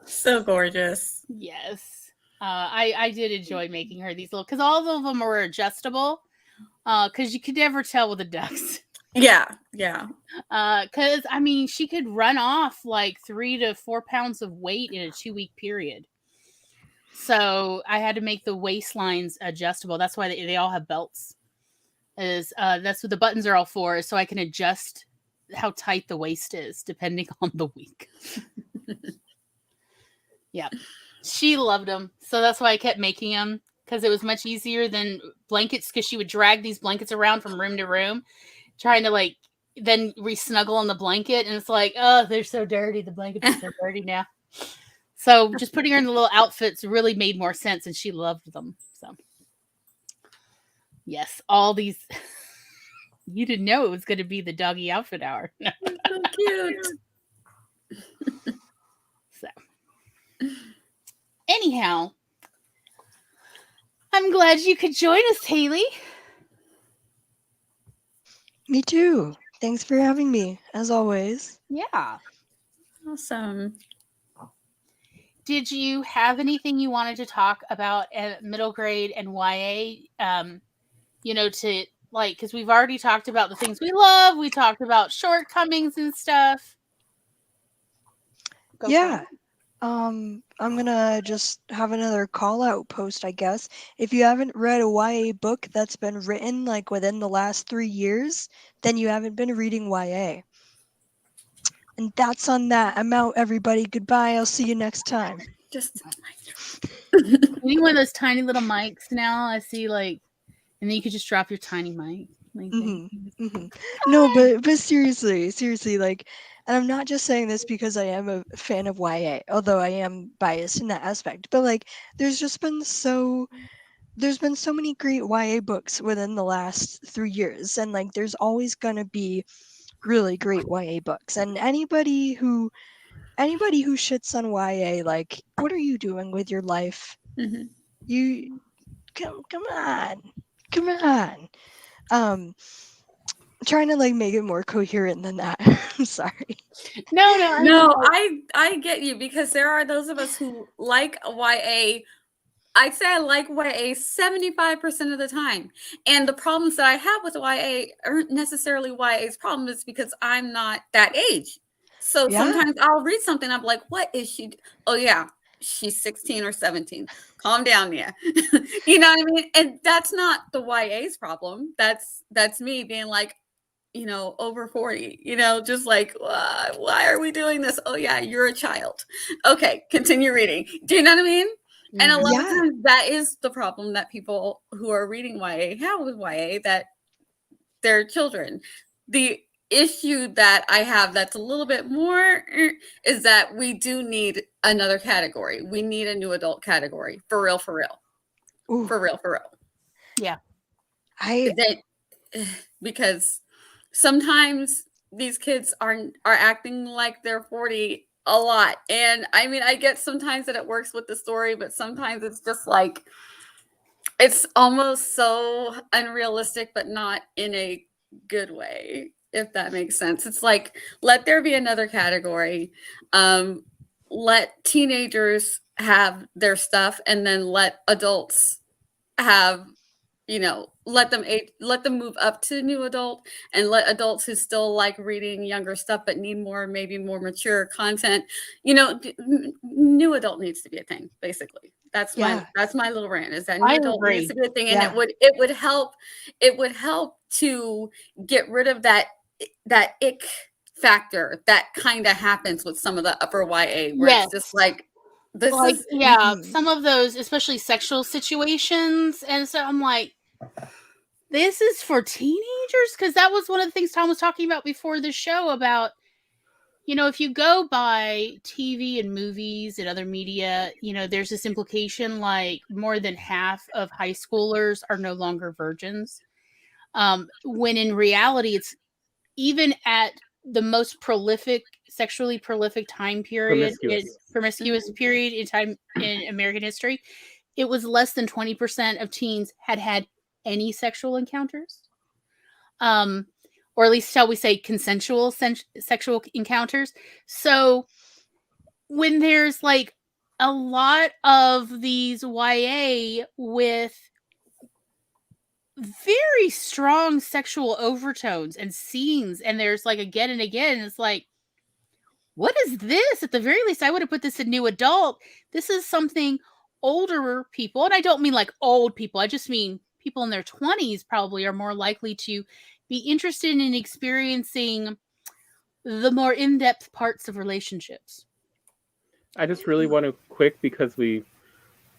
So gorgeous. Yes. I did enjoy making her these little, because all of them were adjustable, because you could never tell with the ducks. Yeah. Because I mean, she could run off like 3 to 4 pounds of weight in a 2-week period. So I had to make the waistlines adjustable. That's why they all have belts. That's what the buttons are all for, so I can adjust how tight the waist is depending on the week. Yeah, she loved them, so that's why I kept making them, because it was much easier than blankets. Because she would drag these blankets around from room to room, trying to like then re-snuggle on the blanket, and it's like, oh, they're so dirty. The blankets are so dirty now. So just putting her in the little outfits really made more sense, and she loved them. So yes, all these. You didn't know it was going to be the doggy outfit hour. So cute. So anyhow, I'm glad you could join us, Haley. Me too. Thanks for having me, as always. Yeah. Awesome. Did you have anything you wanted to talk about at middle grade and YA? You know, to like, because we've already talked about the things we love. We talked about shortcomings and stuff. Go Yeah. I'm gonna just have another call out post, I guess. If you haven't read a YA book that's been written like within the last 3 years, then you haven't been reading YA. And that's on that. I'm out, everybody. Goodbye. I'll see you next time. Just Any one of those tiny little mics now. I see, like, and then you could just drop your tiny mic. Like No, but seriously, like, and I'm not just saying this because I am a fan of YA, although I am biased in that aspect. But like, there's been so many great YA books within the last 3 years, and like, there's always gonna be really great YA books. And anybody who shits on YA, like, what are you doing with your life? Mm-hmm. You come on. Trying to like make it more coherent than that. I'm sorry. No, I get you, because there are those of us who like YA. I'd say I like YA 75% of the time. And the problems that I have with YA aren't necessarily YA's problem. It's because I'm not that age. So sometimes I'll read something, I'm like, what is she? Oh yeah, she's 16 or 17. Calm down, yeah. You know what I mean? And that's not the YA's problem. That's me being like, you know, over 40, you know, just like, why are we doing this? Oh yeah, you're a child. Okay, continue reading. Do you know what I mean? Mm-hmm. And a lot of times that is the problem that people who are reading YA have with YA, that they're children. The issue that I have that's a little bit more is that we do need another category. We need a new adult category. For real. Ooh. For real. Yeah. Because sometimes these kids are acting like they're 40 a lot. And I mean, I get sometimes that it works with the story, but sometimes it's just like, it's almost so unrealistic, but not in a good way, if that makes sense. It's like, let there be another category. Let teenagers have their stuff, and then let adults have, let them move up to new adult, and let adults who still like reading younger stuff but need maybe more mature content, new adult needs to be a thing, basically. That's my little rant, is that new adult needs to be a thing. And it would help to get rid of that ick factor that kind of happens with some of the upper YA, where it's just like, some of those, especially sexual situations. And so I'm like, this is for teenagers? Because that was one of the things Tom was talking about before the show about, if you go by TV and movies and other media, there's this implication like more than half of high schoolers are no longer virgins. When in reality, it's even at the most sexually prolific time period, promiscuous period in time in American history, it was less than 20% of teens had any sexual encounters. Or at least shall we say consensual sexual encounters. So when there's like a lot of these YA with very strong sexual overtones and scenes, and there's like again and again, it's like, what is this? At the very least, I would have put this in new adult. This is something older people, and I don't mean like old people, I just mean people in their 20s probably are more likely to be interested in experiencing the more in-depth parts of relationships. I just really want to quick, because we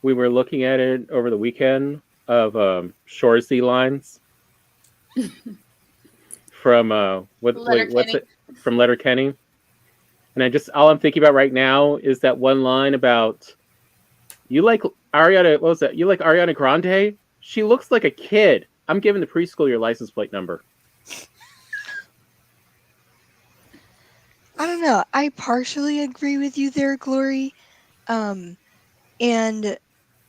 were looking at it over the weekend, of Shoresy lines from what's it from Letterkenny, and all I'm thinking about right now is that one line about, you like Ariana, what was that? You like Ariana Grande? She looks like a kid. I'm giving the preschool your license plate number. I don't know. I partially agree with you there, Glory. And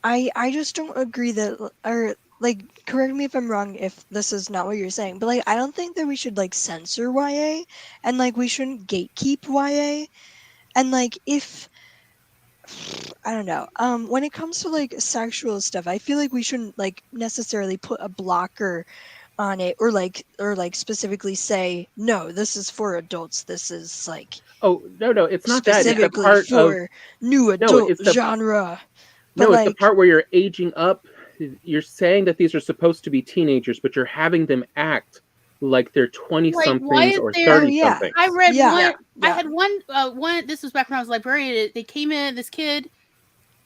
I just don't agree that, or like, correct me if I'm wrong if this is not what you're saying, but like, I don't think that we should like censor YA, and like we shouldn't gatekeep YA. And like, if I don't know, when it comes to like sexual stuff, I feel like we shouldn't like necessarily put a blocker on it, or like specifically say, no, this is for adults, this is like, oh no, it's not specifically that. It's the part for new adult genre. But it's the part where you're aging up. You're saying that these are supposed to be teenagers, but you're having them act like they're 20-somethings or 30-somethings. I read one. I had one. This was back when I was a librarian. They came in. This kid.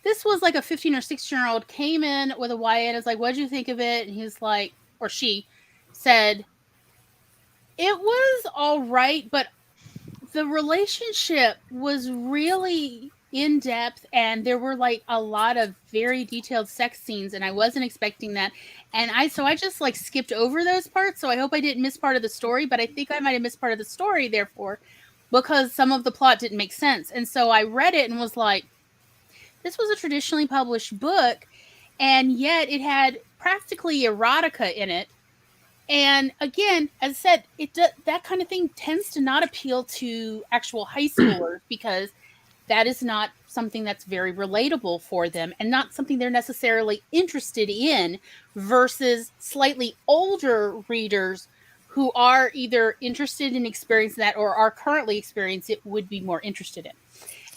This was like a 15 or 16-year-old came in with a YA, and was like, "What'd you think of it?" And he's like, or she said, "It was all right, but the relationship was really in depth, and there were like a lot of very detailed sex scenes, and I wasn't expecting that, and I just like skipped over those parts. So I hope I didn't miss part of the story, but I think I might have missed part of the story, therefore, because some of the plot didn't make sense. And so I read it and was like, this was a traditionally published book, and yet it had practically erotica in it. And again, as I said, that kind of thing tends to not appeal to actual high schoolers, because that is not something that's very relatable for them, and not something they're necessarily interested in, versus slightly older readers who are either interested in experiencing that or are currently experiencing it, would be more interested in.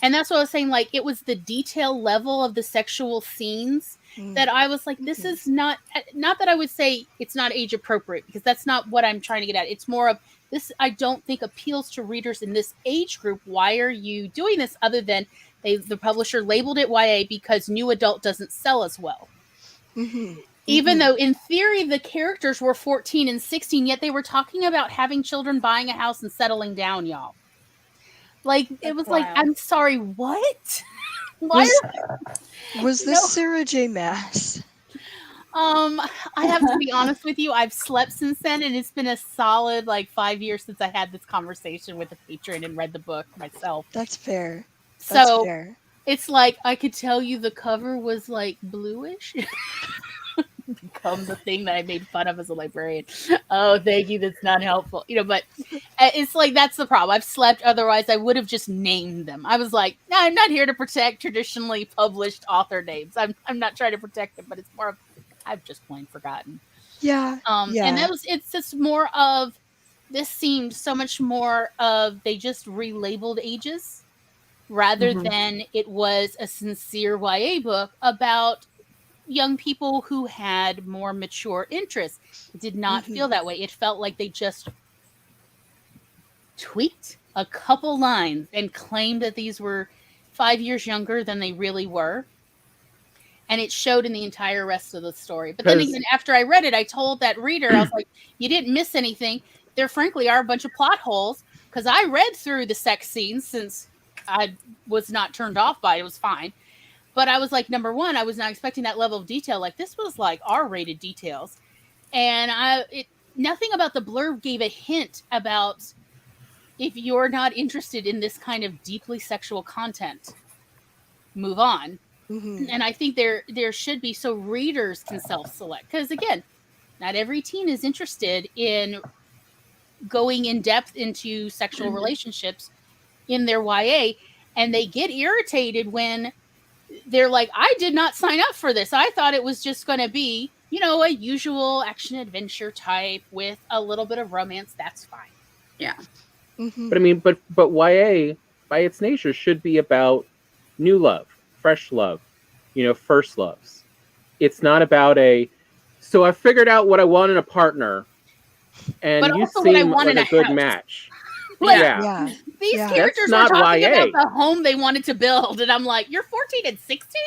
And that's what I was saying, like, it was the detail level of the sexual scenes that I was like, this is not that I would say it's not age appropriate, because that's not what I'm trying to get at. It's more of, this I don't think appeals to readers in this age group. Why are you doing this, other than the publisher labeled it YA because new adult doesn't sell as well? Even though in theory the characters were 14 and 16, yet they were talking about having children, buying a house, and settling down, y'all. Like, it was like, I'm sorry, what? Was this Sarah J. Maas? I have to be honest with you. I've slept since then, and it's been a solid 5 years since I had this conversation with a patron and read the book myself. That's fair. That's So fair. it's like I could tell you the cover was bluish. Become the thing that I made fun of as a librarian. Oh, thank you. That's not helpful. But it's that's the problem. I've slept. Otherwise, I would have just named them. I was like, no, I'm not here to protect traditionally published author names. I'm not trying to protect them, but it's more of I've just plain forgotten. Yeah. Yeah. And it's just more of this seemed so much more of they just relabeled ages rather than it was a sincere YA book about young people who had more mature interests. It did not feel that way. It felt like they just tweaked a couple lines and claimed that these were 5 years younger than they really were. And it showed in the entire rest of the story. But then again, after I read it, I told that reader, I was like, you didn't miss anything. There frankly are a bunch of plot holes because I read through the sex scenes since I was not turned off by it. It was fine. But I was like, number one, I was not expecting that level of detail. This was R-rated details. And nothing about the blurb gave a hint about if you're not interested in this kind of deeply sexual content, move on. And I think there should be so readers can self-select. Because again, not every teen is interested in going in depth into sexual relationships in their YA. And they get irritated when they're like, I did not sign up for this. I thought it was just going to be, a usual action adventure type with a little bit of romance. That's fine. Yeah. But I mean, but YA by its nature should be about new love, fresh love, first loves. It's not about so I figured out what I want in a partner and but you also seem what I want like in a good house. match. Yeah. These Yeah. characters That's were not talking YA. about the home they wanted to build, and I'm like, you're 14 and 16?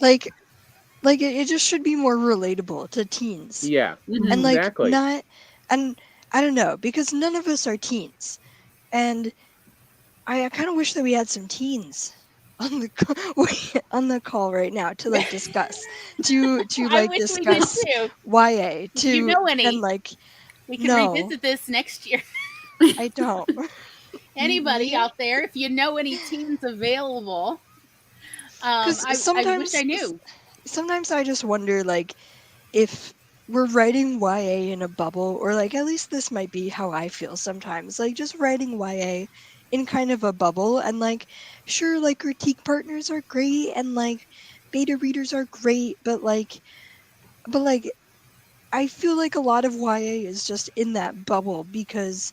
It just should be more relatable to teens. Yeah. And exactly. not, and I don't know, because none of us are teens. And I kind of wish that we had some teens on the call right now to discuss to I wish discuss we did too. YA to you know any? and We can revisit this next year. I don't. Anybody out there, if you know any teens available, I wish I knew. Sometimes I just wonder if we're writing YA in a bubble, or at least this might be how I feel sometimes, just writing YA in kind of a bubble, and sure, critique partners are great and beta readers are great, but I feel like a lot of YA is just in that bubble because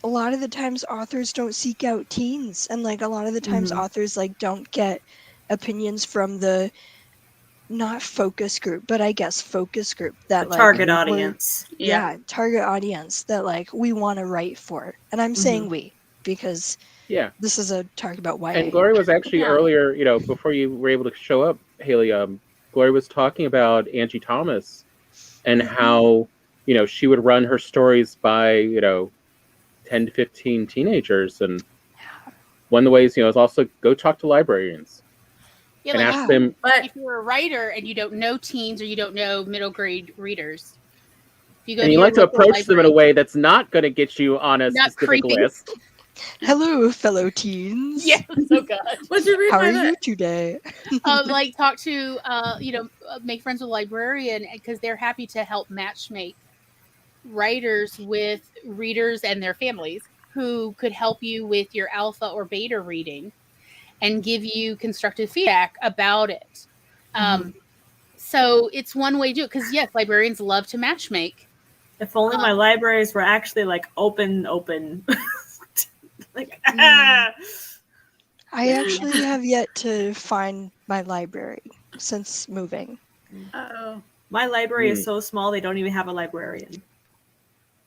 a lot of the times authors don't seek out teens, and a lot of the times authors don't get opinions from the not focus group, but I guess focus group that the target audience. Yeah, target audience that we want to write for. And I'm saying we because this is a talk about YA. And Glory was actually earlier, before you were able to show up, Haley, Glory was talking about Angie Thomas and how, she would run her stories by, 10 to 15 teenagers. And one of the ways, is also go talk to librarians. Yeah, and ask them. But if you're a writer and you don't know teens or you don't know middle grade readers, if you go and you like to approach them in a way that's not going to get you on a specific list. Hello, fellow teens. Yes, oh god. What'd you read? How are you today? Talk to make friends with a librarian because they're happy to help matchmake writers with readers and their families who could help you with your alpha or beta reading and give you constructive feedback about it. So it's one way to do it because yes, librarians love to matchmake. If only my libraries were actually open. I actually have yet to find my library since moving. Oh, my library is so small they don't even have a librarian.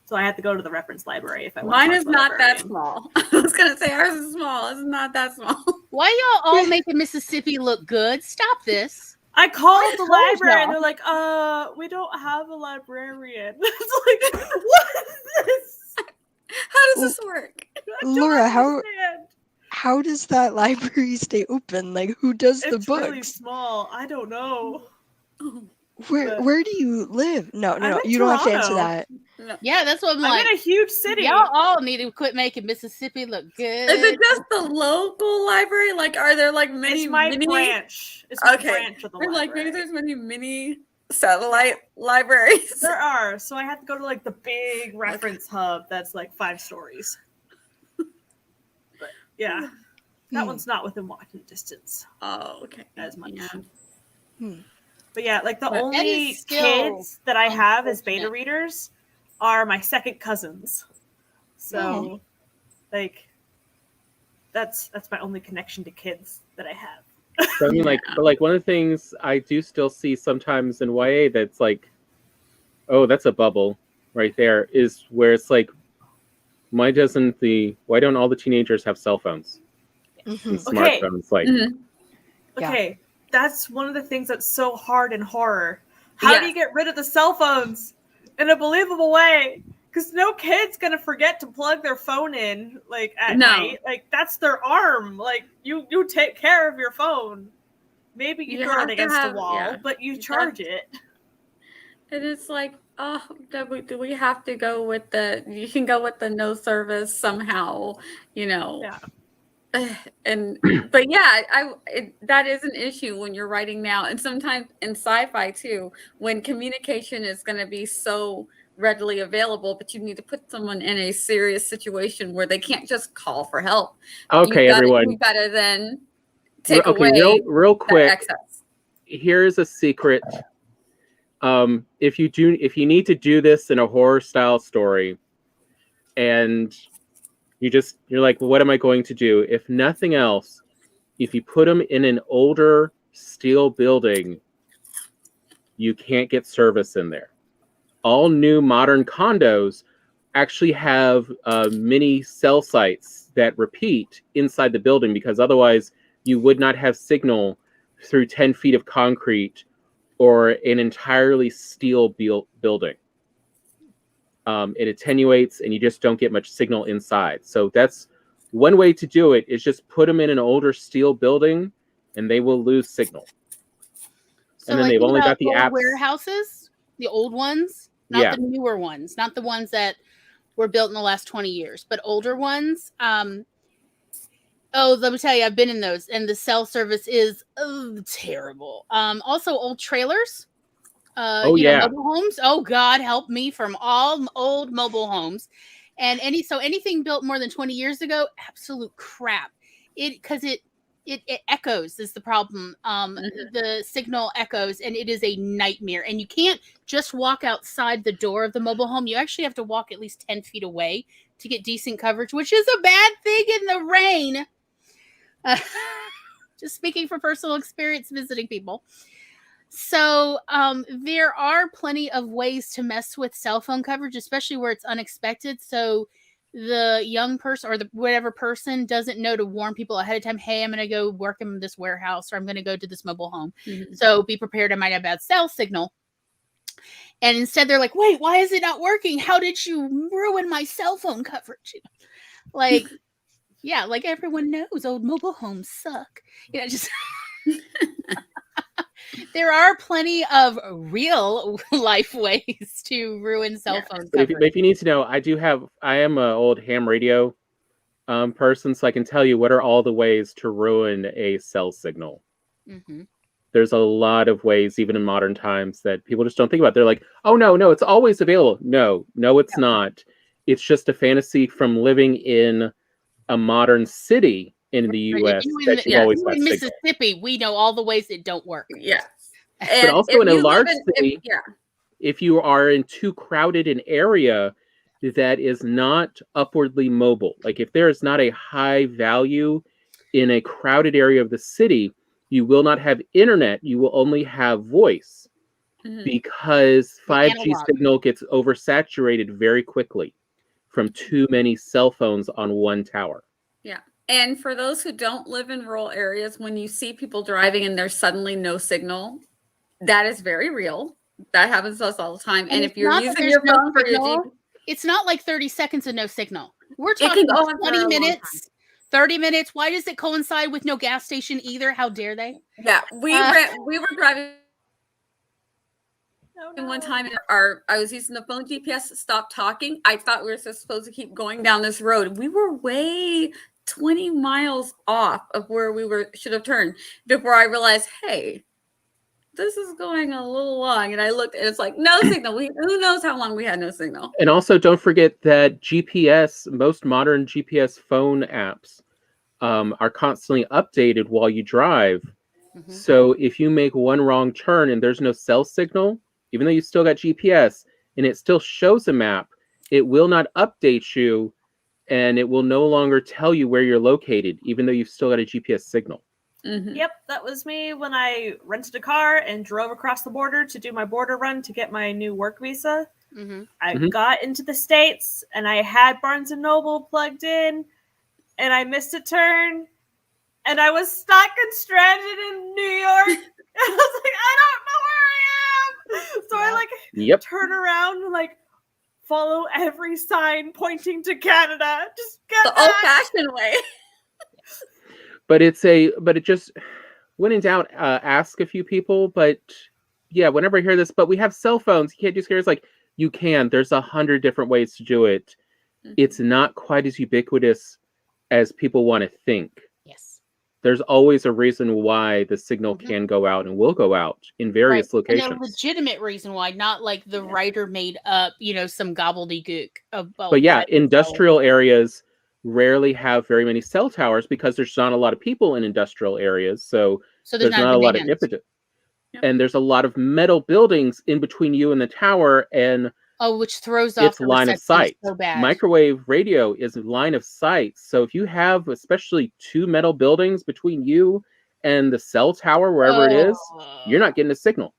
So I have to go to the reference library if I want. Mine is not that small. I was gonna say ours is small. It's not that small. Why y'all all making Mississippi look good? Stop this. I called the library and they're like, we don't have a librarian. It's what is this? How does this work? Laura, how does that library stay open? Like, who does the It's books? really small. I don't know. Where do you live? No, I'm in you don't have to answer Toronto. that. No. Yeah, that's what I'm like. I'm in a huge city. Y'all all need to quit making Mississippi look good. Is it just the local library? Like, are there like many It's my mini branch. It's my Okay. branch of the Or library. like maybe there's many mini satellite libraries? There are. So I have to go to like the big reference hub that's like 5 stories. But yeah, that one's not within walking distance Oh, okay. as much. Yeah. But yeah, like the But that only is still kids that I have as beta unfortunate. readers are my second cousins. So like that's my only connection to kids that I have. So I mean, like, but like one of the things I do still see sometimes in YA that's like, oh, that's a bubble right there, is where it's like, why don't all the teenagers have cell phones and Okay. smartphones? Like, Okay, that's one of the things that's so hard in horror. How do you get rid of the cell phones in a believable way? Because no kid's gonna forget to plug their phone in like at night. Like that's their arm. Like you take care of your phone. Maybe you throw it against the wall, but you charge it. And it's like, oh, do we have to go with you can go with the no service somehow, you know. Yeah. But yeah, that is an issue when you're writing now, and sometimes in sci-fi too, when communication is going to be so readily available, but you need to put someone in a serious situation where they can't just call for help. okay, everyone, you gotta then take okay, away real quick. excess. Here's a secret. If you need to do this in a horror style story, and you're like, well, what am I going to do? If nothing else, if you put them in an older steel building, you can't get service in there. All new modern condos actually have mini cell sites that repeat inside the building, because otherwise you would not have signal through 10 feet of concrete or an entirely steel building. It attenuates and you just don't get much signal inside. So that's one way to do it, is just put them in an older steel building and they will lose signal. So and then like, they've only got the old apps. warehouses, the old ones, not the newer ones, not the ones that were built in the last 20 years, but older ones. Oh, let me tell you, I've been in those, and the cell service is terrible. Also, old trailers. Mobile homes. Oh God, help me from all old mobile homes, and anything built more than 20 years ago, absolute crap. Because it echoes is the problem. The signal echoes, and it is a nightmare. And you can't just walk outside the door of the mobile home. You actually have to walk at least 10 feet away to get decent coverage, which is a bad thing in the rain. Just speaking from personal experience visiting people. So there are plenty of ways to mess with cell phone coverage, especially where it's unexpected. So the young person or whatever person doesn't know to warn people ahead of time, hey, I'm going to go work in this warehouse, or I'm going to go to this mobile home. So be prepared. I might have bad cell signal. And instead they're like, wait, why is it not working? How did you ruin my cell phone coverage? Like, yeah, like everyone knows old mobile homes suck. Just... There are plenty of real life ways to ruin cell phone coverage. But if you need to know, I am an old ham radio person, so I can tell you what are all the ways to ruin a cell signal. There's a lot of ways, even in modern times, that people just don't think about. They're like, oh, no, it's always available. No, it's not. It's just a fantasy from living in a modern city in the U.S. that you've always got in Mississippi, we know all the ways it don't work. Yeah. But also in a large city, if you are in too crowded an area that is not upwardly mobile, like if there is not a high value in a crowded area of the city, you will not have internet. You will only have voice because 5G signal gets oversaturated very quickly from too many cell phones on one tower. Yeah. And for those who don't live in rural areas, when you see people driving and there's suddenly no signal, that is very real. That happens to us all the time. And if you're using your phone for your it's not like 30 seconds of no signal. We're talking 20 minutes, 30 minutes. Why does it coincide with no gas station either? How dare they? Yeah, we were driving one time, and I was using the phone GPS to stop talking. I thought we were supposed to keep going down this road. We were way 20 miles off of where we should have turned before I realized, hey, this is going a little long. And I looked, and it's like, no signal. Who knows how long we had no signal. And also, don't forget that GPS, most modern GPS phone apps, are constantly updated while you drive. Mm-hmm. So if you make one wrong turn and there's no cell signal, even though you still got GPS and it still shows a map, it will not update you, and it will no longer tell you where you're located, even though you've still got a GPS signal. Mm-hmm. Yep, that was me when I rented a car and drove across the border to do my border run to get my new work visa. Mm-hmm. I got into the States, and I had Barnes & Noble plugged in, and I missed a turn, and I was stuck and stranded in New York. And I was like, I don't know where I am. So I turn around and follow every sign pointing to Canada. Just get the old-fashioned way. But it just, when in doubt, ask a few people. But yeah, whenever I hear this, but we have cell phones. You can't do scares. You can. There's 100 different ways to do it. Mm-hmm. It's not quite as ubiquitous as people want to think. Yes. There's always a reason why the signal can go out and will go out in various locations. And a legitimate reason why, not the writer made up, some gobbledygook. But yeah, industrial areas rarely have very many cell towers because there's not a lot of people in industrial areas. So there's not a lot of impetus. Yep. And there's a lot of metal buildings in between you and the tower, and which throws off the line of sight. So bad. Microwave radio is line of sight. So if you have especially two metal buildings between you and the cell tower, wherever it is, you're not getting a signal.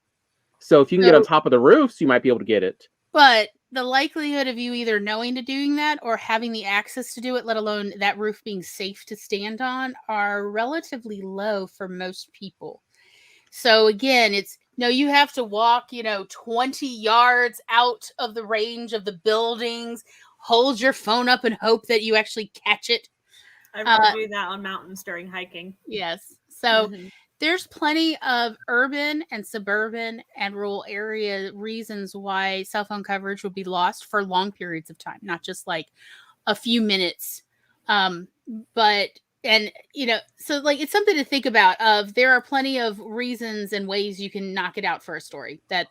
So if you can get on top of the roofs, you might be able to get it. But the likelihood of you either knowing to doing that or having the access to do it, let alone that roof being safe to stand on, are relatively low for most people. So again, you have to walk, 20 yards out of the range of the buildings, hold your phone up and hope that you actually catch it. I really do that on mountains during hiking. Yes. So there's plenty of urban and suburban and rural area reasons why cell phone coverage would be lost for long periods of time, not just a few minutes. So it's something to think about. There are plenty of reasons and ways you can knock it out for a story that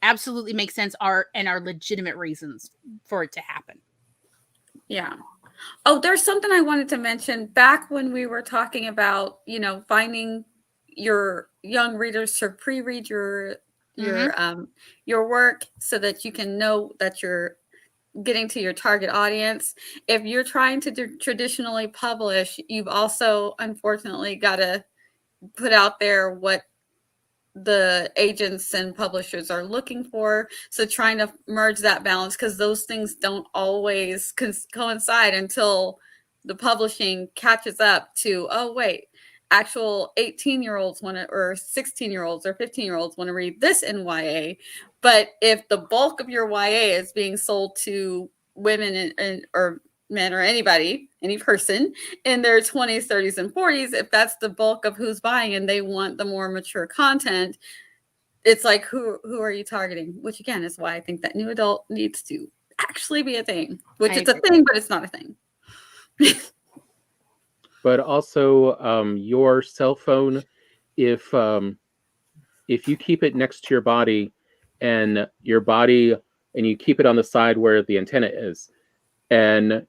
absolutely make sense and are legitimate reasons for it to happen. Yeah. Oh, there's something I wanted to mention back when we were talking about, finding your young readers to pre-read your work so that you can know that you're getting to your target audience. If you're trying to traditionally publish, you've also unfortunately got to put out there what the agents and publishers are looking for. So trying to merge that balance, because those things don't always coincide until the publishing catches up to, oh wait, actual 18-year-olds want to, or 16-year-olds or 15-year-olds want to read this in YA. But if the bulk of your YA is being sold to women or men or anybody, any person in their 20s, 30s, and 40s, if that's the bulk of who's buying and they want the more mature content, it's who are you targeting? Which again is why I think that new adult needs to actually be a thing, which it's a thing, but it's not a thing. But also your cell phone, if you keep it next to your body and you keep it on the side where the antenna is, and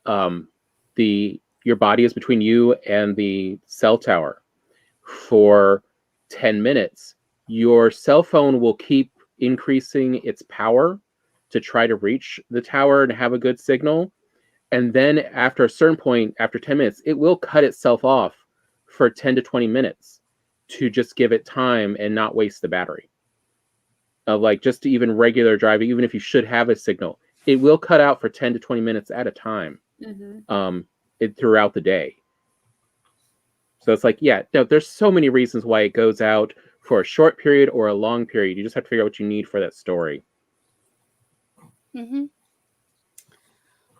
your body is between you and the cell tower for 10 minutes, your cell phone will keep increasing its power to try to reach the tower and have a good signal. And then after a certain point, after 10 minutes, it will cut itself off for 10 to 20 minutes to just give it time and not waste the battery. Of just even regular driving, even if you should have a signal, it will cut out for 10 to 20 minutes at a time throughout the day. So it's there's so many reasons why it goes out for a short period or a long period. You just have to figure out what you need for that story. Mm-hmm.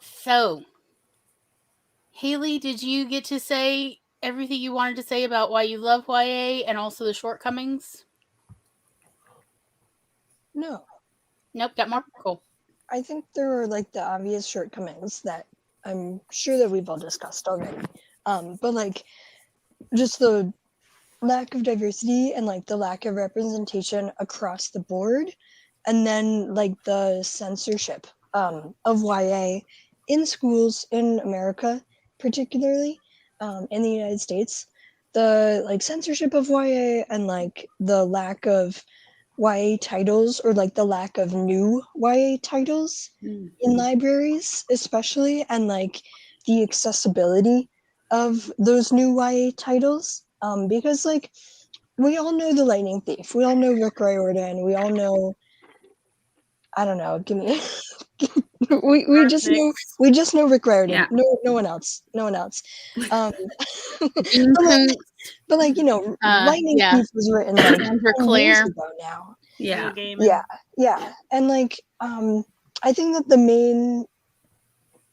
So Haley, did you get to say everything you wanted to say about why you love YA and also the shortcomings? No. Nope, got more? Cool. I think there are like the obvious shortcomings that I'm sure that we've all discussed already. But like just the lack of diversity and like the lack of representation across the board, and then like the censorship of YA in schools in America, particularly in the United States, the like censorship of YA and like the lack of YA titles, or like the lack of new YA titles in libraries, especially, and like the accessibility of those new YA titles. Because like we all know the Lightning Thief, we all know Rick Riordan, we all know, I don't know, give me we just know Rick Riordan. Yeah. No one else. But like, you know, Lightning Thief was written like 10 years ago now. Yeah. Yeah. And like I think that the main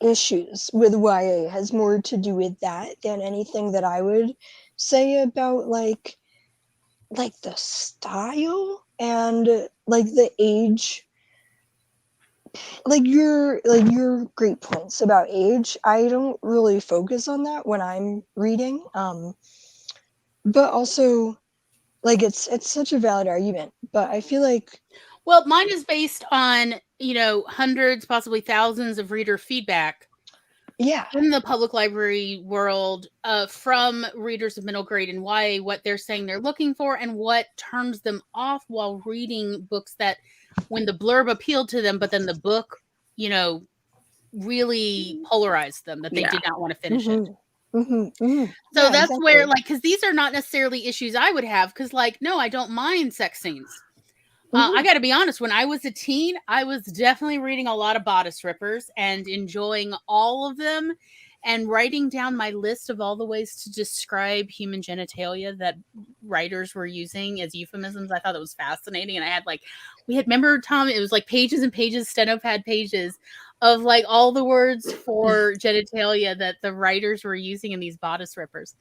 issues with YA has more to do with that than anything that I would say about like the style and like the age. Like your great points about age. I don't really focus on that when I'm reading. But also like it's such a valid argument, but I feel like, well, mine is based on, you know, hundreds, possibly thousands of reader feedback. Yeah. In the public library world, from readers of middle grade and YA, what they're saying they're looking for and what turns them off while reading books that when the blurb appealed to them, but then the book, you know, really polarized them, that they did not want to finish it. So that's exactly where, like, because these are not necessarily issues I would have, because, like, no, I don't mind sex scenes. I got to be honest, when I was a teen, I was definitely reading a lot of bodice rippers and enjoying all of them and writing down my list of all the ways to describe human genitalia that writers were using as euphemisms. I thought that was fascinating. And I had remember, Tom, it was like pages and pages, stenopad pages of like all the words for genitalia that the writers were using in these bodice rippers.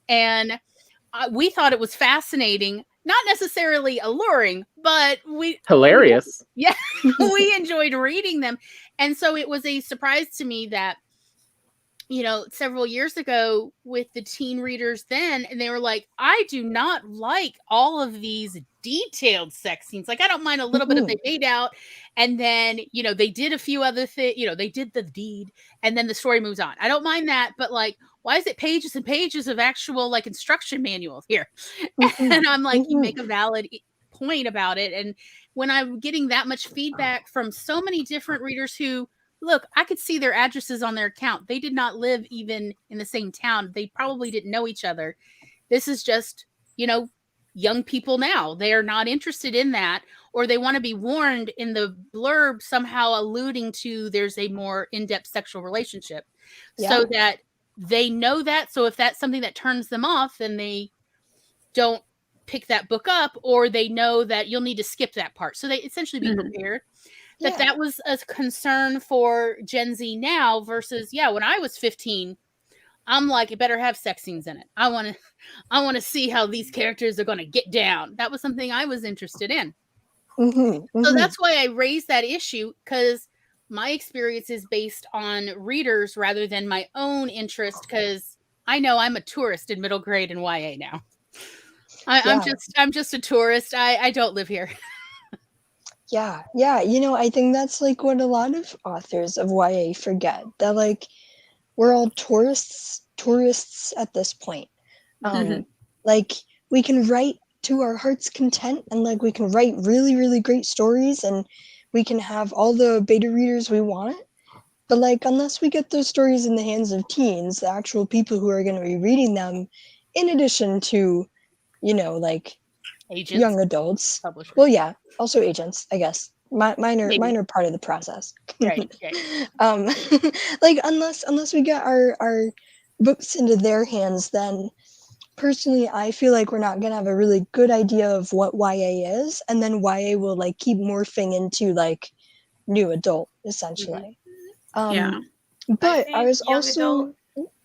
And we thought it was fascinating. Not necessarily alluring, but hilarious. Yeah, we enjoyed reading them. And so it was a surprise to me that, you know, several years ago with the teen readers then, and they were like, I do not like all of these detailed sex scenes. Like, I don't mind a little bit if they made out, and then, you know, they did a few other things, you know, they did the deed, and then the story moves on. I don't mind that, but like, why is it pages and pages of actual like instruction manuals here? And I'm like, you make a valid point about it. And when I'm getting that much feedback from so many different readers who, look, I could see their addresses on their account. They did not live even in the same town. They probably didn't know each other. This is just, you know, young people now. They are not interested in that, or they want to be warned in the blurb somehow alluding to there's a more in-depth sexual relationship so that they know that. So if that's something that turns them off, then they don't pick that book up, or they know that you'll need to skip that part. So they essentially be prepared. That was a concern for Gen Z now versus, when I was 15, I'm like, it better have sex scenes in it. I want to see how these characters are going to get down. That was something I was interested in. So that's why I raised that issue, because my experience is based on readers rather than my own interest, because I know I'm a tourist in middle grade and YA now. I'm just a tourist. I don't live here. Yeah. You know, I think that's like what a lot of authors of YA forget, that like we're all tourists at this point. Like we can write to our heart's content, and like we can write really, really great stories, and we can have all the beta readers we want. But like, unless we get those stories in the hands of teens, the actual people who are going to be reading them, in addition to, you know, like agents, young adults. Publishers. Well, yeah, also agents, I guess. Minor part of the process. Right. Like unless we get our books into their hands, then personally I feel like we're not gonna have a really good idea of what YA is, and then YA will like keep morphing into like new adult essentially. But I was also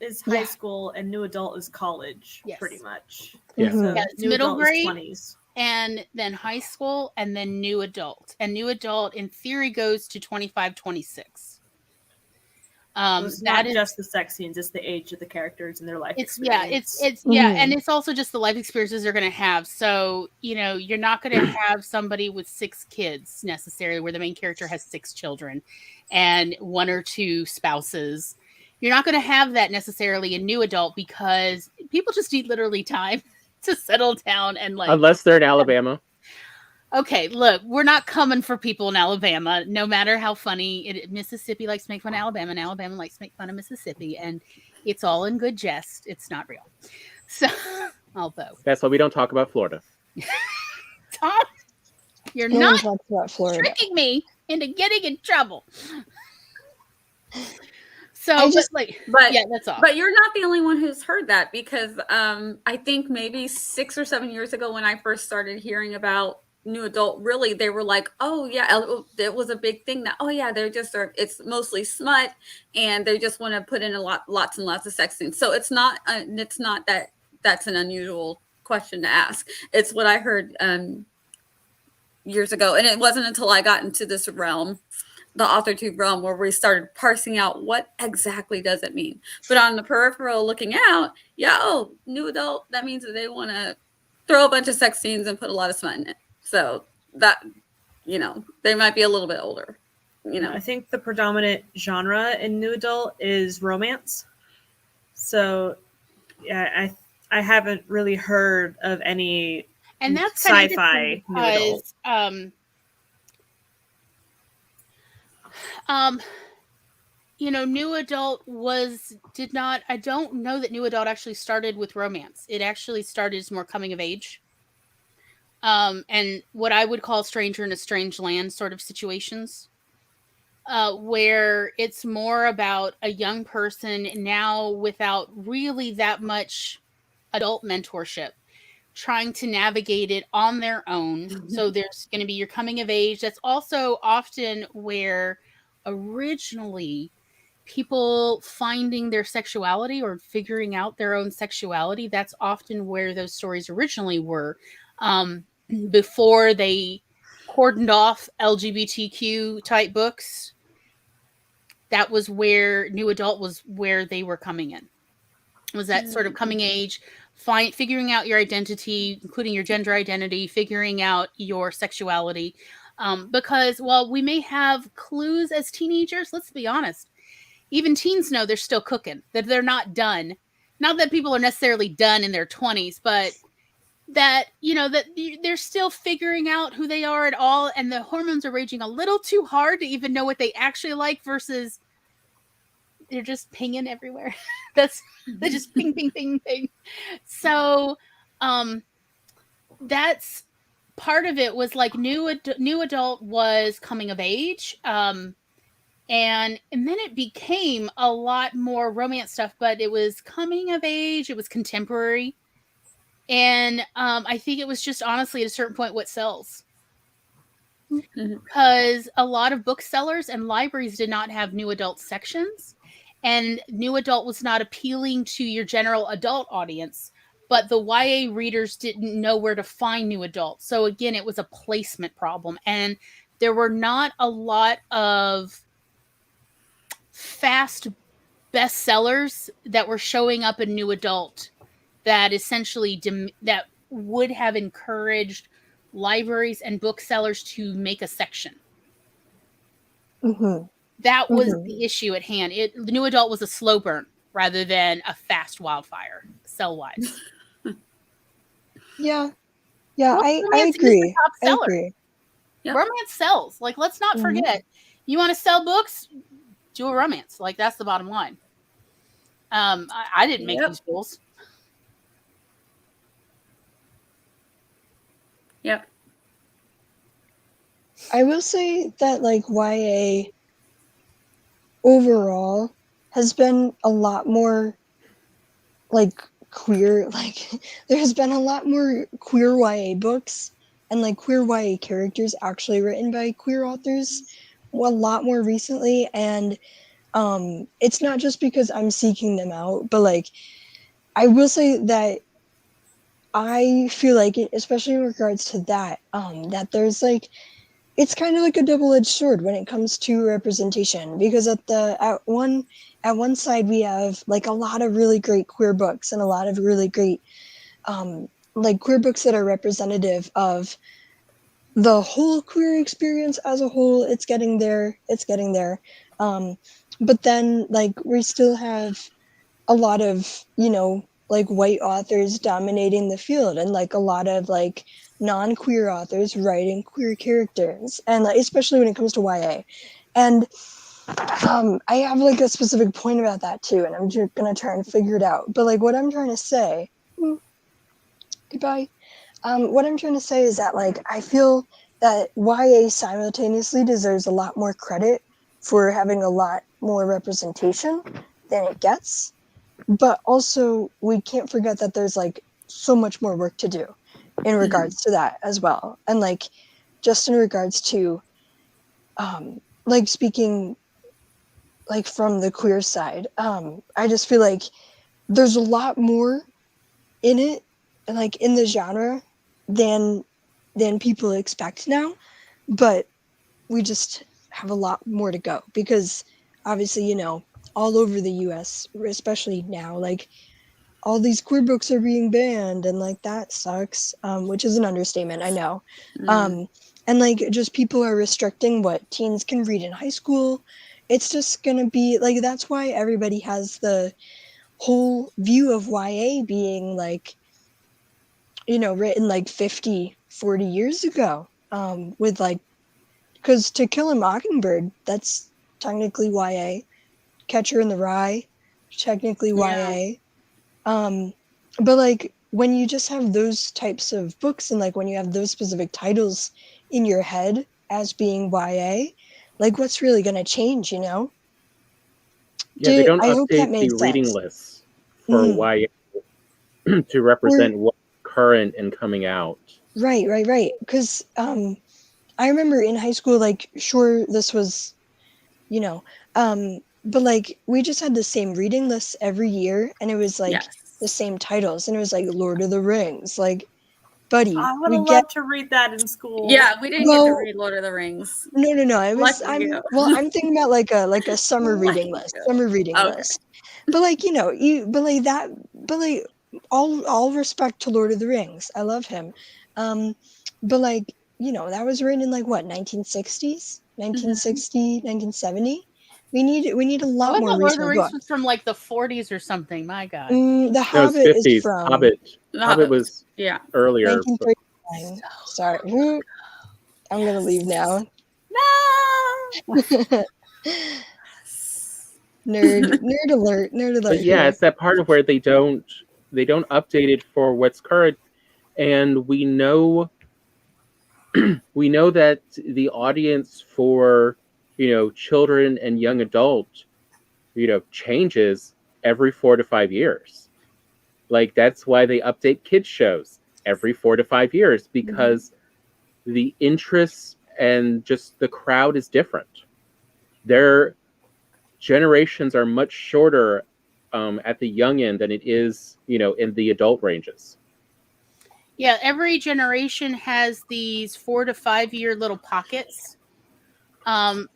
is high Yeah. school and new adult is college, Yes. pretty much. Yeah. So Yeah, it's new middle adult is grade. 20s. And then high school, and then new adult. And new adult, in theory, goes to 25, 26. So it's not just the sex scenes; it's the age of the characters and their life experience. It's and it's also just the life experiences they're going to have. So you're not going to have somebody with 6 kids necessarily, where the main character has 6 children and 1 or 2 spouses. You're not going to have that necessarily in new adult, because people just need literally time to settle down and like. Unless they're in Alabama. Okay, look, we're not coming for people in Alabama, no matter how funny Mississippi likes to make fun of Alabama, and Alabama likes to make fun of Mississippi, and it's all in good jest. It's not real. So, although That's why we don't talk about Florida. Tom, you're No one not talks about Florida. tricking me into getting in trouble. So, but yeah, that's all. But you're not the only one who's heard that, because I think maybe 6 or 7 years ago, when I first started hearing about new adult, really they were like, oh yeah, it was a big thing that, oh yeah, it's mostly smut and they just want to put in lots and lots of sex scenes. So it's not that that's an unusual question to ask. It's what I heard years ago, and it wasn't until I got into this realm, the AuthorTube realm, where we started parsing out what exactly does it mean. But on the peripheral looking out, new adult, that means that they want to throw a bunch of sex scenes and put a lot of smut in it. So that, they might be a little bit older. I think the predominant genre in new adult is romance. So yeah, I haven't really heard of any and that's sci-fi new because, adult. New adult I don't know that new adult actually started with romance. It actually started as more coming of age. And what I would call stranger in a strange land sort of situations, where it's more about a young person now without really that much adult mentorship, trying to navigate it on their own. Mm-hmm. So there's going to be your coming of age. That's also often where originally people finding their sexuality or figuring out their own sexuality, that's often where those stories originally were. Before they cordoned off LGBTQ type books, that was where new adult was where they were coming in. Was that sort of coming age, figuring out your identity, including your gender identity, figuring out your sexuality. Because while we may have clues as teenagers, let's be honest, even teens know they're still cooking, that they're not done. Not that people are necessarily done in their 20s, but that, that they're still figuring out who they are at all, and the hormones are raging a little too hard to even know what they actually like, versus they're just pinging everywhere. They just ping, ping, ping, ping. So, that's part of it. Was like new adult was coming of age, and then it became a lot more romance stuff. But it was coming of age. It was contemporary, and I think it was just honestly at a certain point what sells. Because a lot of booksellers and libraries did not have new adult sections. And new adult was not appealing to your general adult audience, but the YA readers didn't know where to find new adult. So again, it was a placement problem. And there were not a lot of fast bestsellers that were showing up in new adult that essentially that would have encouraged libraries and booksellers to make a section. Mm-hmm. That was the issue at hand. The new adult was a slow burn rather than a fast wildfire, sell-wise. Yeah, I agree. I agree. Yep. Romance sells. Like, let's not forget. You want to sell books? Do a romance. Like, that's the bottom line. I didn't make these rules. Yep. I will say that, like, YA overall has been a lot more, like, queer. Like, there's been a lot more queer YA books and, like, queer YA characters actually written by queer authors a lot more recently. And it's not just because I'm seeking them out, but like I will say that I feel like, especially in regards to that, that there's like, it's kind of like a double-edged sword when it comes to representation, because at one side we have like a lot of really great queer books and a lot of really great like queer books that are representative of the whole queer experience as a whole. It's getting there. But then like we still have a lot of, like white authors dominating the field, and like a lot of like non-queer authors writing queer characters, and like, especially when it comes to YA. And I have like a specific point about that too, and I'm just gonna try and figure it out. But like what I'm trying to say, goodbye. What I'm trying to say is that like I feel that YA simultaneously deserves a lot more credit for having a lot more representation than it gets. But also, we can't forget that there's like so much more work to do in regards to that as well. And like, just in regards to, like speaking like from the queer side, I just feel like there's a lot more in it, like in the genre, than people expect now. But we just have a lot more to go, because obviously, all over the US, especially now, like all these queer books are being banned, and like that sucks, which is an understatement, I know. And like just people are restricting what teens can read in high school. It's just gonna be like, that's why everybody has the whole view of YA being like, written like 40 years ago, with like, because To Kill a Mockingbird, that's technically YA. Catcher in the Rye, technically YA. But like when you just have those types of books, and like when you have those specific titles in your head as being YA, like what's really gonna change, Yeah, they don't I hope that update made the reading sense. lists for YA to represent what's current and coming out. Right. Because I remember in high school, like, sure, this was, but like we just had the same reading lists every year, and it was like the same titles, and it was like Lord of the Rings, like, buddy, I would have loved to read that in school. Yeah, we didn't get to read Lord of the Rings. No. It was I'm thinking about like a summer reading list. But like, but like all respect to Lord of the Rings. I love him. But like, that was written in like what, 1960s? 1960, 1970? We need a lot more Lord of the recent Rings books. was from like the 40s or something. My God. The Hobbit is from Hobbit was earlier. 1939. Sorry. I'm gonna leave now. No. Nerd alert. But yeah, it's that part of where they don't update it for what's current, and we know that the audience for children and young adult changes every 4 to 5 years. Like that's why they update kids shows every 4 to 5 years, because the interests and just the crowd is different. Their generations are much shorter at the young end than it is, in the adult ranges. Yeah, every generation has these 4 to 5 year little pockets. And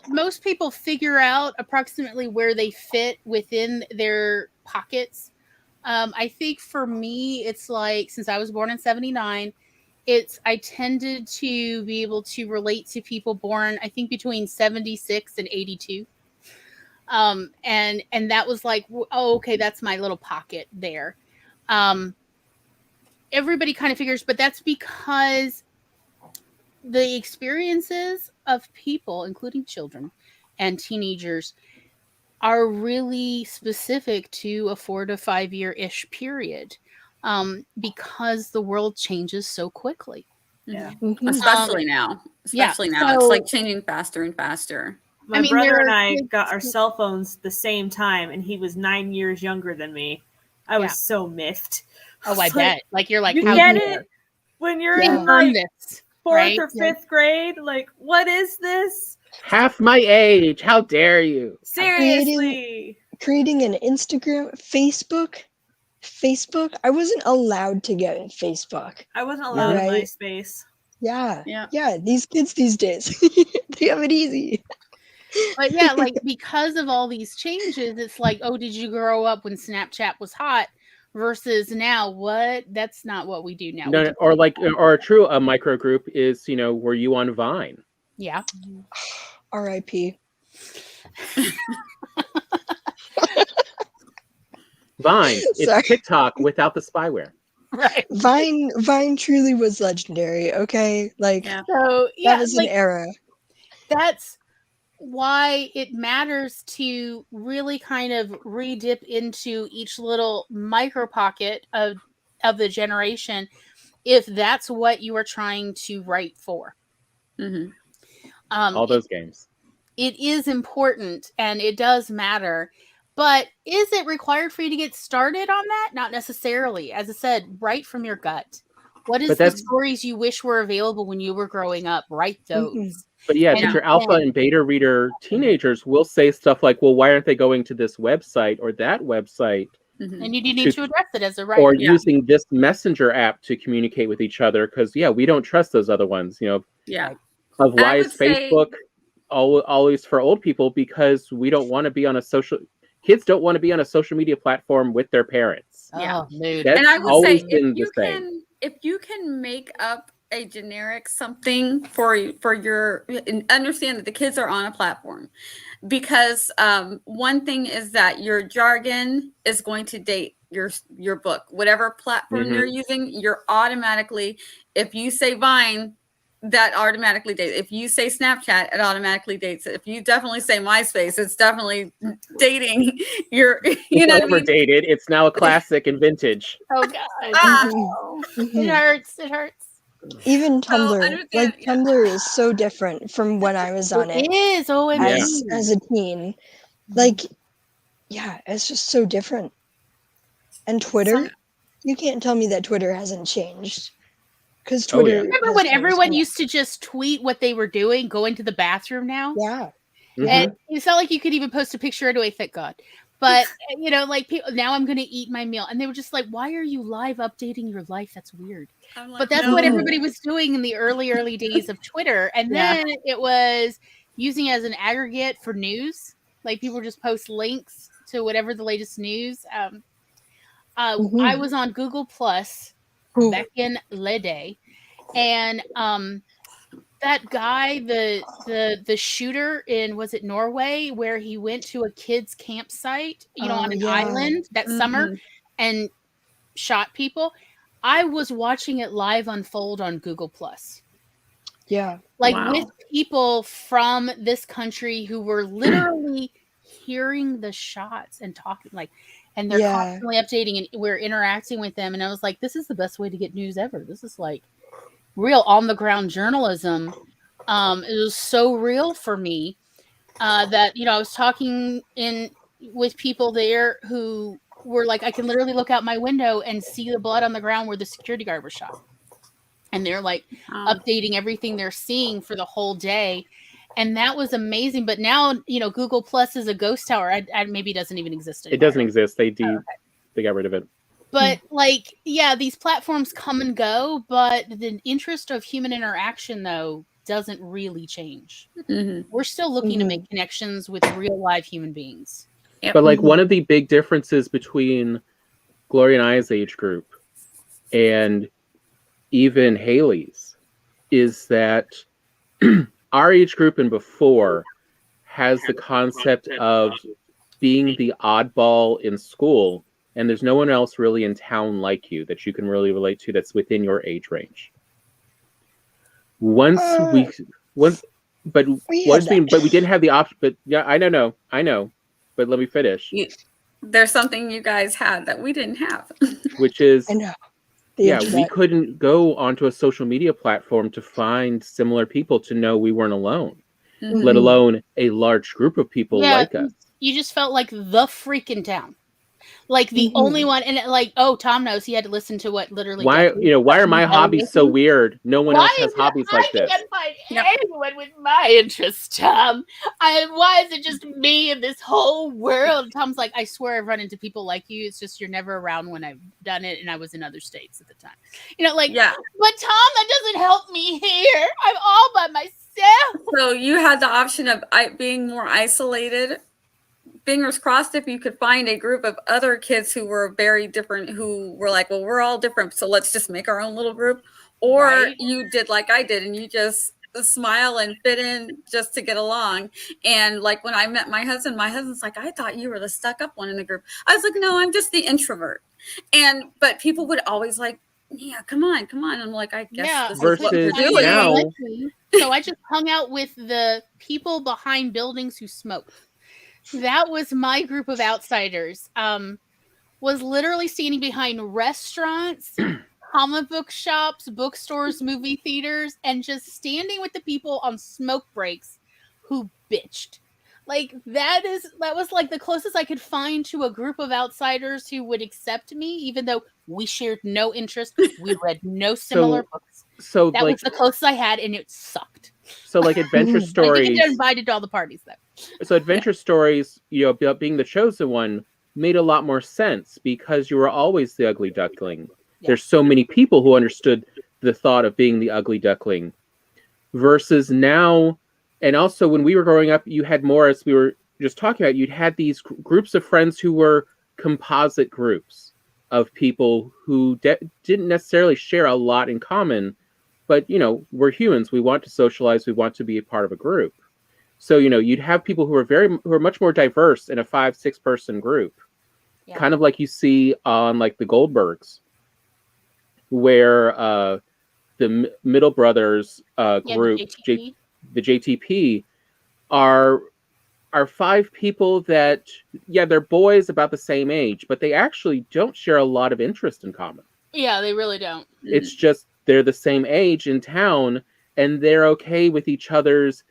most people figure out approximately where they fit within their pockets. I think for me, it's like, since I was born in 79, I tended to be able to relate to people born, I think, between 76 and 82. And that was like, oh, okay, that's my little pocket there. Everybody kind of figures, but that's because the experiences of people, including children and teenagers, are really specific to a 4 to 5 year-ish period, because the world changes so quickly. Yeah. Especially now. It's like changing faster and faster. My brother and I got our cell phones the same time, and he was 9 years younger than me. I was so miffed. Oh, I bet. Like, you're like, you how get it? When you're in like this, 4th or 5th grade, like, what is this? Half my age. How dare you? Seriously. Creating an Instagram, Facebook. I wasn't allowed to get Facebook. I wasn't allowed in Right. MySpace. Yeah. Yeah. These kids these days, they have it easy. But yeah, like because of all these changes, it's like, oh, did you grow up when Snapchat was hot? Versus now, what? That's not what we do now. No, or like, or a true micro group is, were you on Vine? Yeah. R.I.P. Vine. It's Sorry. TikTok without the spyware. Right. Vine truly was legendary. Okay, like So yeah, that was like, an era. That's why it matters to really kind of re-dip into each little micro pocket of the generation, if that's what you are trying to write for. Mm-hmm. All those games. It is important and it does matter, but is it required for you to get started on that? Not necessarily. As I said, write from your gut. What is the stories you wish were available when you were growing up? Write those. Mm-hmm. But yeah, but your alpha and beta reader teenagers will say stuff like, well, why aren't they going to this website or that website? Mm-hmm. And you need to address it as a writer. Or using this messenger app to communicate with each other, because, we don't trust those other ones, Yeah. Of why is Facebook always for old people? Because we don't want to be on kids don't want to be on a social media platform with their parents. Yeah. That's and I would always say been the same. if you can make up a generic something for your, and understand that the kids are on a platform, because one thing is that your jargon is going to date your book, whatever platform you're using. You're automatically, if you say Vine, that automatically dates. If you say Snapchat, it automatically dates it. If you definitely say MySpace, it's definitely dating your, it's never dated. It's now a classic and vintage. Oh God. It hurts. It hurts. Even Tumblr, Tumblr is so different from when I was on it. It is. As a teen, it's just so different. And Twitter, you can't tell me that Twitter hasn't changed. Because Twitter. Remember when everyone used to just tweet what they were doing, going to the bathroom now? Yeah. Mm-hmm. And it's not like you could even post a picture anyway, thank God. But, people, now I'm going to eat my meal. And they were just like, why are you live updating your life? That's weird. But that's what everybody was doing in the early days of Twitter. And then it was using it as an aggregate for news. Like people just post links to whatever the latest news. I was on Google Plus back in the day. And that guy, the shooter in, was it Norway, where he went to a kid's campsite, on an island that summer and shot people. I was watching it live unfold on Google Plus. Yeah. With people from this country who were literally hearing the shots and talking, and they're constantly updating, and we're interacting with them. And I was like, this is the best way to get news ever. This is real on the ground journalism. It was so real for me that, I was talking with people there who were like, I can literally look out my window and see the blood on the ground where the security guard was shot. And they're updating everything they're seeing for the whole day. And that was amazing. But now, Google Plus is a ghost tower. Maybe it doesn't even exist anymore. It doesn't exist. They got rid of it. But these platforms come and go, but the interest of human interaction, though, doesn't really change. Mm-hmm. We're still looking to make connections with real live human beings. Yep. But one of the big differences between Gloria and I's age group and even Haley's is that our age group and before has the concept of being the oddball in school, and there's no one else really in town like you that you can really relate to that's within your age range. But we didn't have the option. But yeah, I know. But let me finish. There's something you guys had that we didn't have, which is I know. We couldn't go onto a social media platform to find similar people to know we weren't alone, let alone a large group of people like us. You just felt like the freak in town. Like the only one, and like, oh, Tom knows he had to listen to what literally. Why are my hobbies so weird? No one else has hobbies like this. I can't find anyone with my interests, Tom. Why is it just me in this whole world? Tom's like, I swear I've run into people like you. It's just you're never around when I've done it, and I was in other states at the time. But Tom, that doesn't help me here. I'm all by myself. So you had the option of being more isolated. Fingers crossed if you could find a group of other kids who were very different, who were like, well, we're all different, so let's just make our own little group. Or you did like I did, and you just smile and fit in just to get along. And like when I met my husband's like, I thought you were the stuck-up one in the group. I was like, no, I'm just the introvert. But people would always like, yeah, come on. I'm like, I guess this is what we're doing. Now. So I just hung out with the people behind buildings who smoke. That was my group of outsiders. Was literally standing behind restaurants, comic book shops, bookstores, movie theaters, and just standing with the people on smoke breaks who bitched. Like that was like the closest I could find to a group of outsiders who would accept me, even though we shared no interest. We read no similar books. So that was the closest I had, and it sucked. So like adventure stories. I get invited to all the parties though. So adventure stories, being the chosen one, made a lot more sense because you were always the ugly duckling. Yeah. There's so many people who understood the thought of being the ugly duckling. Versus now, and also when we were growing up, you had more, as we were just talking about, you'd had these groups of friends who were composite groups of people who didn't necessarily share a lot in common, but, we're humans. We want to socialize. We want to be a part of a group. So, you'd have people who are much more diverse in a 5-6 person group, kind of like you see on like the Goldbergs, where the Middle Brothers group, the JTP, are 5 people that, they're boys about the same age, but they actually don't share a lot of interest in common. Yeah, they really don't. It's just they're the same age in town, and they're okay with each other's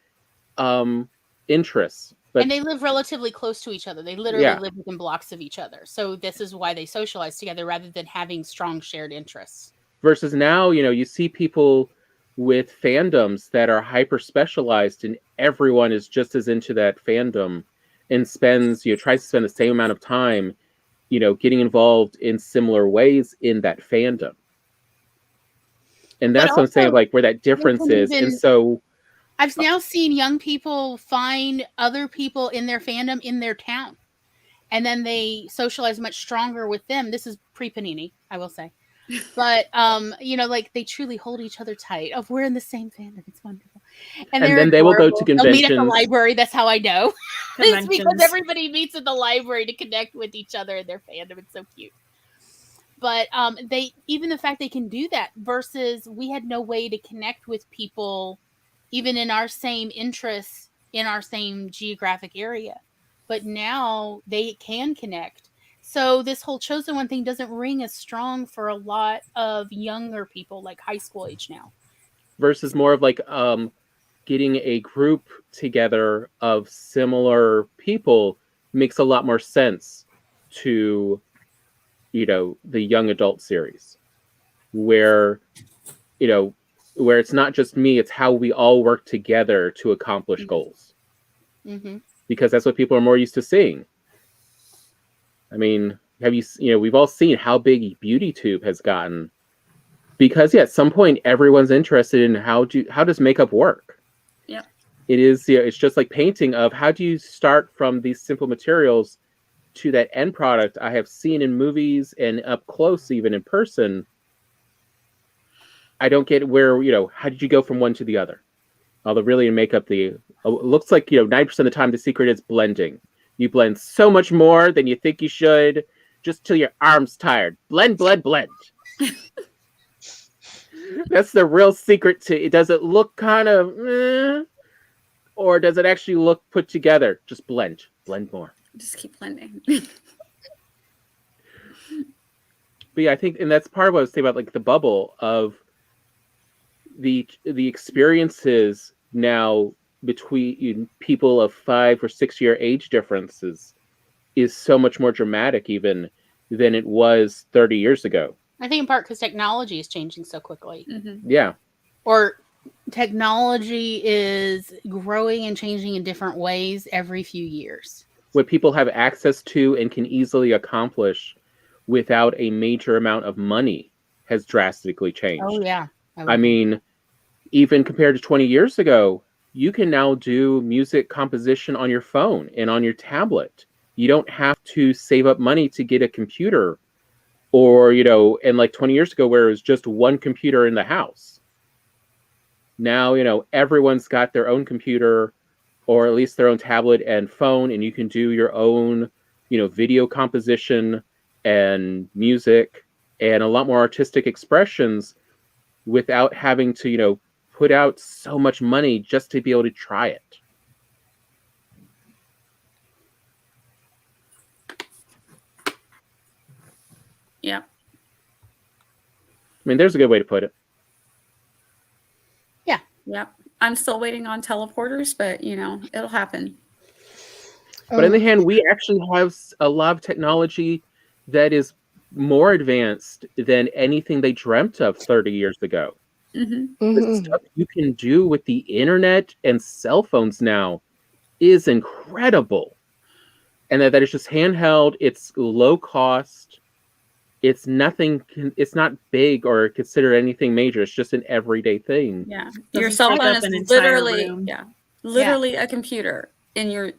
interests. And they live relatively close to each other. They literally live within blocks of each other. So this is why they socialize together rather than having strong shared interests. Versus now, you see people with fandoms that are hyper specialized, and everyone is just as into that fandom and tries to spend the same amount of time, getting involved in similar ways in that fandom. And that's what I'm saying, like where that difference is. And so I've now seen young people find other people in their fandom in their town, and then they socialize much stronger with them. This is pre-Panini, I will say. But, like they truly hold each other tight. Oh, we're in the same fandom. It's wonderful. And then they will go to conventions. They'll meet at the library. That's how I know. It's because everybody meets at the library to connect with each other in their fandom. It's so cute. But even the fact they can do that versus we had no way to connect with people even in our same interests, in our same geographic area. But now they can connect. So this whole chosen one thing doesn't ring as strong for a lot of younger people, like high school age now. Versus more of like getting a group together of similar people makes a lot more sense to, the young adult series. Where it's not just me, it's how we all work together to accomplish goals. Mm-hmm. Because that's what people are more used to seeing. I mean, we've all seen how big BeautyTube has gotten. Because, at some point, everyone's interested in how does makeup work? Yeah. It is, it's just like painting of how do you start from these simple materials to that end product I have seen in movies and up close, even in person. I don't get where, how did you go from one to the other? Although really in makeup, it looks like, 90% of the time the secret is blending. You blend so much more than you think you should, just till your arm's tired. Blend, blend, blend. That's the real secret to it. Does it look kind of, or does it actually look put together? Just blend more. Just keep blending. But I think, and that's part of what I was saying about like the bubble of the experiences now between people of 5 or 6 year age differences is so much more dramatic even than it was 30 years ago. I think in part because technology is changing so quickly. Mm-hmm. Yeah. Or technology is growing and changing in different ways every few years. What people have access to and can easily accomplish without a major amount of money has drastically changed. Oh, yeah. I mean, even compared to 20 years ago, you can now do music composition on your phone and on your tablet. You don't have to save up money to get a computer, or, you know, and like 20 years ago where it was just one computer in the house. Now, you know, everyone's got their own computer or at least their own tablet and phone, and you can do your own, you know, video composition and music and a lot more artistic expressions without having to, you know, put out so much money just to be able to try it. Yeah. I mean, there's a good way to put it. Yeah. I'm still waiting on teleporters, but, you know, it'll happen. But on the hand, we actually have a lot of technology that is more advanced than anything they dreamt of 30 years ago. Mm-hmm. The stuff you can do with the internet and cell phones now is incredible. And that is just handheld, it's low cost, it's nothing, it's not big or considered anything major, it's just an everyday thing. Yeah. Doesn't Your cell take phone up an is entire literally, room. literally a computer in your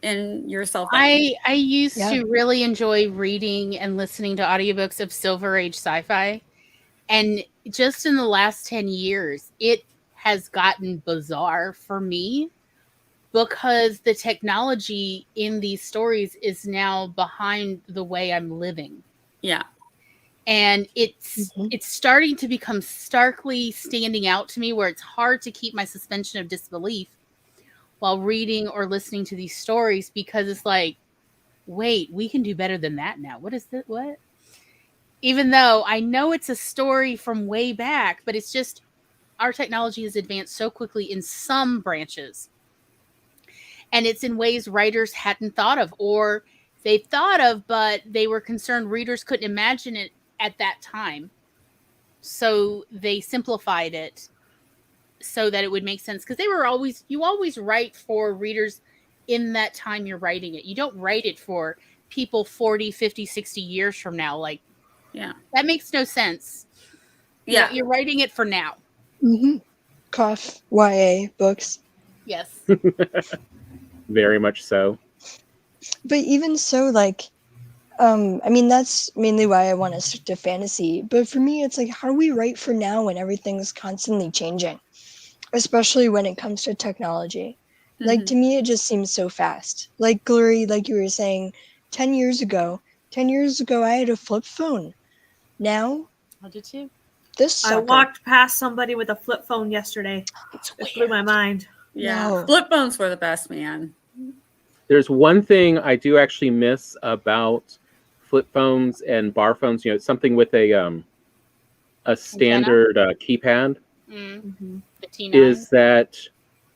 cell phone. I used to really enjoy reading and listening to audiobooks of Silver Age sci-fi. And just in the last 10 years, it has gotten bizarre for me because the technology in these stories is now behind the way I'm living. Yeah. And it's starting to become starkly standing out to me where it's hard to keep my suspension of disbelief while reading or listening to these stories, because it's like, wait, we can do better than that now. What is that? What? Even though I know it's a story from way back, but it's just our technology has advanced so quickly in some branches. And it's in ways writers hadn't thought of, or they thought of, but they were concerned readers couldn't imagine it at that time. So they simplified it so that it would make sense. Because you always write for readers in that time you're writing it. You don't write it for people 40, 50, 60 years from now. Like, that makes no sense. Yeah. You're writing it for now. Mm-hmm. Cough, YA books. Yes. Very much so. But even so, like, I mean, that's mainly why I want to stick to fantasy. But for me, it's like, how do we write for now when everything's constantly changing? Especially when it comes to technology. Mm-hmm. Like, to me, it just seems so fast. Like, Glory, like you were saying, 10 years ago, I had a flip phone. Now, I did too. This sucker. I walked past somebody with a flip phone yesterday. It blew my mind. Yeah. No. Flip phones were the best, man. There's one thing I do actually miss about flip phones and bar phones. You know, something with a standard keypad. Mm-hmm. Is that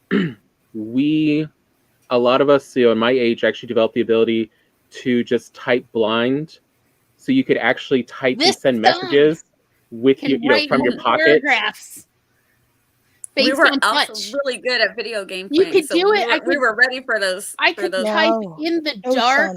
a lot of us, you know, in my age, actually developed the ability to just type blind, so you could actually type and send messages with you know, from your pocket. Paragraphs. We were also really good at video game playing. You could do it. We were ready for those. I could type in the dark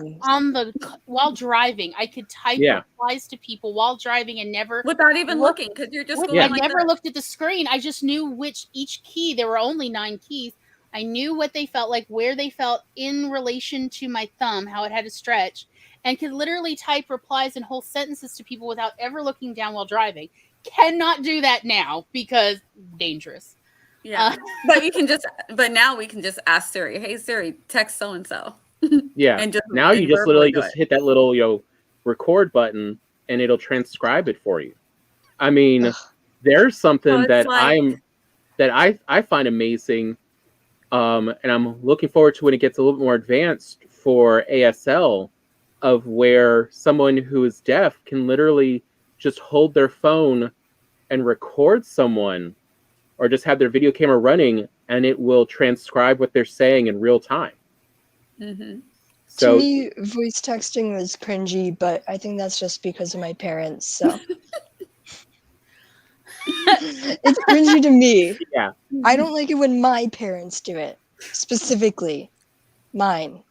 while driving. I could type replies to people while driving and never without even looking, because you're just going I never looked at the screen. I just knew each key. There were only 9 keys. I knew what they felt like, where they felt in relation to my thumb, how it had to stretch, and could literally type replies and whole sentences to people without ever looking down while driving. Cannot do that now because dangerous. Yeah, but now we can just ask Siri, "Hey Siri, text so and so." Yeah, and now you just literally just hit that little record button, and it'll transcribe it for you. I mean, there's something that I find amazing, and I'm looking forward to when it gets a little bit more advanced for ASL, of where someone who is deaf can literally just hold their phone and record someone, or just have their video camera running, and it will transcribe what they're saying in real time. Mm-hmm. So to me, voice texting was cringy, but I think that's just because of my parents. So it's cringy to me. yeah, I don't like it when my parents do it. Specifically, mine.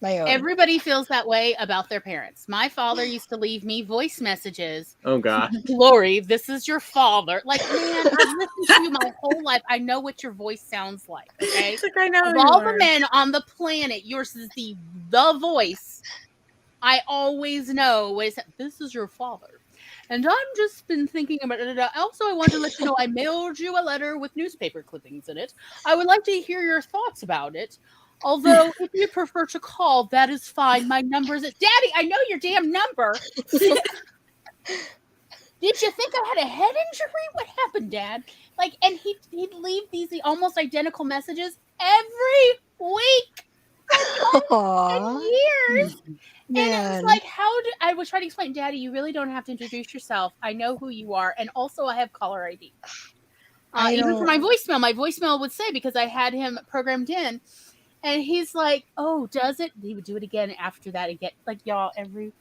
My own. Everybody feels that way about their parents. My father used to leave me voice messages. oh gosh, Glory, this is your father. Like, man, I've listened to you my whole life. I know what your voice sounds like. Okay. It's like, I know Of who all you the are. men on the planet, yours is the voice. I always know what is this is your father. And I'm just been thinking about it. Also, I want to let you know I mailed you a letter with newspaper clippings in it. I would like to hear your thoughts about it. Although, if you prefer to call, that is fine. My number is Daddy, I know your damn number. Did you think I had a head injury? What happened, Dad? Like, and he'd leave these almost identical messages every week Aww, for years. And it was man. like, I was trying to explain, Daddy, you really don't have to introduce yourself. I know who you are. And also, I have caller ID. Even for my voicemail would say, because I had him programmed in, and he's like, oh, does it? He would do it again after that again. Like, y'all, every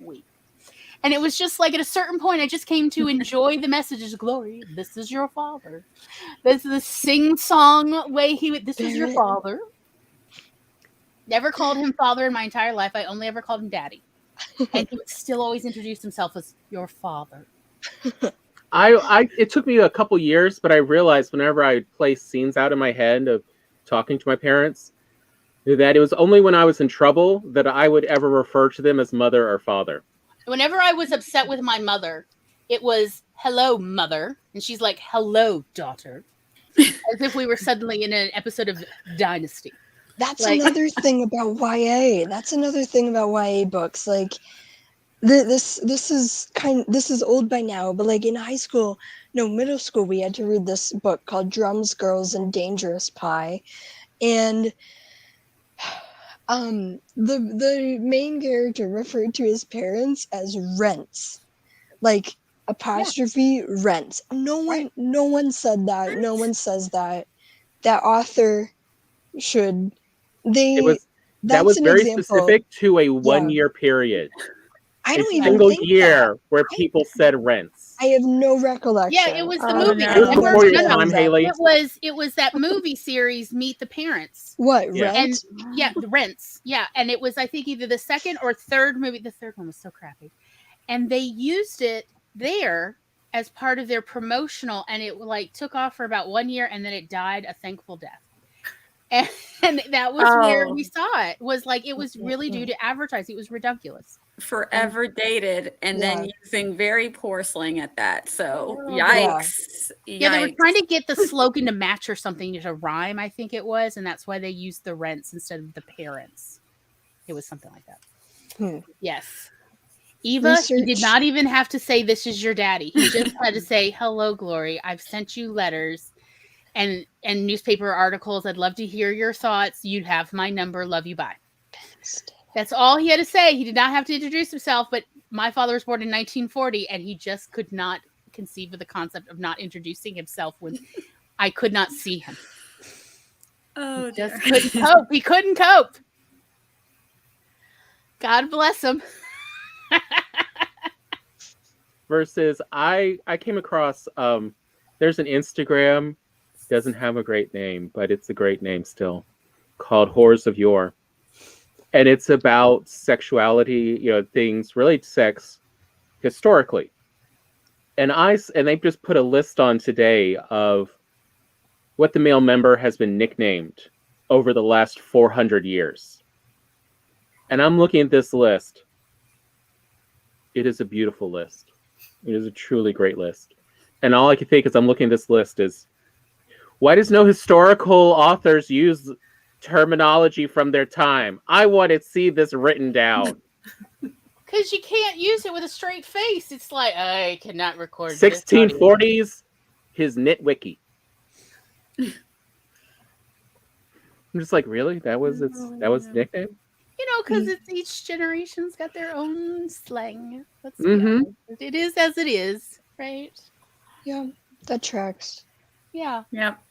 week. And it was just like, at a certain point, I just came to enjoy the messages. Glory, this is your father. This is the sing-song way this is your father. Never called him father in my entire life. I only ever called him Daddy. And he would still always introduce himself as your father. It took me a couple years, but I realized whenever I would play scenes out in my head of talking to my parents, that it was only when I was in trouble that I would ever refer to them as mother or father. Whenever I was upset with my mother, it was, hello, mother. And she's like, hello, daughter. As if we were suddenly in an episode of Dynasty. That's another thing about YA. That's another thing about YA books. Like, this is old by now, but like in middle school, we had to read this book called Drums, Girls, and Dangerous Pie, and the main character referred to his parents as rents, like apostrophe rents. No one said that. No one says that. That author should. That was very specific to a 1 year period. I don't a even single think year that. where people said rents. I have no recollection. Yeah, it was the movie. no. It was before your time, Haley. It was that movie series, Meet the Parents. What, Yeah. Rent? And the Rents. Yeah, and it was, I think, either the second or third movie. The third one was so crappy. And they used it there as part of their promotional, and it like took off for about 1 year, and then it died a thankful death. And that was where we saw it. Was like, it was really due to advertising. It was ridiculous. Forever dated, and then using very poor slang at that. So yikes. Yeah, they were trying to get the slogan to match or something, to rhyme, I think it was, and that's why they used the rents instead of the parents. It was something like that. Yes. Eva, he did not even have to say, this is your daddy. He just had to say, hello, Glory. I've sent you letters and newspaper articles. I'd love to hear your thoughts. You'd have my number. Love you. Bye. That's all he had to say. He did not have to introduce himself, but my father was born in 1940, and he just could not conceive of the concept of not introducing himself when I could not see him. Oh, he just couldn't cope. He couldn't cope. God bless him. Versus, I came across, there's an Instagram, doesn't have a great name, but it's a great name still, called Whores of Yore. And it's about sexuality, things related to sex historically. And they just put a list on today of what the male member has been nicknamed over the last 400 years. And I'm looking at this list. It is a beautiful list. It is a truly great list. And all I can think as I'm looking at this list is, why does no historical authors use terminology from their time? I want to see this written down. Because you can't use it with a straight face. It's like, I cannot record 1640s, his nitwiki. I'm just like, really? That was his nickname? Because it's each generation's got their own slang. Let's be honest. It is as it is, right? Yeah, that tracks. Yeah. Yep.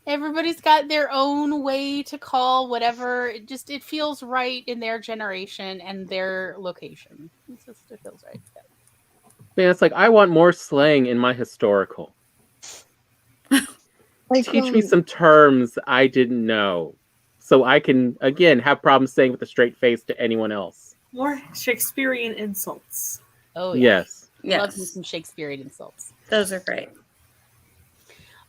Everybody's got their own way to call whatever. It feels right in their generation and their location. It feels right. Man, it's like I want more slang in my historical. Like, Teach me some terms I didn't know, so I can again have problems saying with a straight face to anyone else. More Shakespearean insults. Oh yeah. Yes. Love me some Shakespearean insults. Those are great.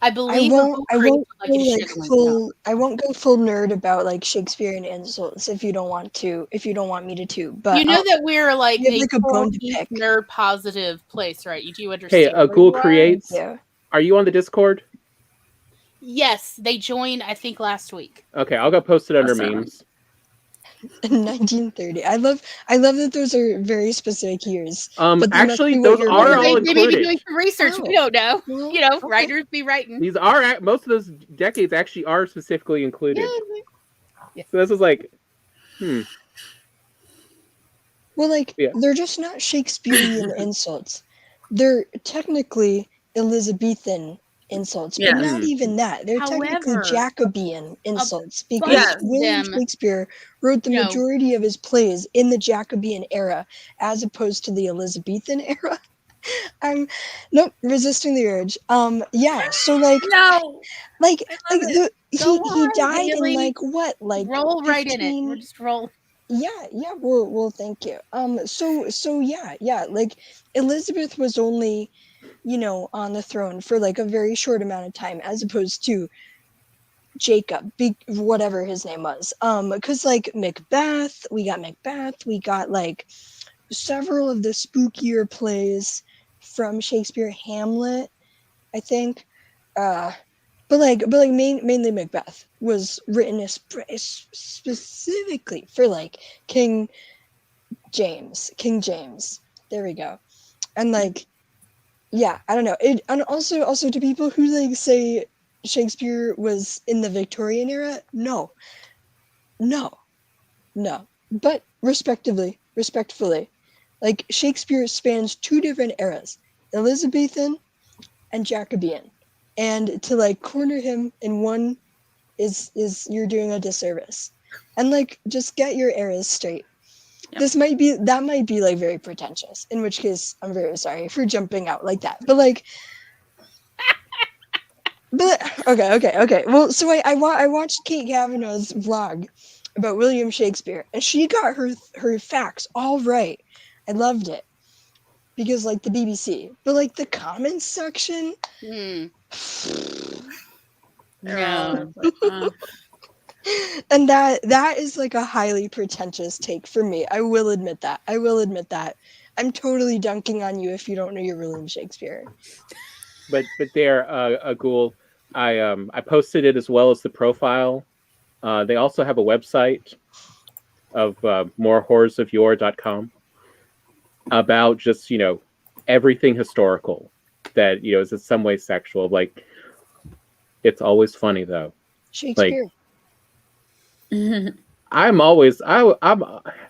I believe I won't go full nerd about like Shakespearean insults if you don't want me to too. But you know that we're like you have, a, like, a bone to pick. nerd positive place, right? You do understand. Hey, Ghoul where you are? Creates. Yeah. Are you on the Discord? Yes, they joined. I think last week. Okay, I'll go post it under Awesome. memes. In 1930. I love that those are very specific years. But that Actually, must be what those you're are reading. all They may be included. doing some research. Oh. We don't know. Well, You know, okay. writers be writing. These are most of those decades actually are specifically included. Yeah. So this is like, Well, like, Yeah. they're just not Shakespearean insults. They're technically Elizabethan insults, but Yes. not even that. They're technically However, Jacobean insults because Yes. William them, Shakespeare wrote the you know- majority of his plays in the Jacobean era as opposed to the Elizabethan era. I'm resisting the urge. Yeah, so like No. like love it. he Go on, died Haley. in like what? Like roll right in it. 15 We're just roll. Yeah, well, thank you. So yeah, like Elizabeth was only, on the throne for like a very short amount of time, as opposed to Jacob, whatever his name was. Because like Macbeth, we got like several of the spookier plays from Shakespeare, Hamlet, I think. But mainly Macbeth was written specifically for like King James. There we go. And like, yeah, I don't know. And also to people who like say Shakespeare was in the Victorian era, no. But respectfully, like Shakespeare spans two different eras, Elizabethan and Jacobean. And to like corner him in one is you're doing a disservice. And like just get your eras straight. Yep. That might be like very pretentious, in which case I'm very sorry for jumping out like that. But like okay. Well, so I watched Kate Kavanaugh's vlog about William Shakespeare, and she got her facts all right. I loved it. Because like the BBC, but like the comments section, No. and that is like a highly pretentious take for me. I will admit that. I'm totally dunking on you if you don't know your William Shakespeare. but there, a Ghoul. I posted it as well as the profile. They also have a website of morehorrorsofyore.com about just everything historical that is in some way sexual. Like, it's always funny though. Shakespeare. I'm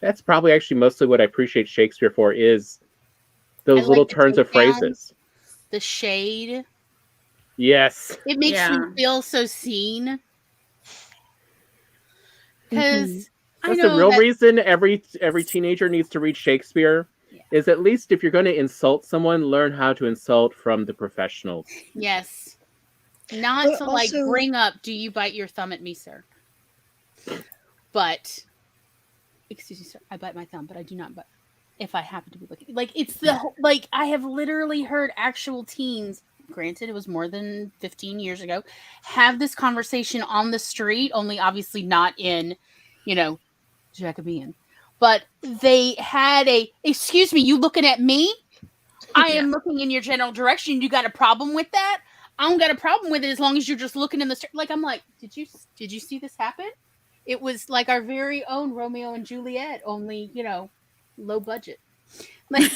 that's probably actually mostly what I appreciate Shakespeare for is those I little like the turns of tone down. phrases. The shade. Yes. It makes you feel so seen. Because That's the real reason every teenager needs to read Shakespeare. Is at least if you're going to insult someone, learn how to insult from the professionals. Yes. Not But to like also- bring up, do you bite your thumb at me, sir? But, excuse me, sir, I bite my thumb, but I do not bite. If I happen to be looking. Like, it's the, like, I have literally heard actual teens, granted it was more than 15 years ago, have this conversation on the street, only obviously not in, Jacobean. But they had excuse me, you looking at me? I am looking in your general direction. You got a problem with that? I don't got a problem with it as long as you're just looking in the street. Like, I'm like, did you see this happen? It was like our very own Romeo and Juliet, only, low budget. Like,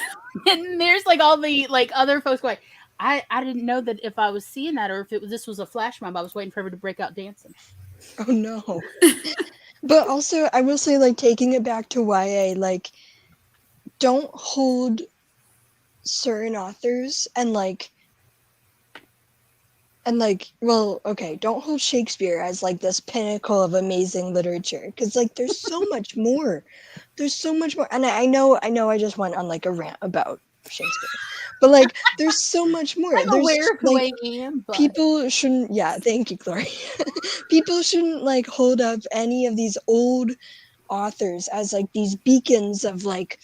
and there's like all the like other folks going, I didn't know that if I was seeing that or if this was a flash mob, I was waiting for her to break out dancing. Oh no. But also, I will say, like, taking it back to YA, like, don't hold certain authors and, like, And like, well, okay, don't hold Shakespeare as like this pinnacle of amazing literature, because like there's so much more. There's so much more, and I know I just went on like a rant about Shakespeare, but like there's so much more. I'm There's aware of who like I am, but people shouldn't. Yeah, thank you, Glory. People shouldn't like hold up any of these old authors as like these beacons of like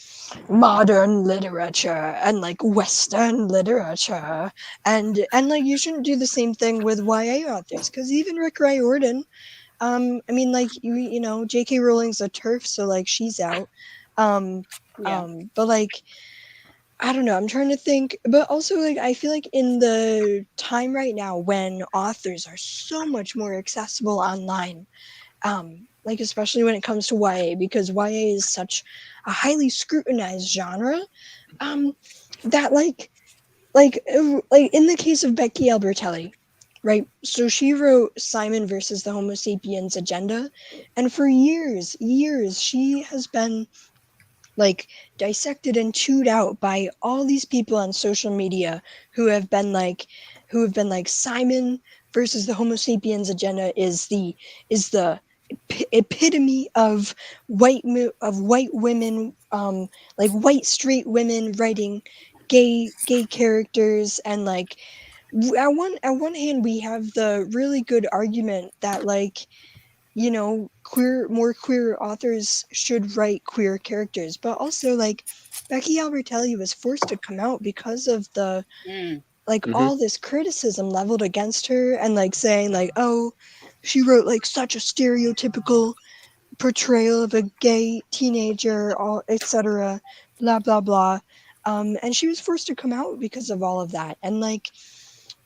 modern literature and like Western literature, and like you shouldn't do the same thing with YA authors, because even Rick Riordan, I mean, like you know, J.K. Rowling's a TERF, so like she's out. But like I don't know, I'm trying to think, but also like I feel like in the time right now when authors are so much more accessible online, like especially when it comes to YA, because YA is such a highly scrutinized genre, that like in the case of Becky Albertelli, right? So she wrote Simon versus the Homo sapiens agenda, and for years she has been like dissected and chewed out by all these people on social media who have been like Simon versus the Homo sapiens agenda is the epitome of white women, like white straight women writing gay characters, and like at one hand we have the really good argument that like, you know, more queer authors should write queer characters, but also like Becky Albertelli was forced to come out because of the like all this criticism leveled against her, and like saying like, oh, she wrote like such a stereotypical portrayal of a gay teenager, all etc. Blah blah blah. And she was forced to come out because of all of that. And like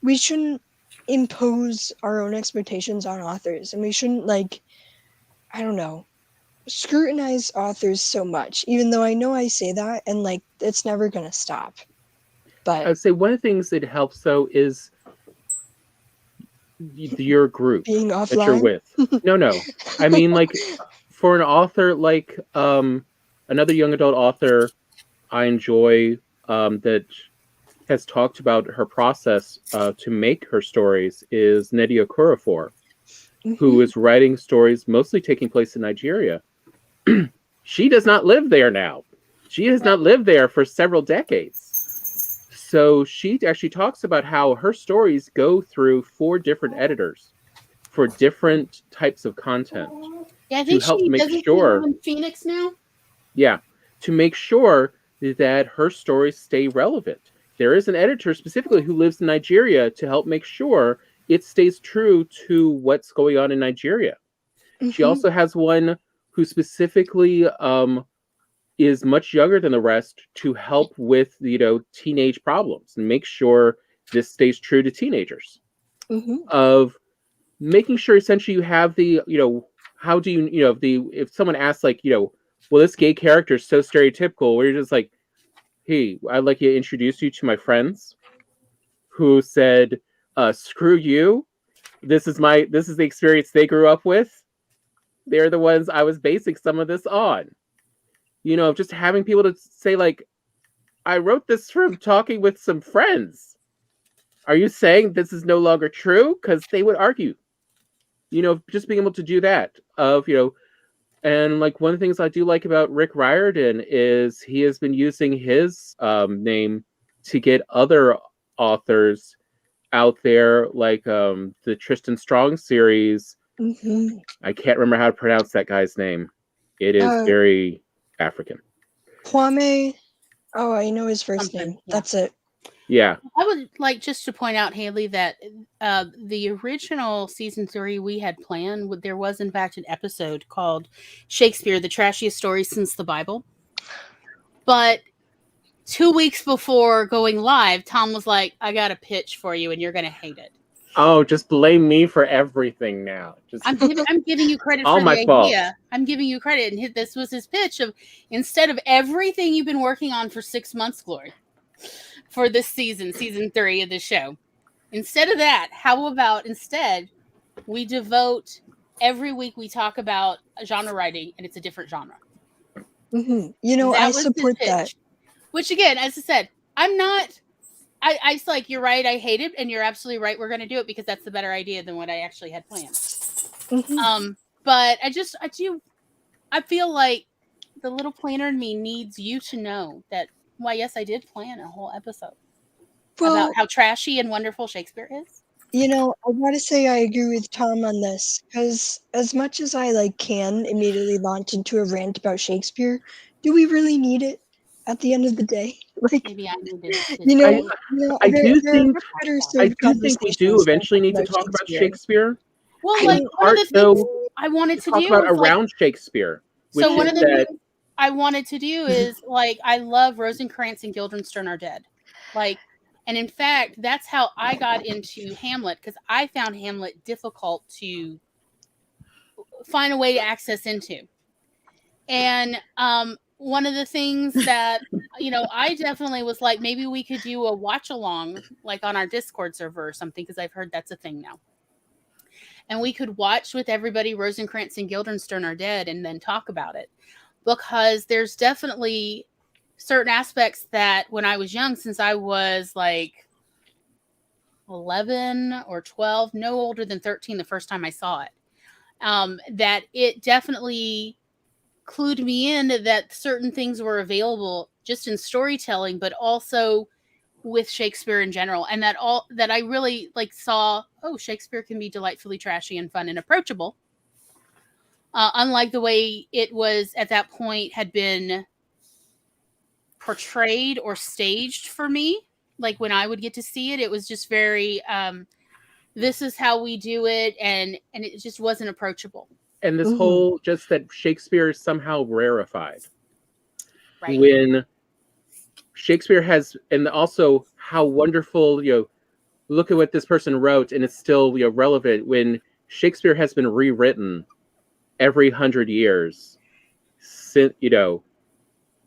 we shouldn't impose our own expectations on authors, and we shouldn't like, I don't know, scrutinize authors so much, even though I know I say that and like it's never gonna stop. But I'd say one of the things that helps though is your group being that you're offline. with. No. I mean, like for an author like another young adult author I enjoy that has talked about her process to make her stories is Nnedi Okorafor, who is writing stories mostly taking place in Nigeria. She does not live there now. She has not lived there for several decades. So she actually talks about how her stories go through 4 different editors for different types of content. Yeah, I think to help she make doesn't sure. live in Phoenix now. Yeah, to make sure that her stories stay relevant. There is an editor specifically who lives in Nigeria to help make sure it stays true to what's going on in Nigeria. She also has one who specifically is much younger than the rest to help with, you know, teenage problems and make sure this stays true to teenagers. Of making sure essentially you have the, you know, how do you, you know, if someone asks like, you know, well, this gay character is so stereotypical, where you're just like, hey, I'd like to introduce you to my friends who said, screw you. This is the experience they grew up with. They're the ones I was basing some of this on. You know, just having people to say like, I wrote this from talking with some friends. Are you saying this is no longer true? Because they would argue. You know, just being able to do that of, you know, and like one of the things I do like about Rick Riordan is he has been using his name to get other authors out there, like the Tristan Strong series. I can't remember how to pronounce that guy's name. It is very African. Kawme. Oh, I know his first name. Yeah. That's it. Yeah. I would like just to point out, Haley, that the original season 3 we had planned, there was in fact an episode called Shakespeare, the Trashiest Story Since the Bible. But 2 weeks before going live, Tom was like, I got a pitch for you and you're going to hate it. Oh, just blame me for everything now. I'm giving you credit all for my the fault. idea. I'm giving you credit. And this was his pitch of, instead of everything you've been working on for 6 months, Glory, for this season 3 of the show, instead of that, how about instead we devote every week we talk about genre writing and it's a different genre. You know, I support that. Which again, as I said, I'm not I was like, you're right, I hate it, and you're absolutely right, we're going to do it because that's the better idea than what I actually had planned. Mhm. But I feel like the little planner in me needs you to know that, why, yes, I did plan a whole episode Well, about how trashy and wonderful Shakespeare is. you know, I gotta say I agree with Tom on this, because as much as I like can immediately launch into a rant about Shakespeare, do we really need it at the end of the day? Like, Maybe I needed to you I, know, say, I there, do there are think much better I served do think we do conversations than eventually need to talking talk about Shakespeare. well, I In like don't. one of part, the things though, I wanted to to talk do about is like, around Shakespeare, which so one is of the that things I wanted to do is like, I love Rosencrantz and Guildenstern are dead. Like, and in fact, that's how I got into Hamlet, because I found Hamlet difficult to find a way to access into. And one of the things that, I definitely was like, maybe we could do a watch along, like on our Discord server or something, because I've heard that's a thing now. And we could watch with everybody Rosencrantz and Guildenstern are dead and then talk about it. Because there's definitely certain aspects that when I was young, since I was like 11 or 12, no older than 13 the first time I saw it, that it definitely clued me in that certain things were available just in storytelling, but also with Shakespeare in general. And that I really like saw, oh, Shakespeare can be delightfully trashy and fun and approachable. Unlike the way it was at that point had been portrayed or staged for me. Like when I would get to see it, it was just very, this is how we do it. And it just wasn't approachable. and this Mhm. whole just that Shakespeare is somehow rarefied. Right. When Shakespeare has, and also how wonderful, look at what this person wrote, and it's still relevant. When Shakespeare has been rewritten every 100 years, since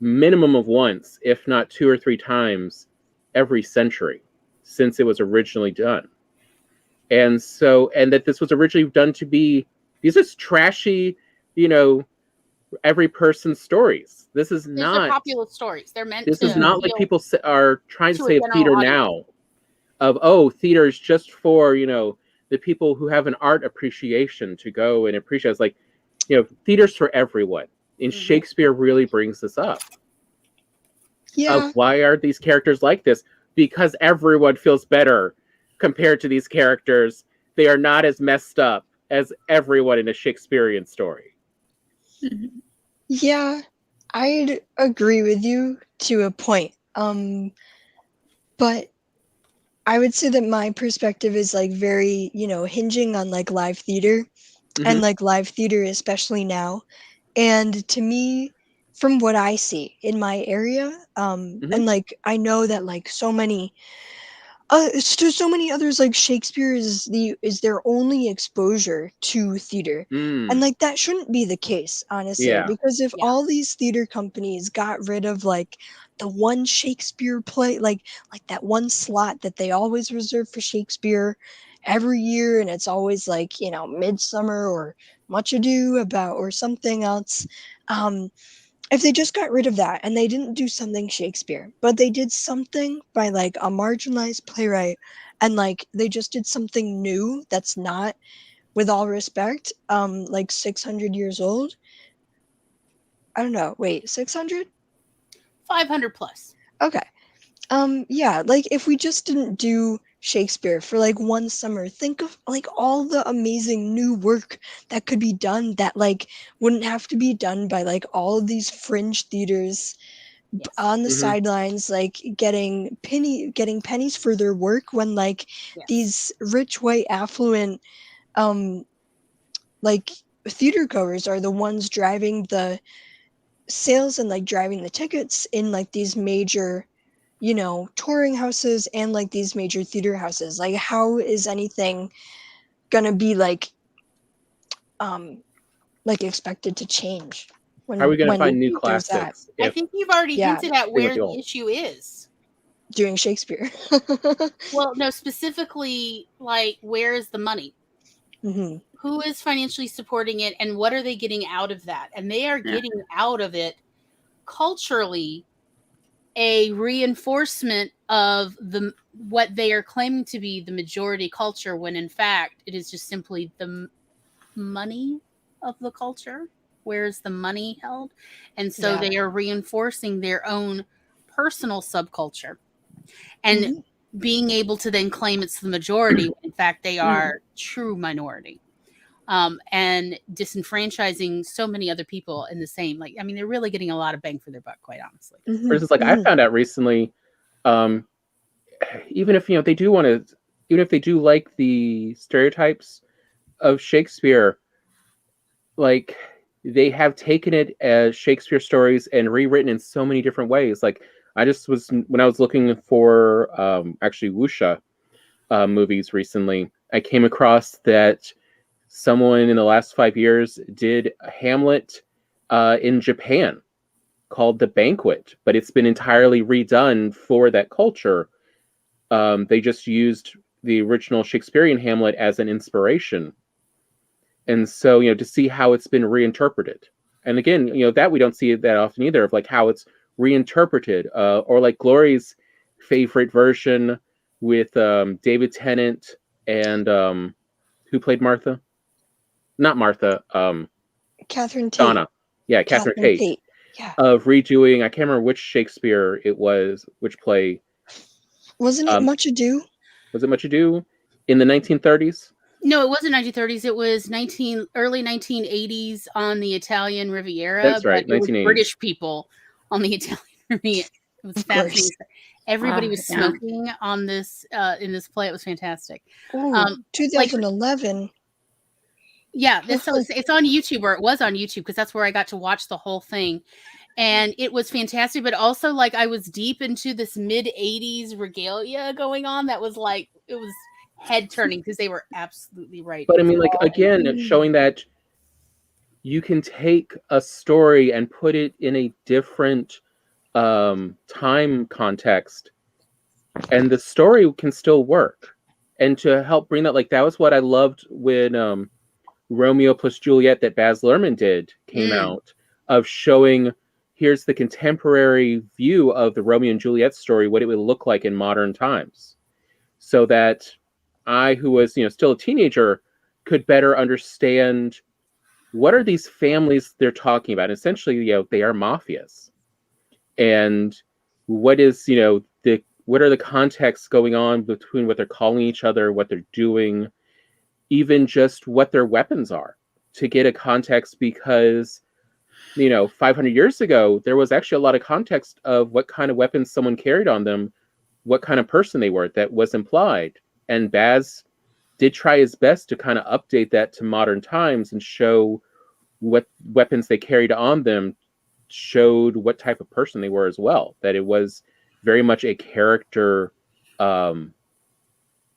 minimum of once, if not 2 or 3 times, every century since it was originally done. And that this was originally done to be these are trashy, every person's stories. This is These not are popular stories. They're meant This to is not like appeal people are trying to to a say of general theater audience. now, of theater is just for the people who have an art appreciation to go and appreciate. It's like theater's for everyone, and Mhm. Shakespeare really brings this up. Yeah. Of why are these characters like this? Because everyone feels better compared to these characters. They are not as messed up as everyone in a Shakespearean story. Yeah, I'd agree with you to a point. But I would say that my perspective is like very, hinging on like live theater and Mhm. like live theater, especially now. And to me, from what I see in my area, Mhm. and like I know that like so many so many others, like Shakespeare is their only exposure to theater. And like that shouldn't be the case, honestly, Yeah. because if Yeah. all these theater companies got rid of like the one Shakespeare play, like that one slot that they always reserve for Shakespeare every year, and it's always like, Midsummer or Much Ado About or something else, if they just got rid of that and they didn't do something Shakespeare, but they did something by like a marginalized playwright, and like they just did something new that's not, with all respect, like 600 years old. I don't know. Wait, 600? 500 plus. Okay. Yeah, like if we just didn't do Shakespeare for like one summer, think of like all the amazing new work that could be done that like wouldn't have to be done by like all of these fringe theaters Yes. on the Mhm. sidelines, like getting pennies for their work, when like Yes. these rich white affluent like theater goers are the ones driving the sales and like driving the tickets in like these major touring houses and like these major theater houses. Like how is anything gonna be like expected to change How are we going to when find new there's that? classics I if think you've already Yeah. hinted at Same with where the the old. issue is. Doing Shakespeare. Well, no, specifically, like, where is the money? Hmm. Who is financially supporting it, and what are they getting out of that? And they are Yeah. getting out of it culturally a reinforcement of what they are claiming to be the majority culture, when in fact it is just simply the money of the culture. Where's the money held? And so they are reinforcing their own personal subculture and being able to then claim it's the majority when in fact they are true minority. And disenfranchising so many other people in the same, like, I mean, they're really getting a lot of bang for their buck, quite honestly. For instance, like I found out recently, even if they do want to, even if they do like the stereotypes of Shakespeare, like they have taken it as Shakespeare stories and rewritten in so many different ways. Like I just was, when I was looking for actually wuxia movies recently, I came across that someone in the last 5 years did Hamlet in Japan called The Banquet, but it's been entirely redone for that culture. They just used the original Shakespearean Hamlet as an inspiration. And so, to see how it's been reinterpreted. And again, that we don't see that often either, of like how it's reinterpreted, or like Glory's favorite version with David Tennant and who played Martha? Not Martha. Catherine Tate. Donna. Yeah, Catherine Tate. Yeah. Of redoing, I can't remember which Shakespeare it was, which play. Wasn't it Much Ado? Was it Much Ado in the 1930s? No, it wasn't 1930s. It was early 1980s on the Italian Riviera. That's right, but it was British people on the Italian Riviera. It was fascinating. Everybody was smoking on this in this play. It was fantastic. 2011. It's on YouTube, or it was on YouTube, because that's where I got to watch the whole thing. And it was fantastic, but also like I was deep into this mid-80s regalia going on that was like, it was head turning, because they were absolutely right. But I mean, like, again, showing that you can take a story and put it in a different time context, and the story can still work. And to help bring that, like, that was what I loved when Romeo plus Juliet that Baz Luhrmann did came out, of showing here's the contemporary view of the Romeo and Juliet story, what it would look like in modern times, so that I, who was still a teenager, could better understand what are these families they're talking about. Essentially, they are mafias, and what is what are the contexts going on between what they're calling each other, what they're doing, even just what their weapons are, to get a context, because 500 years ago there was actually a lot of context of what kind of weapons someone carried on them, what kind of person they were, that was implied. And Baz did try his best to kind of update that to modern times and show what weapons they carried on them, showed what type of person they were as well. That it was very much a character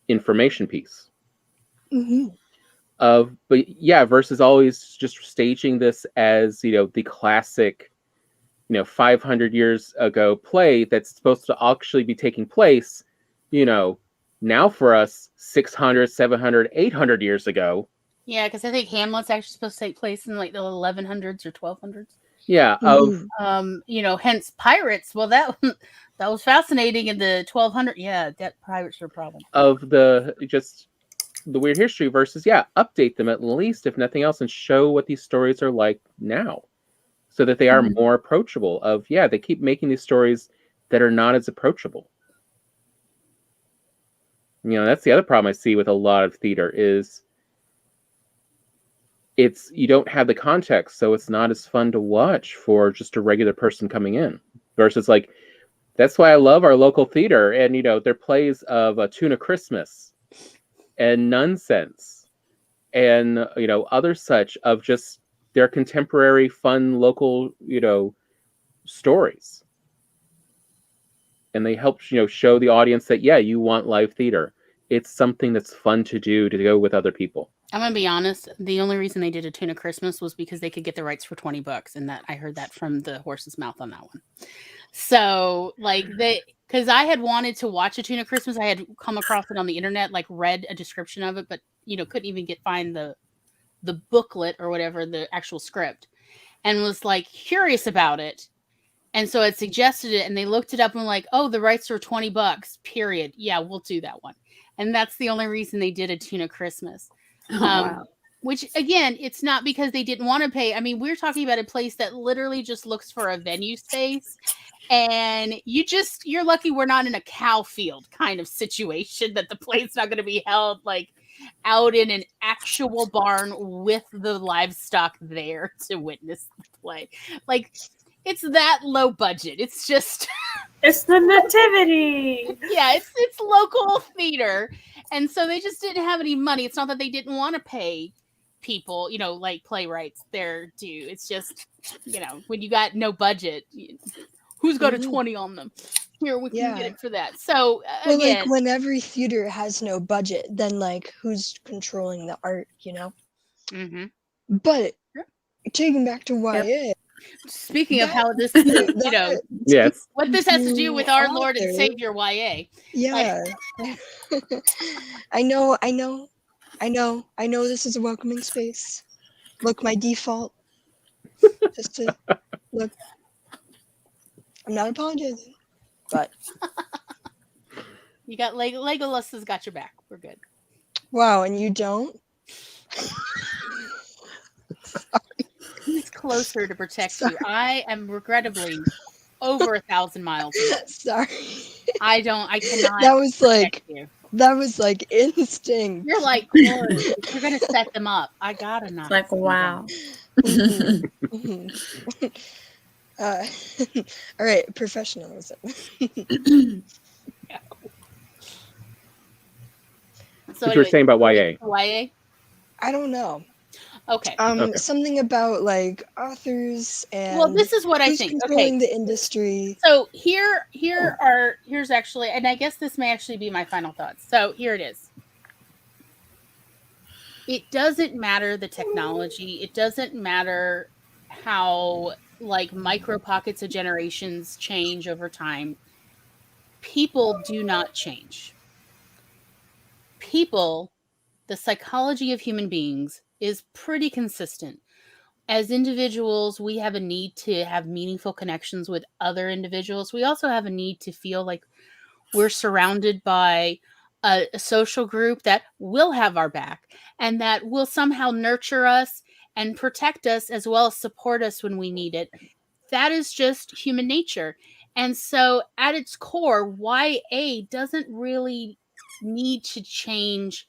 information piece. But yeah, versus always just staging this as the classic 500 years ago play that's supposed to actually be taking place now for us 600, 700, 800 years ago. Yeah, because I think Hamlet's actually supposed to take place in like the 1100s or 1200s. Yeah. Hence pirates. Well, that was fascinating in the 1200. Yeah, that pirates are a problem. Of the weird history versus update them at least, if nothing else, and show what these stories are like now, so that they are more approachable. They keep making these stories that are not as approachable. That's the other problem I see with a lot of theater is you don't have the context, so it's not as fun to watch for just a regular person coming in. Versus like, that's why I love our local theater and their plays of Tuna Christmas and Nonsense and other such of just their contemporary fun local stories. And they help show the audience that you want live theater. It's something that's fun to do, to go with other people. I'm gonna be honest, the only reason they did a Tuna Christmas was because they could get the rights for $20, and that I heard that from the horse's mouth on that one. So because I had wanted to watch a Tuna Christmas, I had come across it on the internet, like read a description of it, but couldn't even find the booklet or whatever, the actual script, and was like curious about it. And so it suggested it, and they looked it up and were like, oh, the rights are $20, period. Yeah, we'll do that one. And that's the only reason they did a Tuna Christmas. Wow. Which, again, it's not because they didn't want to pay. I mean, we're talking about a place that literally just looks for a venue space. And you're lucky we're not in a cow field kind of situation, that the play's not going to be held like out in an actual barn with the livestock there to witness the play. Like, it's that low budget. It's just It's the nativity. yeah, it's local theater. And so they just didn't have any money. It's not that they didn't want to pay people, like playwrights their due. It's just, when you got no budget, who's got a 20 on them? Here, we can get it for that. So Well, again, like when every theater has no budget, then like who's controlling the art, mhm. But Yeah. taking back to YA, Speaking of that- how this, Yes. what this has to do with our Lord and author- Savior YA. yeah. I know this is a welcoming space. Look, my default. Just to look. I'm not apologizing, but You got Legolas has got your back. We're good. wow, and you don't? He's closer to protect you. I am regrettably over 1,000 miles away. Sorry. I cannot That was like protect you. instinct. You're like, Lord, if you're gonna set them up, I gotta not. It's like, wow. Mhm, mhm. All right, professionalism. So What you were saying about YA. YA? I don't know. Okay. Okay. Something about like authors and Well, this is what I who's think. controlling Okay. the industry. So here's actually, and I guess this may actually be my final thoughts. So here it is. It doesn't matter the technology. It doesn't matter how like micro pockets of generations change over time. People do not change. People, the psychology of human beings is pretty consistent. As individuals, we have a need to have meaningful connections with other individuals. We also have a need to feel like we're surrounded by a social group that will have our back and that will somehow nurture us and protect us as well as support us when we need it. That is just human nature. And so at its core, YA doesn't really need to change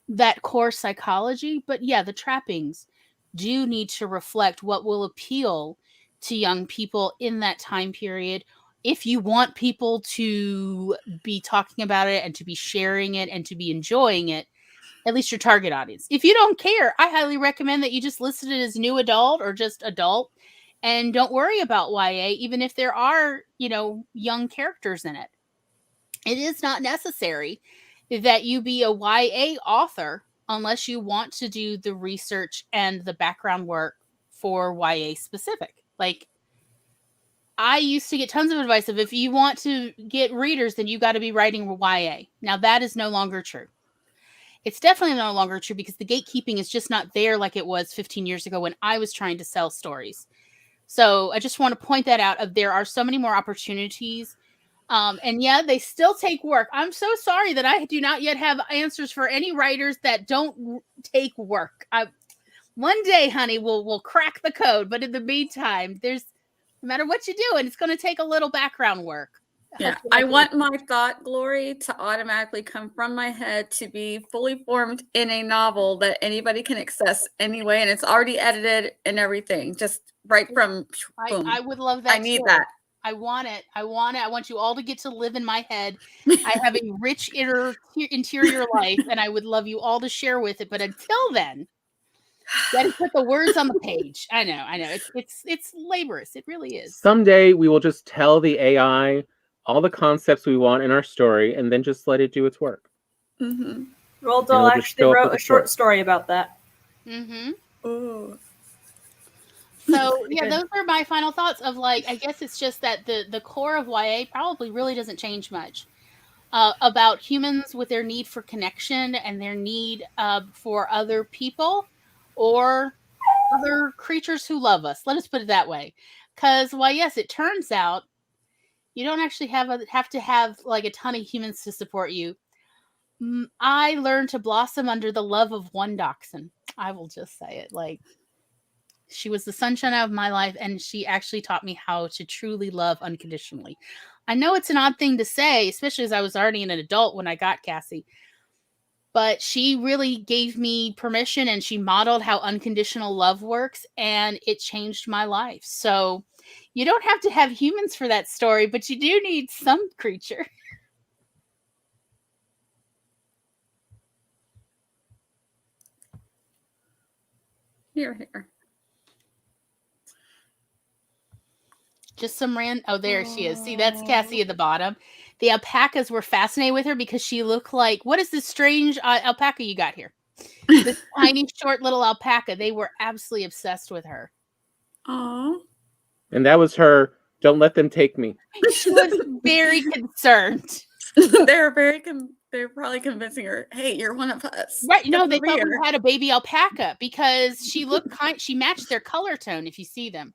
that core psychology, but yeah, the trappings do need to reflect what will appeal to young people in that time period. If you want people to be talking about it and to be sharing it and to be enjoying it, at least your target audience. If you don't care, I highly recommend that you just list it as new adult or just adult and don't worry about YA, even if there are, young characters in it. It is not necessary that you be a YA author unless you want to do the research and the background work for YA specific. Like, I used to get tons of advice of if you want to get readers, then you got to be writing YA. Now, that is no longer true. It's definitely no longer true because the gatekeeping is just not there like it was 15 years ago when I was trying to sell stories. So I just want to point that out. There are so many more opportunities. And yeah, they still take work. I'm so sorry that I do not yet have answers for any writers that don't take work. One day, honey, we'll crack the code. But in the meantime, no matter what you do, and it's going to take a little background work. Yeah, I want my thought glory to automatically come from my head to be fully formed in a novel that anybody can access anyway, and it's already edited and everything, just right from boom. I would love that. I need too. that. I want it. I want you all to get to live in my head. I have a rich interior life, and I would love you all to share with it. But until then, you got to put the words on the page. I know. It's laborious. It really is. Someday we will just tell the AI all the concepts we want in our story, and then just let it do its work. Mm-hmm. Roald Dahl actually wrote a short story about that. Mm-hmm. Ooh. So yeah, those are my final thoughts of like, I guess it's just that the core of YA probably really doesn't change much about humans with their need for connection and their need for other people or other creatures who love us. Let us put it that way. Because, well, yes, it turns out you don't actually have to have like a ton of humans to support you. I learned to blossom under the love of one dachshund. I will just say it. Like, she was the sunshine of my life, and she actually taught me how to truly love unconditionally. I know it's an odd thing to say, especially as I was already an adult when I got Cassie, but she really gave me permission, and she modeled how unconditional love works, and it changed my life. So you don't have to have humans for that story, but you do need some creature. Here. Just some oh, there she is. See, that's Cassie at the bottom. The alpacas were fascinated with her because she looked like, what is this strange alpaca you got here? This tiny, short little alpaca. They were absolutely obsessed with her. Aww. And that was her, don't let them take me. She was very concerned. They're probably convincing her, hey, you're one of us. Right. No, they thought we had a baby alpaca because she looked she matched their color tone if you see them.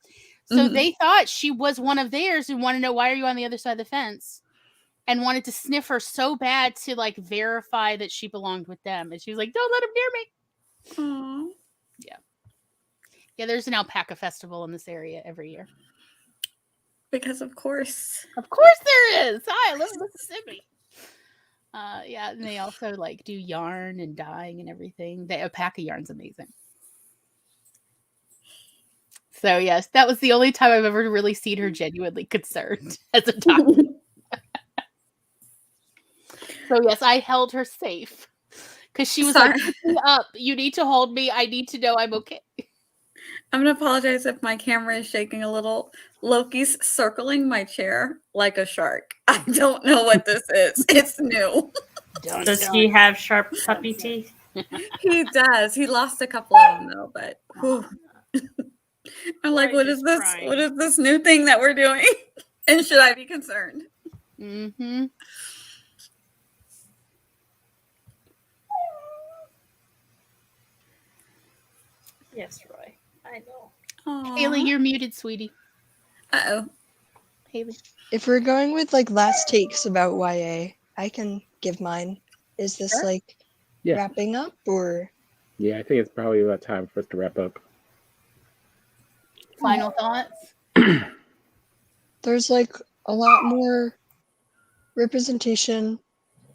So they thought she was one of theirs and wanted to know, why are you on the other side of the fence? And wanted to sniff her so bad to like verify that she belonged with them. And she was like, don't let him near me. Aww. Yeah. Yeah, there's an alpaca festival in this area every year. Because of course. Of course there is. Hi, I live in Mississippi. Yeah, and they also like do yarn and dyeing and everything. The alpaca yarn's amazing. So yes, that was the only time I've ever really seen her genuinely concerned as a doctor. So yes, I held her safe because she was like, "Pick me up. You need to hold me. I need to know I'm okay." I'm gonna apologize if my camera is shaking a little. Loki's circling my chair like a shark. I don't know what this is. It's new. Does he have sharp puppy teeth? He does. He lost a couple of them though, but I'm like, what is this? Crying. What is this new thing that we're doing? And should I be concerned? Mm-hmm. Yes, Roy. I know. Aww. Haley, you're muted, sweetie. Uh-oh. Haley. If we're going with like last takes about YA, I can give mine. Is this like wrapping up or? Yeah, I think it's probably about time for us to wrap up. Final thoughts? There's like a lot more representation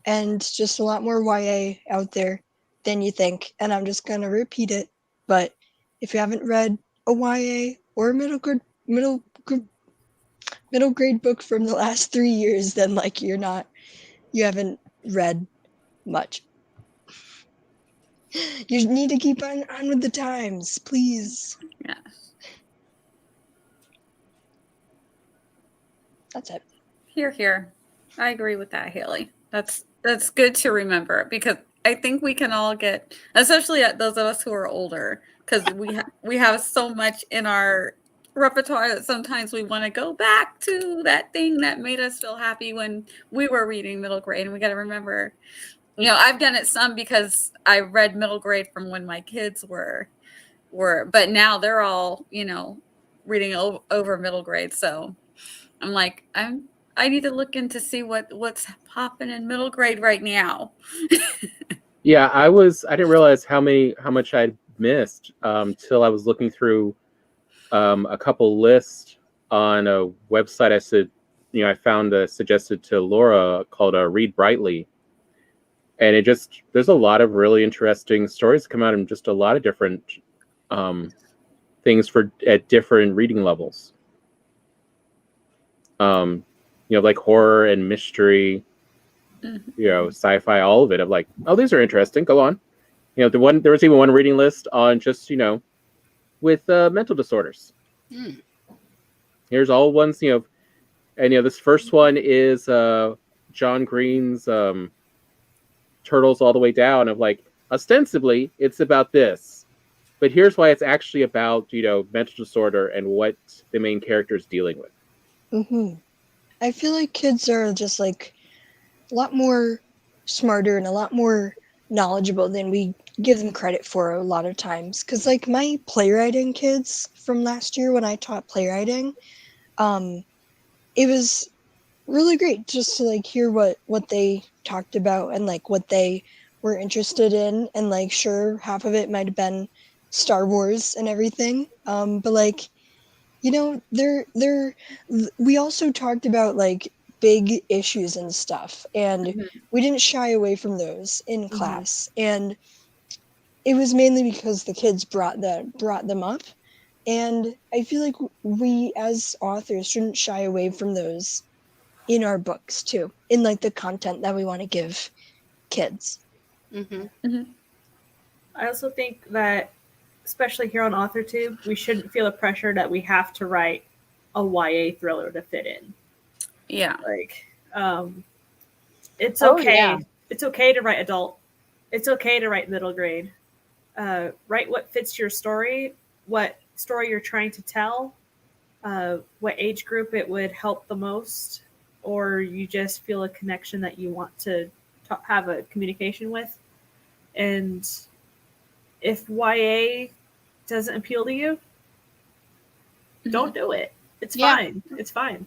and just a lot more YA out there than you think. And I'm just gonna repeat it. But if you haven't read a YA or a middle grade book from the last 3 years, then like you haven't read much. You need to keep on with the times, please. Yeah. That's it. Here. I agree with that, Haley. That's good to remember because I think we can all get, especially those of us who are older, because we have so much in our repertoire that sometimes we want to go back to that thing that made us feel happy when we were reading middle grade. And we got to remember, I've done it some because I read middle grade from when my kids were, but now they're all, reading over middle grade. So I'm like, I need to look into see what's popping in middle grade right now. Yeah, I didn't realize how much I'd missed till I was looking through a couple lists on a website. I said, I found suggested to Laura called Read Brightly, and there's a lot of really interesting stories that come out in just a lot of different things at different reading levels. Like horror and mystery, sci-fi, all of it. I'm like, oh, these are interesting. Go on. There was even one reading list on just, with mental disorders. Here's all ones, and this first one is John Green's Turtles All the Way Down of like, ostensibly it's about this, but here's why it's actually about, mental disorder and what the main character is dealing with. Mm-hmm. I feel like kids are just like a lot more smarter and a lot more knowledgeable than we give them credit for a lot of times. Because, like, my playwriting kids from last year when I taught playwriting, it was really great just to, like, hear what they talked about and, like, what they were interested in. And, like, sure, half of it might have been Star Wars and everything. But, like, you know, we also talked about, like, big issues and stuff, and we didn't shy away from those in class. And it was mainly because the kids brought them up, and I feel like we as authors shouldn't shy away from those in our books too, in, like, the content that we want to give kids. I also think that, especially here on AuthorTube, we shouldn't feel the pressure that we have to write a YA thriller to fit in. Yeah. Like, it's okay. Yeah. It's okay to write adult. It's okay to write middle grade. Write what fits your story, what story you're trying to tell, what age group it would help the most, or you just feel a connection that you want to have a communication with. And if YA doesn't appeal to you, don't do it. It's fine. It's fine.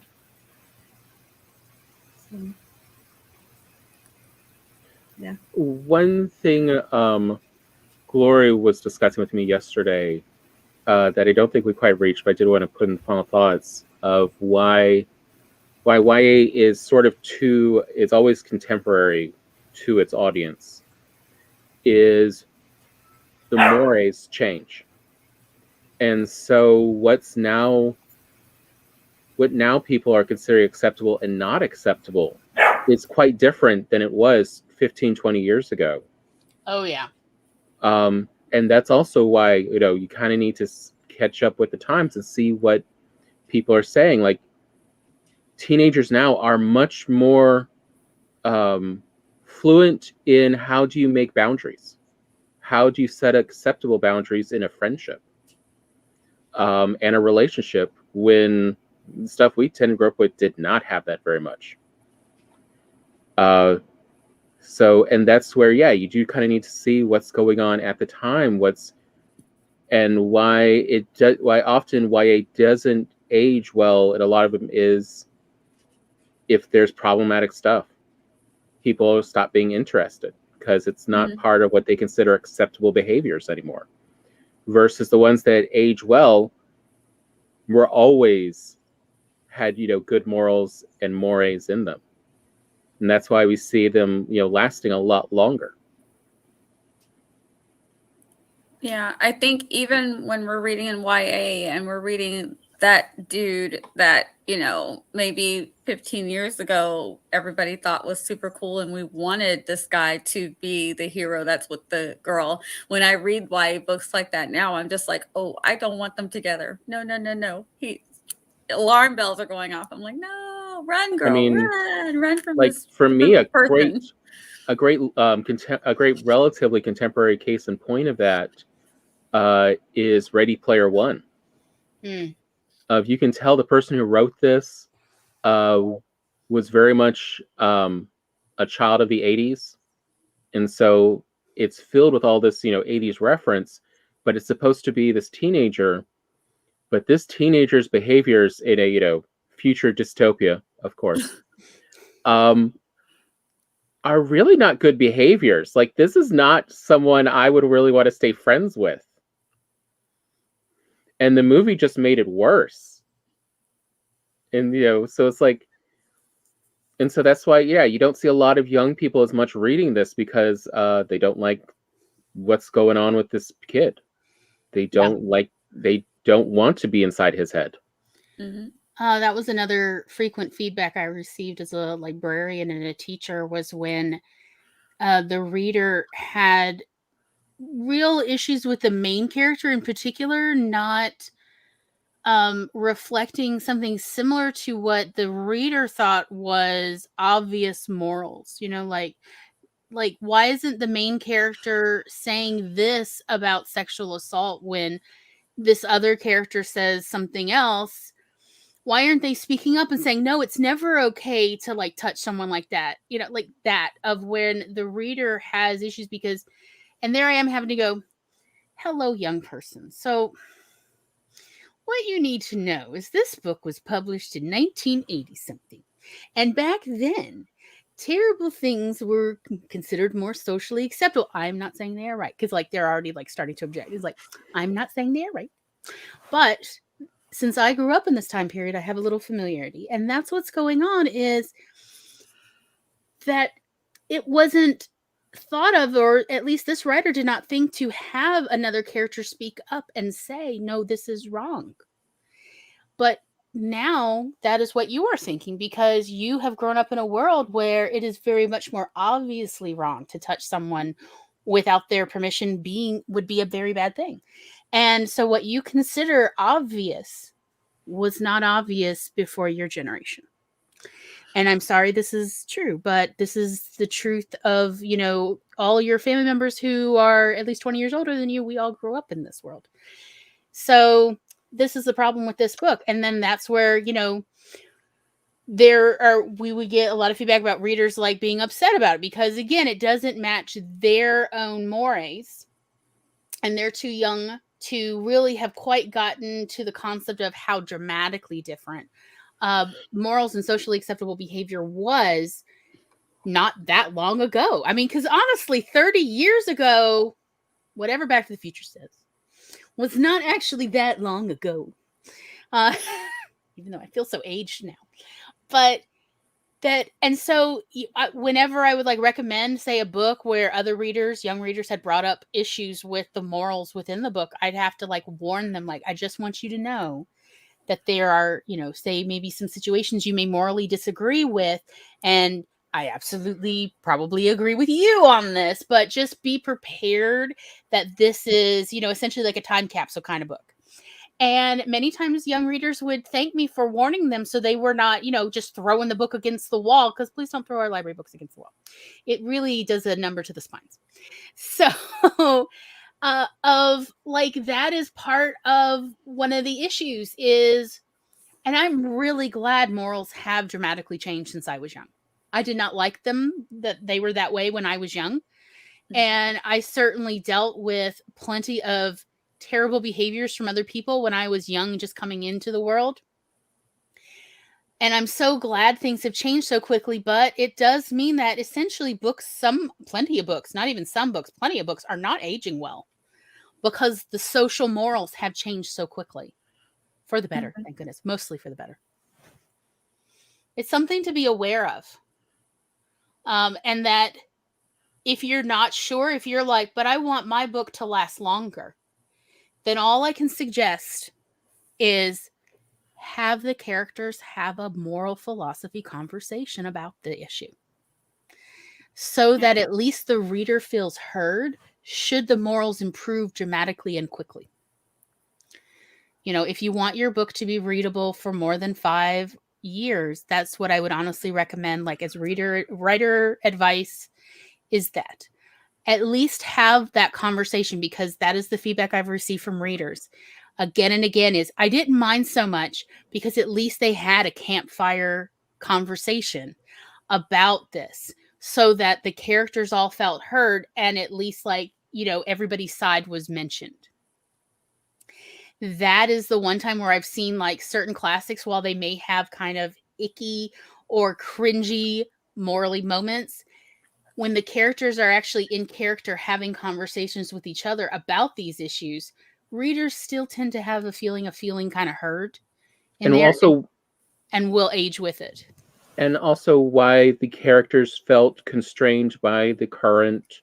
So, yeah. One thing Glory was discussing with me yesterday that I don't think we quite reached, but I did want to put in the final thoughts of why YA is sort of it's always contemporary to its audience, is the mores change. And so what now people are considering acceptable and not acceptable is quite different than it was 15, 20 years ago. Oh, yeah. And that's also why, you kind of need to catch up with the times and see what people are saying. Like, teenagers now are much more fluent in how do you make boundaries? How do you set acceptable boundaries in a friendship and a relationship, when stuff we tend to grow up with did not have that very much. And that's where, you do kind of need to see what's going on at the time, and why often YA doesn't age well. And a lot of them is if there's problematic stuff, people stop being interested because it's not part of what they consider acceptable behaviors anymore. Versus the ones that age well were always had, good morals and mores in them. And that's why we see them, lasting a lot longer. Yeah, I think even when we're reading in YA and we're reading that dude that, maybe 15 years ago, everybody thought was super cool and we wanted this guy to be the hero that's with the girl. When I read YA books like that now, I'm just like, oh, I don't want them together. No. Alarm bells are going off. I'm like, no, run, girl, run from like, this. For me, a person. great relatively contemporary case in point of that is Ready Player One. You can tell the person who wrote this was very much a child of the 80s. And so it's filled with all this, 80s reference, but it's supposed to be this teenager. But this teenager's behaviors in a, future dystopia, of course, are really not good behaviors. Like, this is not someone I would really want to stay friends with. And the movie just made it worse. And, so it's like, and so that's why, you don't see a lot of young people as much reading this because they don't like what's going on with this kid. They don't want to be inside his head. That was another frequent feedback I received as a librarian and a teacher, was when the reader had real issues with the main character in particular, not reflecting something similar to what the reader thought was obvious morals. Like why isn't the main character saying this about sexual assault when this other character says something else? Why aren't they speaking up and saying, no, it's never okay to like touch someone like that? Like that, of when the reader has issues, because And there I am having to go, hello, young person. So what you need to know is this book was published in 1980 something. And back then, terrible things were considered more socially acceptable. I'm not saying they are right. Because like they're already like starting to object. It's like, I'm not saying they are right. But since I grew up in this time period, I have a little familiarity. And that's what's going on, is that it wasn't thought of, or at least this writer did not think to have another character speak up and say, no, this is wrong. But now that is what you are thinking, because you have grown up in a world where it is very much more obviously wrong to touch someone without their permission would be a very bad thing. And so what you consider obvious was not obvious before your generation. And I'm sorry this is true, but this is the truth of, all your family members who are at least 20 years older than you. We all grew up in this world. So this is the problem with this book. And then that's where, we would get a lot of feedback about readers like being upset about it, because again, it doesn't match their own mores, and they're too young to really have quite gotten to the concept of how dramatically different morals and socially acceptable behavior was not that long ago. I mean, because honestly, 30 years ago, whatever Back to the Future says, was not actually that long ago. Even though I feel so aged now. But so whenever I would like recommend, say, a book where other readers, young readers, had brought up issues with the morals within the book, I'd have to like warn them, like, I just want you to know that there are, say maybe some situations you may morally disagree with. And I absolutely probably agree with you on this, but just be prepared that this is, essentially like a time capsule kind of book. And many times young readers would thank me for warning them, so they were not, just throwing the book against the wall, because please don't throw our library books against the wall. It really does a number to the spines. So that is part of one of the issues is, and I'm really glad morals have dramatically changed since I was young. I did not like them, that they were that way when I was young. And I certainly dealt with plenty of terrible behaviors from other people when I was young, just coming into the world. And I'm so glad things have changed so quickly, but it does mean that essentially plenty of books, not even some books, plenty of books are not aging well, because the social morals have changed so quickly. For the better, thank goodness. Mostly for the better. It's something to be aware of. And that if you're not sure, if you're like, but I want my book to last longer, then all I can suggest is have the characters have a moral philosophy conversation about the issue, so that at least the reader feels heard should the morals improve dramatically and quickly. If you want your book to be readable for more than 5 years, that's what I would honestly recommend, like as writer advice, is that at least have that conversation, because that is the feedback I've received from readers again and again, is I didn't mind so much because at least they had a campfire conversation about this, so that the characters all felt heard, and at least everybody's side was mentioned. That is the one time where I've seen like certain classics, while they may have kind of icky or cringy morally moments, when the characters are actually in character having conversations with each other about these issues, readers still tend to have a feeling of feeling kind of heard. And will age with it. And also why the characters felt constrained by the current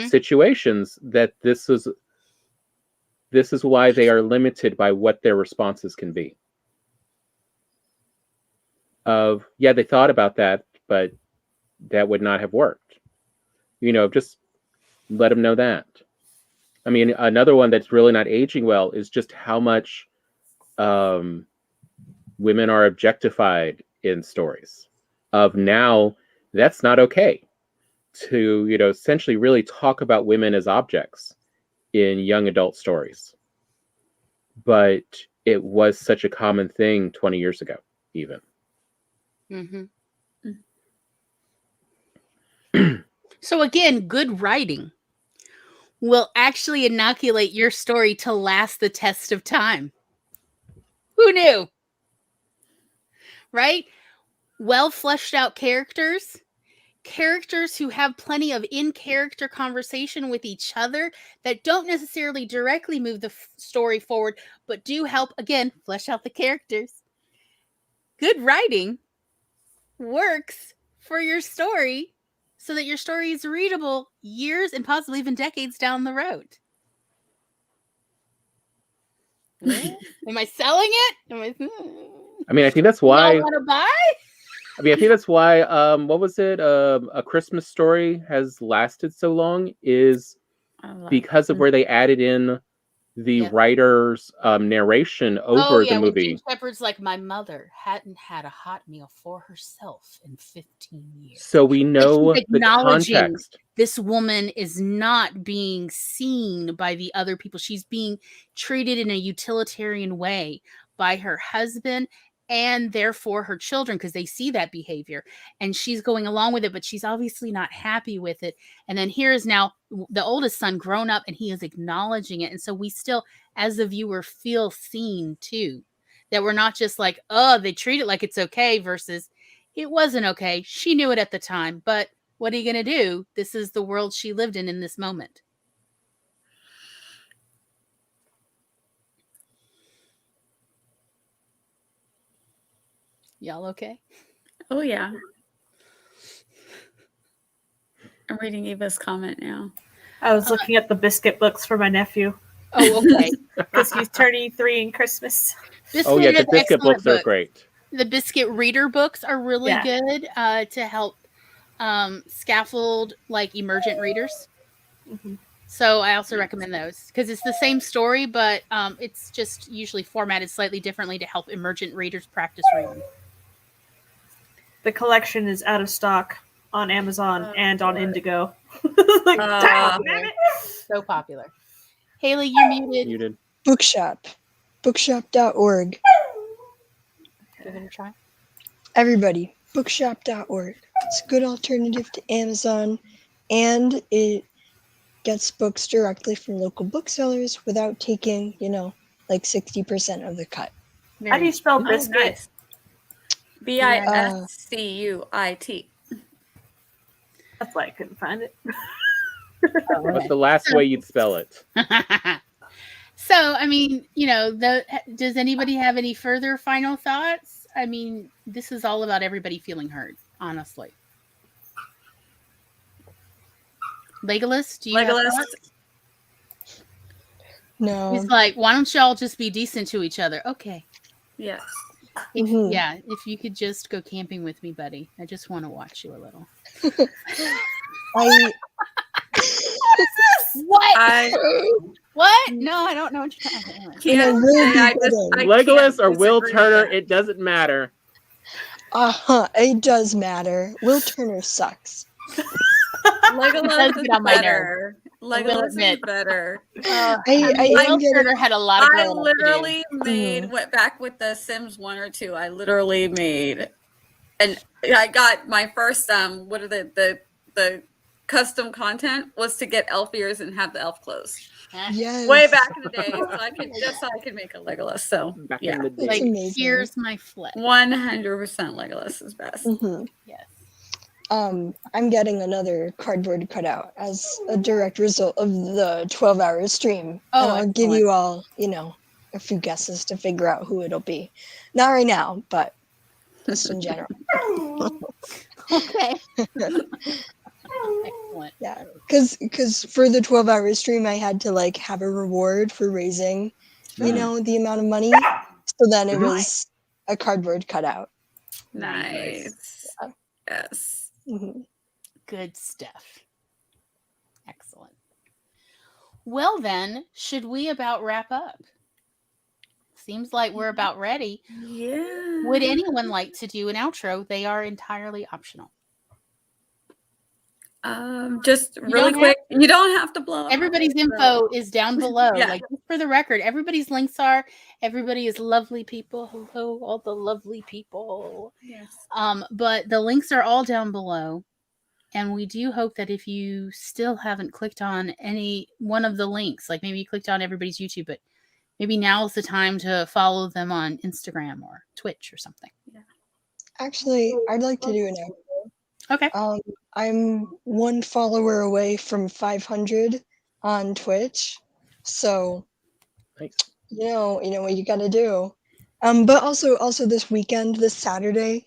situations, that this is why they are limited by what their responses can be. They thought about that, but that would not have worked. Just let them know that. I mean, another one that's really not aging well is just how much women are objectified in stories. Now, that's not okay to, essentially really talk about women as objects in young adult stories. But it was such a common thing 20 years ago, even. So again, good writing will actually inoculate your story to last the test of time. Who knew? Right? Well fleshed out characters who have plenty of in-character conversation with each other that don't necessarily directly move the story forward, but do help, again, flesh out the characters. Good writing works for your story so that your story is readable years and possibly even decades down the road. Am I selling it? I mean, I think that's why. You want to buy? I mean, I think that's why. What was it? A Christmas Story has lasted so long is because of where they added in the writer's narration over the movie. When Jane Shepard's like, my mother hadn't had a hot meal for herself in 15 years. So we know the context. This woman is not being seen by the other people. She's being treated in a utilitarian way by her husband and therefore her children, because they see that behavior, and she's going along with it, but she's obviously not happy with it. And then here is now the oldest son grown up, and he is acknowledging it. And so we still, as the viewer, feel seen too, that we're not just like, oh, they treat it like it's okay, versus it wasn't okay. She knew it at the time, but what are you going to do? This is the world she lived in this moment. Y'all okay? Oh, yeah. I'm reading Eva's comment now. I was looking at the biscuit books for my nephew. Oh, okay. Because he's turning 3 in Christmas. The biscuit books are great. The biscuit reader books are really good to help scaffold like emergent readers. Mm-hmm. So I also recommend those because it's the same story, but it's just usually formatted slightly differently to help emergent readers practice reading. The collection is out of stock on Amazon and on Indigo. So popular. Haley, you're muted. Muted. Bookshop. Bookshop.org. Give it a try. Everybody, bookshop.org. It's a good alternative to Amazon, and it gets books directly from local booksellers without taking, like 60% of the cut. How do you spell biscuit? Nice. Biscuit. That's why I couldn't find it. What's the last way you'd spell it? So, I mean, does anybody have any further final thoughts? I mean, this is all about everybody feeling heard, honestly. Legolas, do you have thoughts? No. He's like, why don't y'all just be decent to each other? Okay. Yes. If you could just go camping with me, buddy. I just want to watch you a little. What is this? What? No, I don't know what you're talking about. Legolas or Will Turner, it doesn't matter. It does matter. Will Turner sucks. Legolas is better. Legolas is better. Will Turner had a lot of I literally went back with the Sims 1 or 2. I literally made, and I got my first what are the custom content was to get elf ears and have the elf clothes. Yes. Way back in the day, so I could make a Legolas. So back in the day. Like, here's my flesh. 100% Legolas is best. Mm-hmm. Yes. I'm getting another cardboard cutout as a direct result of the 12-hour stream. Oh, and I'll give you all, a few guesses to figure out who it'll be. Not right now, but just in general. Okay. Excellent. Yeah, because for the 12-hour stream, I had to have a reward for raising, the amount of money. So then it was a cardboard cutout. Nice. Yeah. Yes. Mm-hmm. Good stuff. Excellent. Well then, should we about wrap up? Seems like we're about ready. Yeah. Would anyone like to do an outro? They are entirely optional. Just really quick. You don't have to blow up. Everybody's info is down below. Yeah. Like, for the record, everybody's links are. Everybody is lovely people. Hello, all the lovely people. Yes. But the links are all down below. And we do hope that if you still haven't clicked on any one of the links, like maybe you clicked on everybody's YouTube, but maybe now's the time to follow them on Instagram or Twitch or something. Yeah. Actually, I'd like to do an Okay. I'm 1 follower away from 500 on Twitch, so Nice. you know what you gotta do. But also this weekend, this Saturday,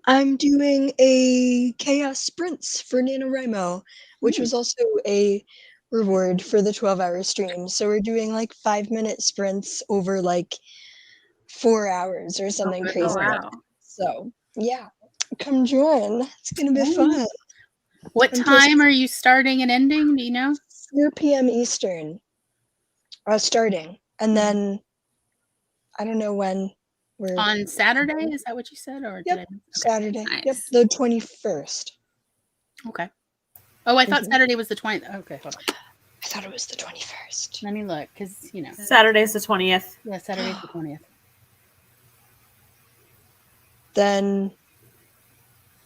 I'm doing a Chaos Sprints for NaNoWriMo, which was also a reward for the 12-hour stream. So we're doing like 5-minute sprints over like 4 hours or something crazy. Oh, wow. So yeah, come join. It's gonna be fun. What time are you starting and ending? Do you know? 4 p.m. Eastern. Starting, and then I don't know when we're On Saturday. Is that what you said, or Yep. did I? Saturday. Nice. Yep, the 21st. Okay. Oh, I thought Saturday was the 20th. Okay, hold on. I thought it was the 21st. Let me look, because Saturday's the 20th. Yeah, Saturday's the 20th. Then,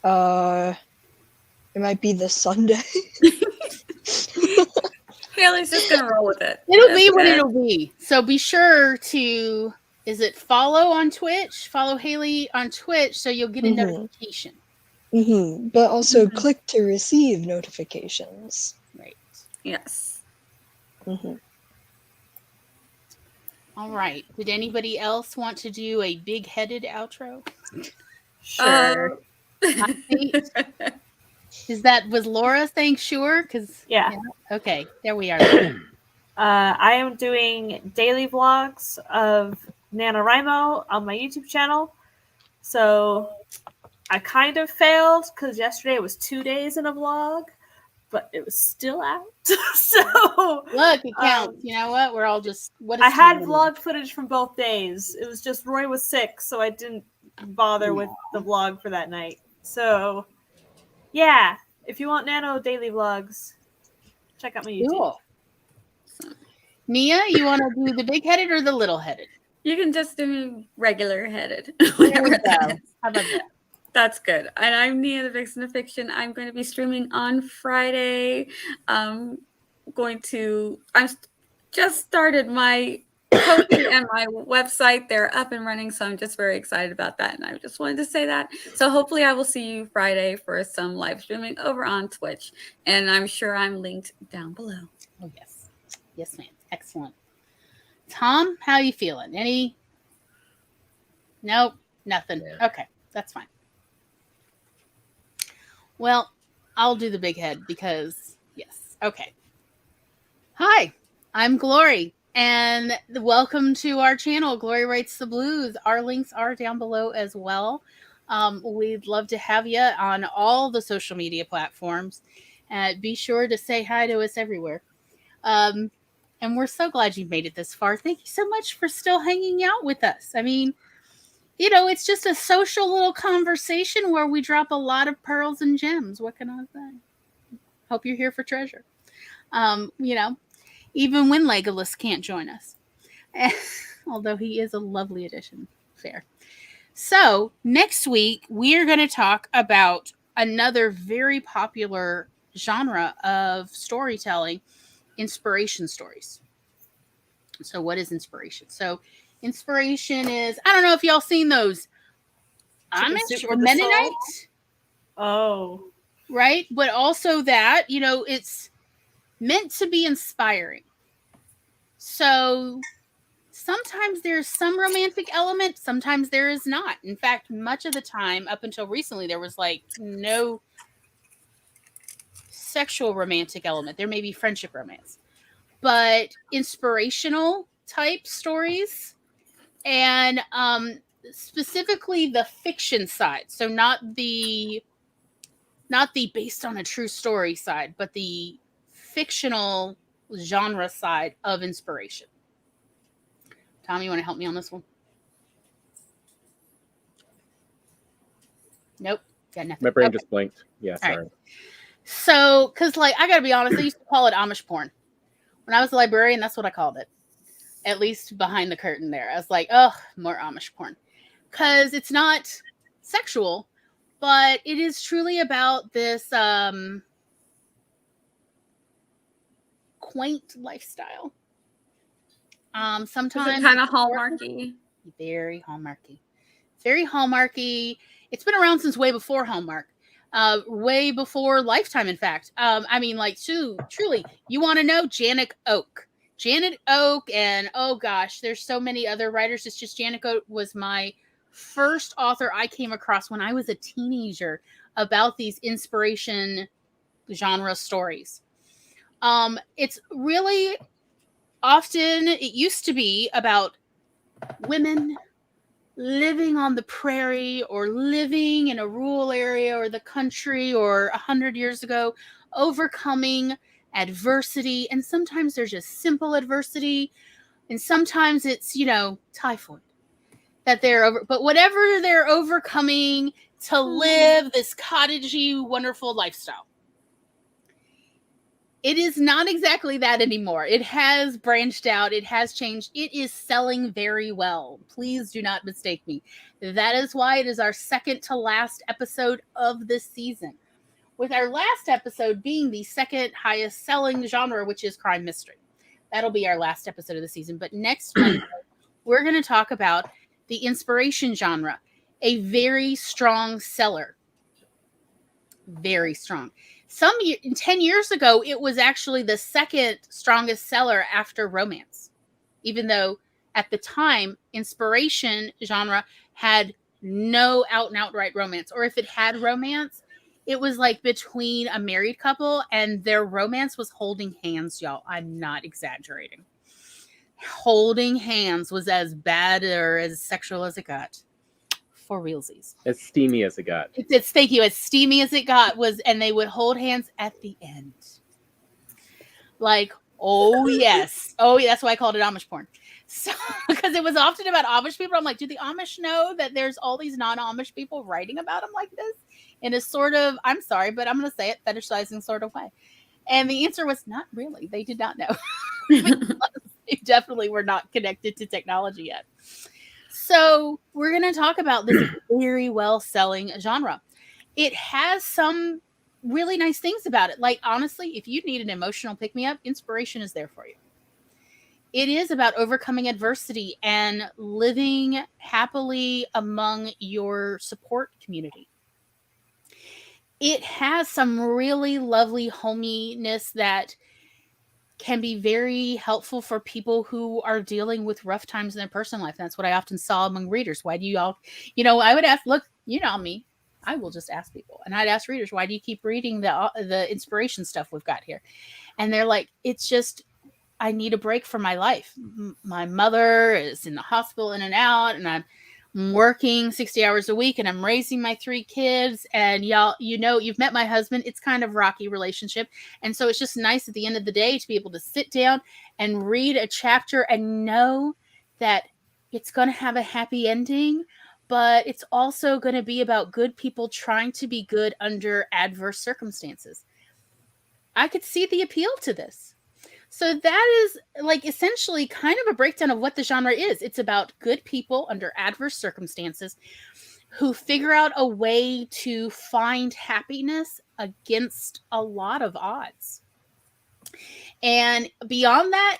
it might be the Sunday. Haley's just gonna roll with it. It'll be what it'll be. So be sure to, is it follow on Twitch? Follow Haley on Twitch so you'll get a notification. But also click to receive notifications. Right. Yes. All right. Did anybody else want to do a big-headed outro? Sure. Was Laura saying sure? Because Yeah. Okay, there we are. I am doing daily vlogs of NaNoWriMo on my YouTube channel. So I kind of failed because yesterday was 2 days in a vlog, but it was still out. So look, it counts. You know what? We're all just I had vlog footage from both days. It was just Roy was sick, so I didn't bother with the vlog for that night. So yeah, if you want Nano daily vlogs, check out my YouTube. Cool. Nia, you want to do the big-headed or the little-headed? You can just do regular headed. There we go. How about that? That's good. And I'm Nia, the Vixen of Fiction. I'm going to be streaming on Friday. I just started my posting and my website. They're up and running, so I'm just very excited about that. And I just wanted to say that. So hopefully I will see you Friday for some live streaming over on Twitch. And I'm sure I'm linked down below. Oh, yes. Yes, ma'am. Excellent. Tom, how you feeling? Any? Nope, nothing. Yeah. Okay, that's fine. Well, I'll do the big head because, yes. Okay. Hi, I'm Glory, and welcome to our channel, Glory Writes the Blues. Our links are down below as well. We'd love to have you on all the social media platforms. Be sure to say hi to us everywhere. And we're so glad you've made it this far. Thank you so much for still hanging out with us. I mean, it's just a social little conversation where we drop a lot of pearls and gems. What can I say? Hope you're here for treasure. Even when Legolas can't join us. Although he is a lovely addition. Fair. So, next week, we are going to talk about another very popular genre of storytelling, inspiration stories. So what is inspiration? So inspiration is, I don't know if y'all seen those Amish or Mennonite. Oh. Right? But also that, it's meant to be inspiring. So sometimes there's some romantic element, sometimes there is not. In fact, much of the time, up until recently, there was no sexual romantic element. There may be friendship romance, but inspirational type stories, and specifically the fiction side. So not the based on a true story side, but the fictional genre side of inspiration. Tom, you want to help me on this one? Nope, got nothing. My brain just blinked. Yeah, sorry. Right. So, because I gotta be honest, I used to call it Amish porn. When I was a librarian, that's what I called it. At least behind the curtain there. I was like, oh, more Amish porn. Because it's not sexual, but it is truly about this quaint lifestyle. Sometimes kind of hallmarky. Very hallmarky. Very hallmarky. It's been around since way before Hallmark. Way before Lifetime, in fact. I mean, like, truly, you want to know? Janet Oak. Janet Oak, and oh gosh, there's so many other writers. It's just Janet Oak was my first author I came across when I was a teenager about these inspiration genre stories. It's really often, it used to be about women living on the prairie or living in a rural area or the country or 100 years ago, overcoming adversity. And sometimes there's just simple adversity. And sometimes it's, typhoid that they're over, but whatever they're overcoming to live this cottagey, wonderful lifestyle. It is not exactly that anymore. It has branched out. It has changed. It is selling very well. Please do not mistake me. That is why it is our second to last episode of this season. With our last episode being the second highest selling genre, which is crime mystery. That'll be our last episode of the season. But next Monday, we're going to talk about the inspiration genre, a very strong seller. Very strong. 10 years ago, it was actually the second strongest seller after romance, even though at the time, inspiration genre had no out and outright romance, or if it had romance, it was like between a married couple, and their romance was holding hands, y'all. I'm not exaggerating. Holding hands was as bad or as sexual as it got. For realsies. As steamy as it got. Thank you. As steamy as it got was, and they would hold hands at the end. Like, oh yes. Oh, yeah, that's why I called it Amish porn. So, because it was often about Amish people. I'm like, do the Amish know that there's all these non-Amish people writing about them like this? In a sort of, I'm sorry, but I'm going to say it, fetishizing sort of way. And the answer was not really. They did not know. They definitely were not connected to technology yet. So we're going to talk about this very well-selling genre. It has some really nice things about it. Like, honestly, if you need an emotional pick-me-up, inspiration is there for you. It is about overcoming adversity and living happily among your support community. It has some really lovely hominess that can be very helpful for people who are dealing with rough times in their personal life. That's what I often saw among readers. Why do you all, I would ask, look, you know me, I will just ask people. And I'd ask readers, why do you keep reading the inspiration stuff we've got here? And they're like, it's just, I need a break from my life. My mother is in the hospital in and out, and I'm working 60 hours a week, and I'm raising my 3 kids, and y'all, you've met my husband. It's kind of a rocky relationship. And so it's just nice at the end of the day to be able to sit down and read a chapter and know that it's going to have a happy ending, but it's also going to be about good people trying to be good under adverse circumstances. I could see the appeal to this. So that is like essentially kind of a breakdown of what the genre is. It's about good people under adverse circumstances who figure out a way to find happiness against a lot of odds. And beyond that,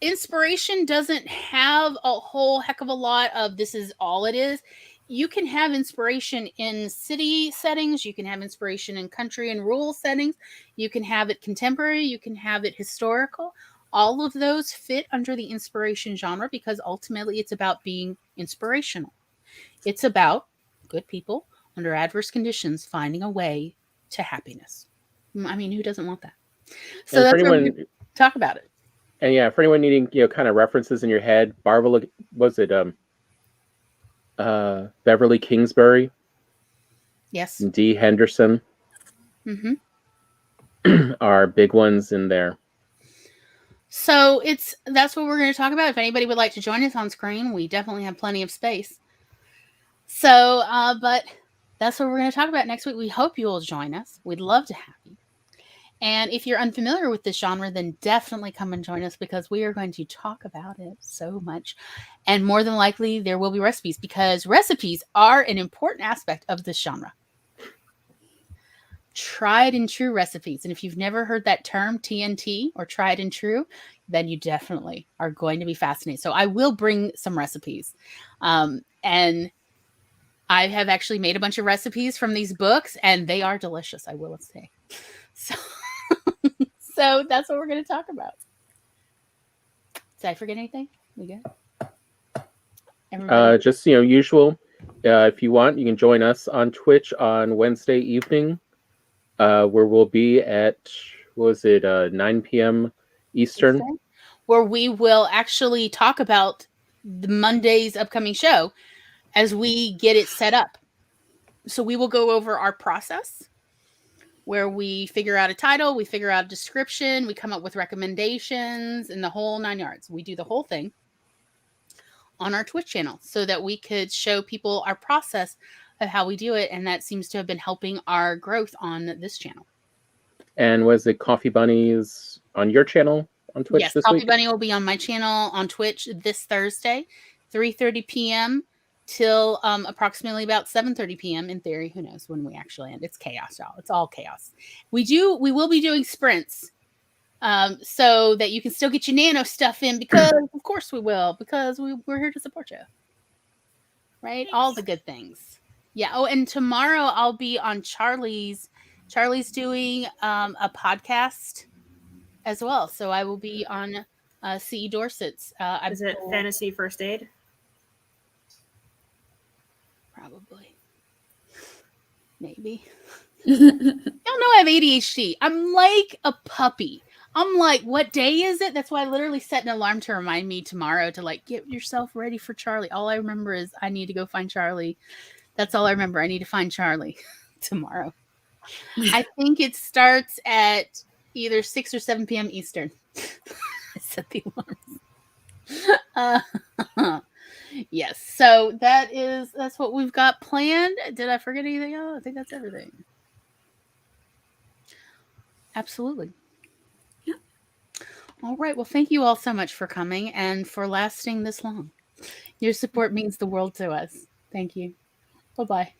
inspiration doesn't have a whole heck of a lot of this is all it is. You can have inspiration in city settings. You can have inspiration in country and rural settings. You can have it contemporary. You can have it historical. All of those fit under the inspiration genre because ultimately it's about being inspirational. It's about good people under adverse conditions finding a way to happiness. I mean, who doesn't want that? So that's where we're going to talk about it. And yeah, for anyone needing, kind of references in your head, Beverly Kingsbury? Yes. D. Henderson are big ones in there. So that's what we're going to talk about. If anybody would like to join us on screen, we definitely have plenty of space. So, but that's what we're going to talk about next week. We hope you will join us. We'd love to have you. And if you're unfamiliar with this genre, then definitely come and join us because we are going to talk about it so much. And more than likely, there will be recipes because recipes are an important aspect of this genre. tried and true recipes. And if you've never heard that term TNT or tried and true, then you definitely are going to be fascinated. So I will bring some recipes. And I have actually made a bunch of recipes from these books, and they are delicious, I will say. So, so that's what we're going to talk about. Did I forget anything? We good? Everybody? Just, usual. If you want, you can join us on Twitch on Wednesday evening, where we'll be at, 9 p.m. Eastern? Where we will actually talk about the Monday's upcoming show as we get it set up. So we will go over our process, where we figure out a title, we figure out a description, we come up with recommendations, and the whole 9 yards. We do the whole thing on our Twitch channel so that we could show people our process of how we do it. And that seems to have been helping our growth on this channel. And was it Coffee Bunnies on your channel on Twitch yes, this Coffee week? Bunny will be on my channel on Twitch this Thursday, 3:30 p.m. till approximately about 7:30 p.m. in theory. Who knows when we actually end? It's chaos, y'all. It's all chaos. We will be doing sprints so that you can still get your nano stuff in, because of course we will, because we're here to support you. Right? All the good things. Yeah. Oh, and tomorrow I'll be on Charlie's doing a podcast as well. So I will be on C.E. Dorset's. Is it Fantasy First Aid? Probably. Maybe. Y'all know I have ADHD. I'm like a puppy. I'm like, what day is it? That's why I literally set an alarm to remind me tomorrow to like, get yourself ready for Charlie. All I remember is I need to go find Charlie. That's all I remember. I need to find Charlie tomorrow. I think it starts at either 6 or 7 p.m. Eastern. I set the alarms. Yes. So that's what we've got planned. Did I forget anything else? I think that's everything. Absolutely. Yeah. All right. Well, thank you all so much for coming and for lasting this long. Your support means the world to us. Thank you. Bye-bye.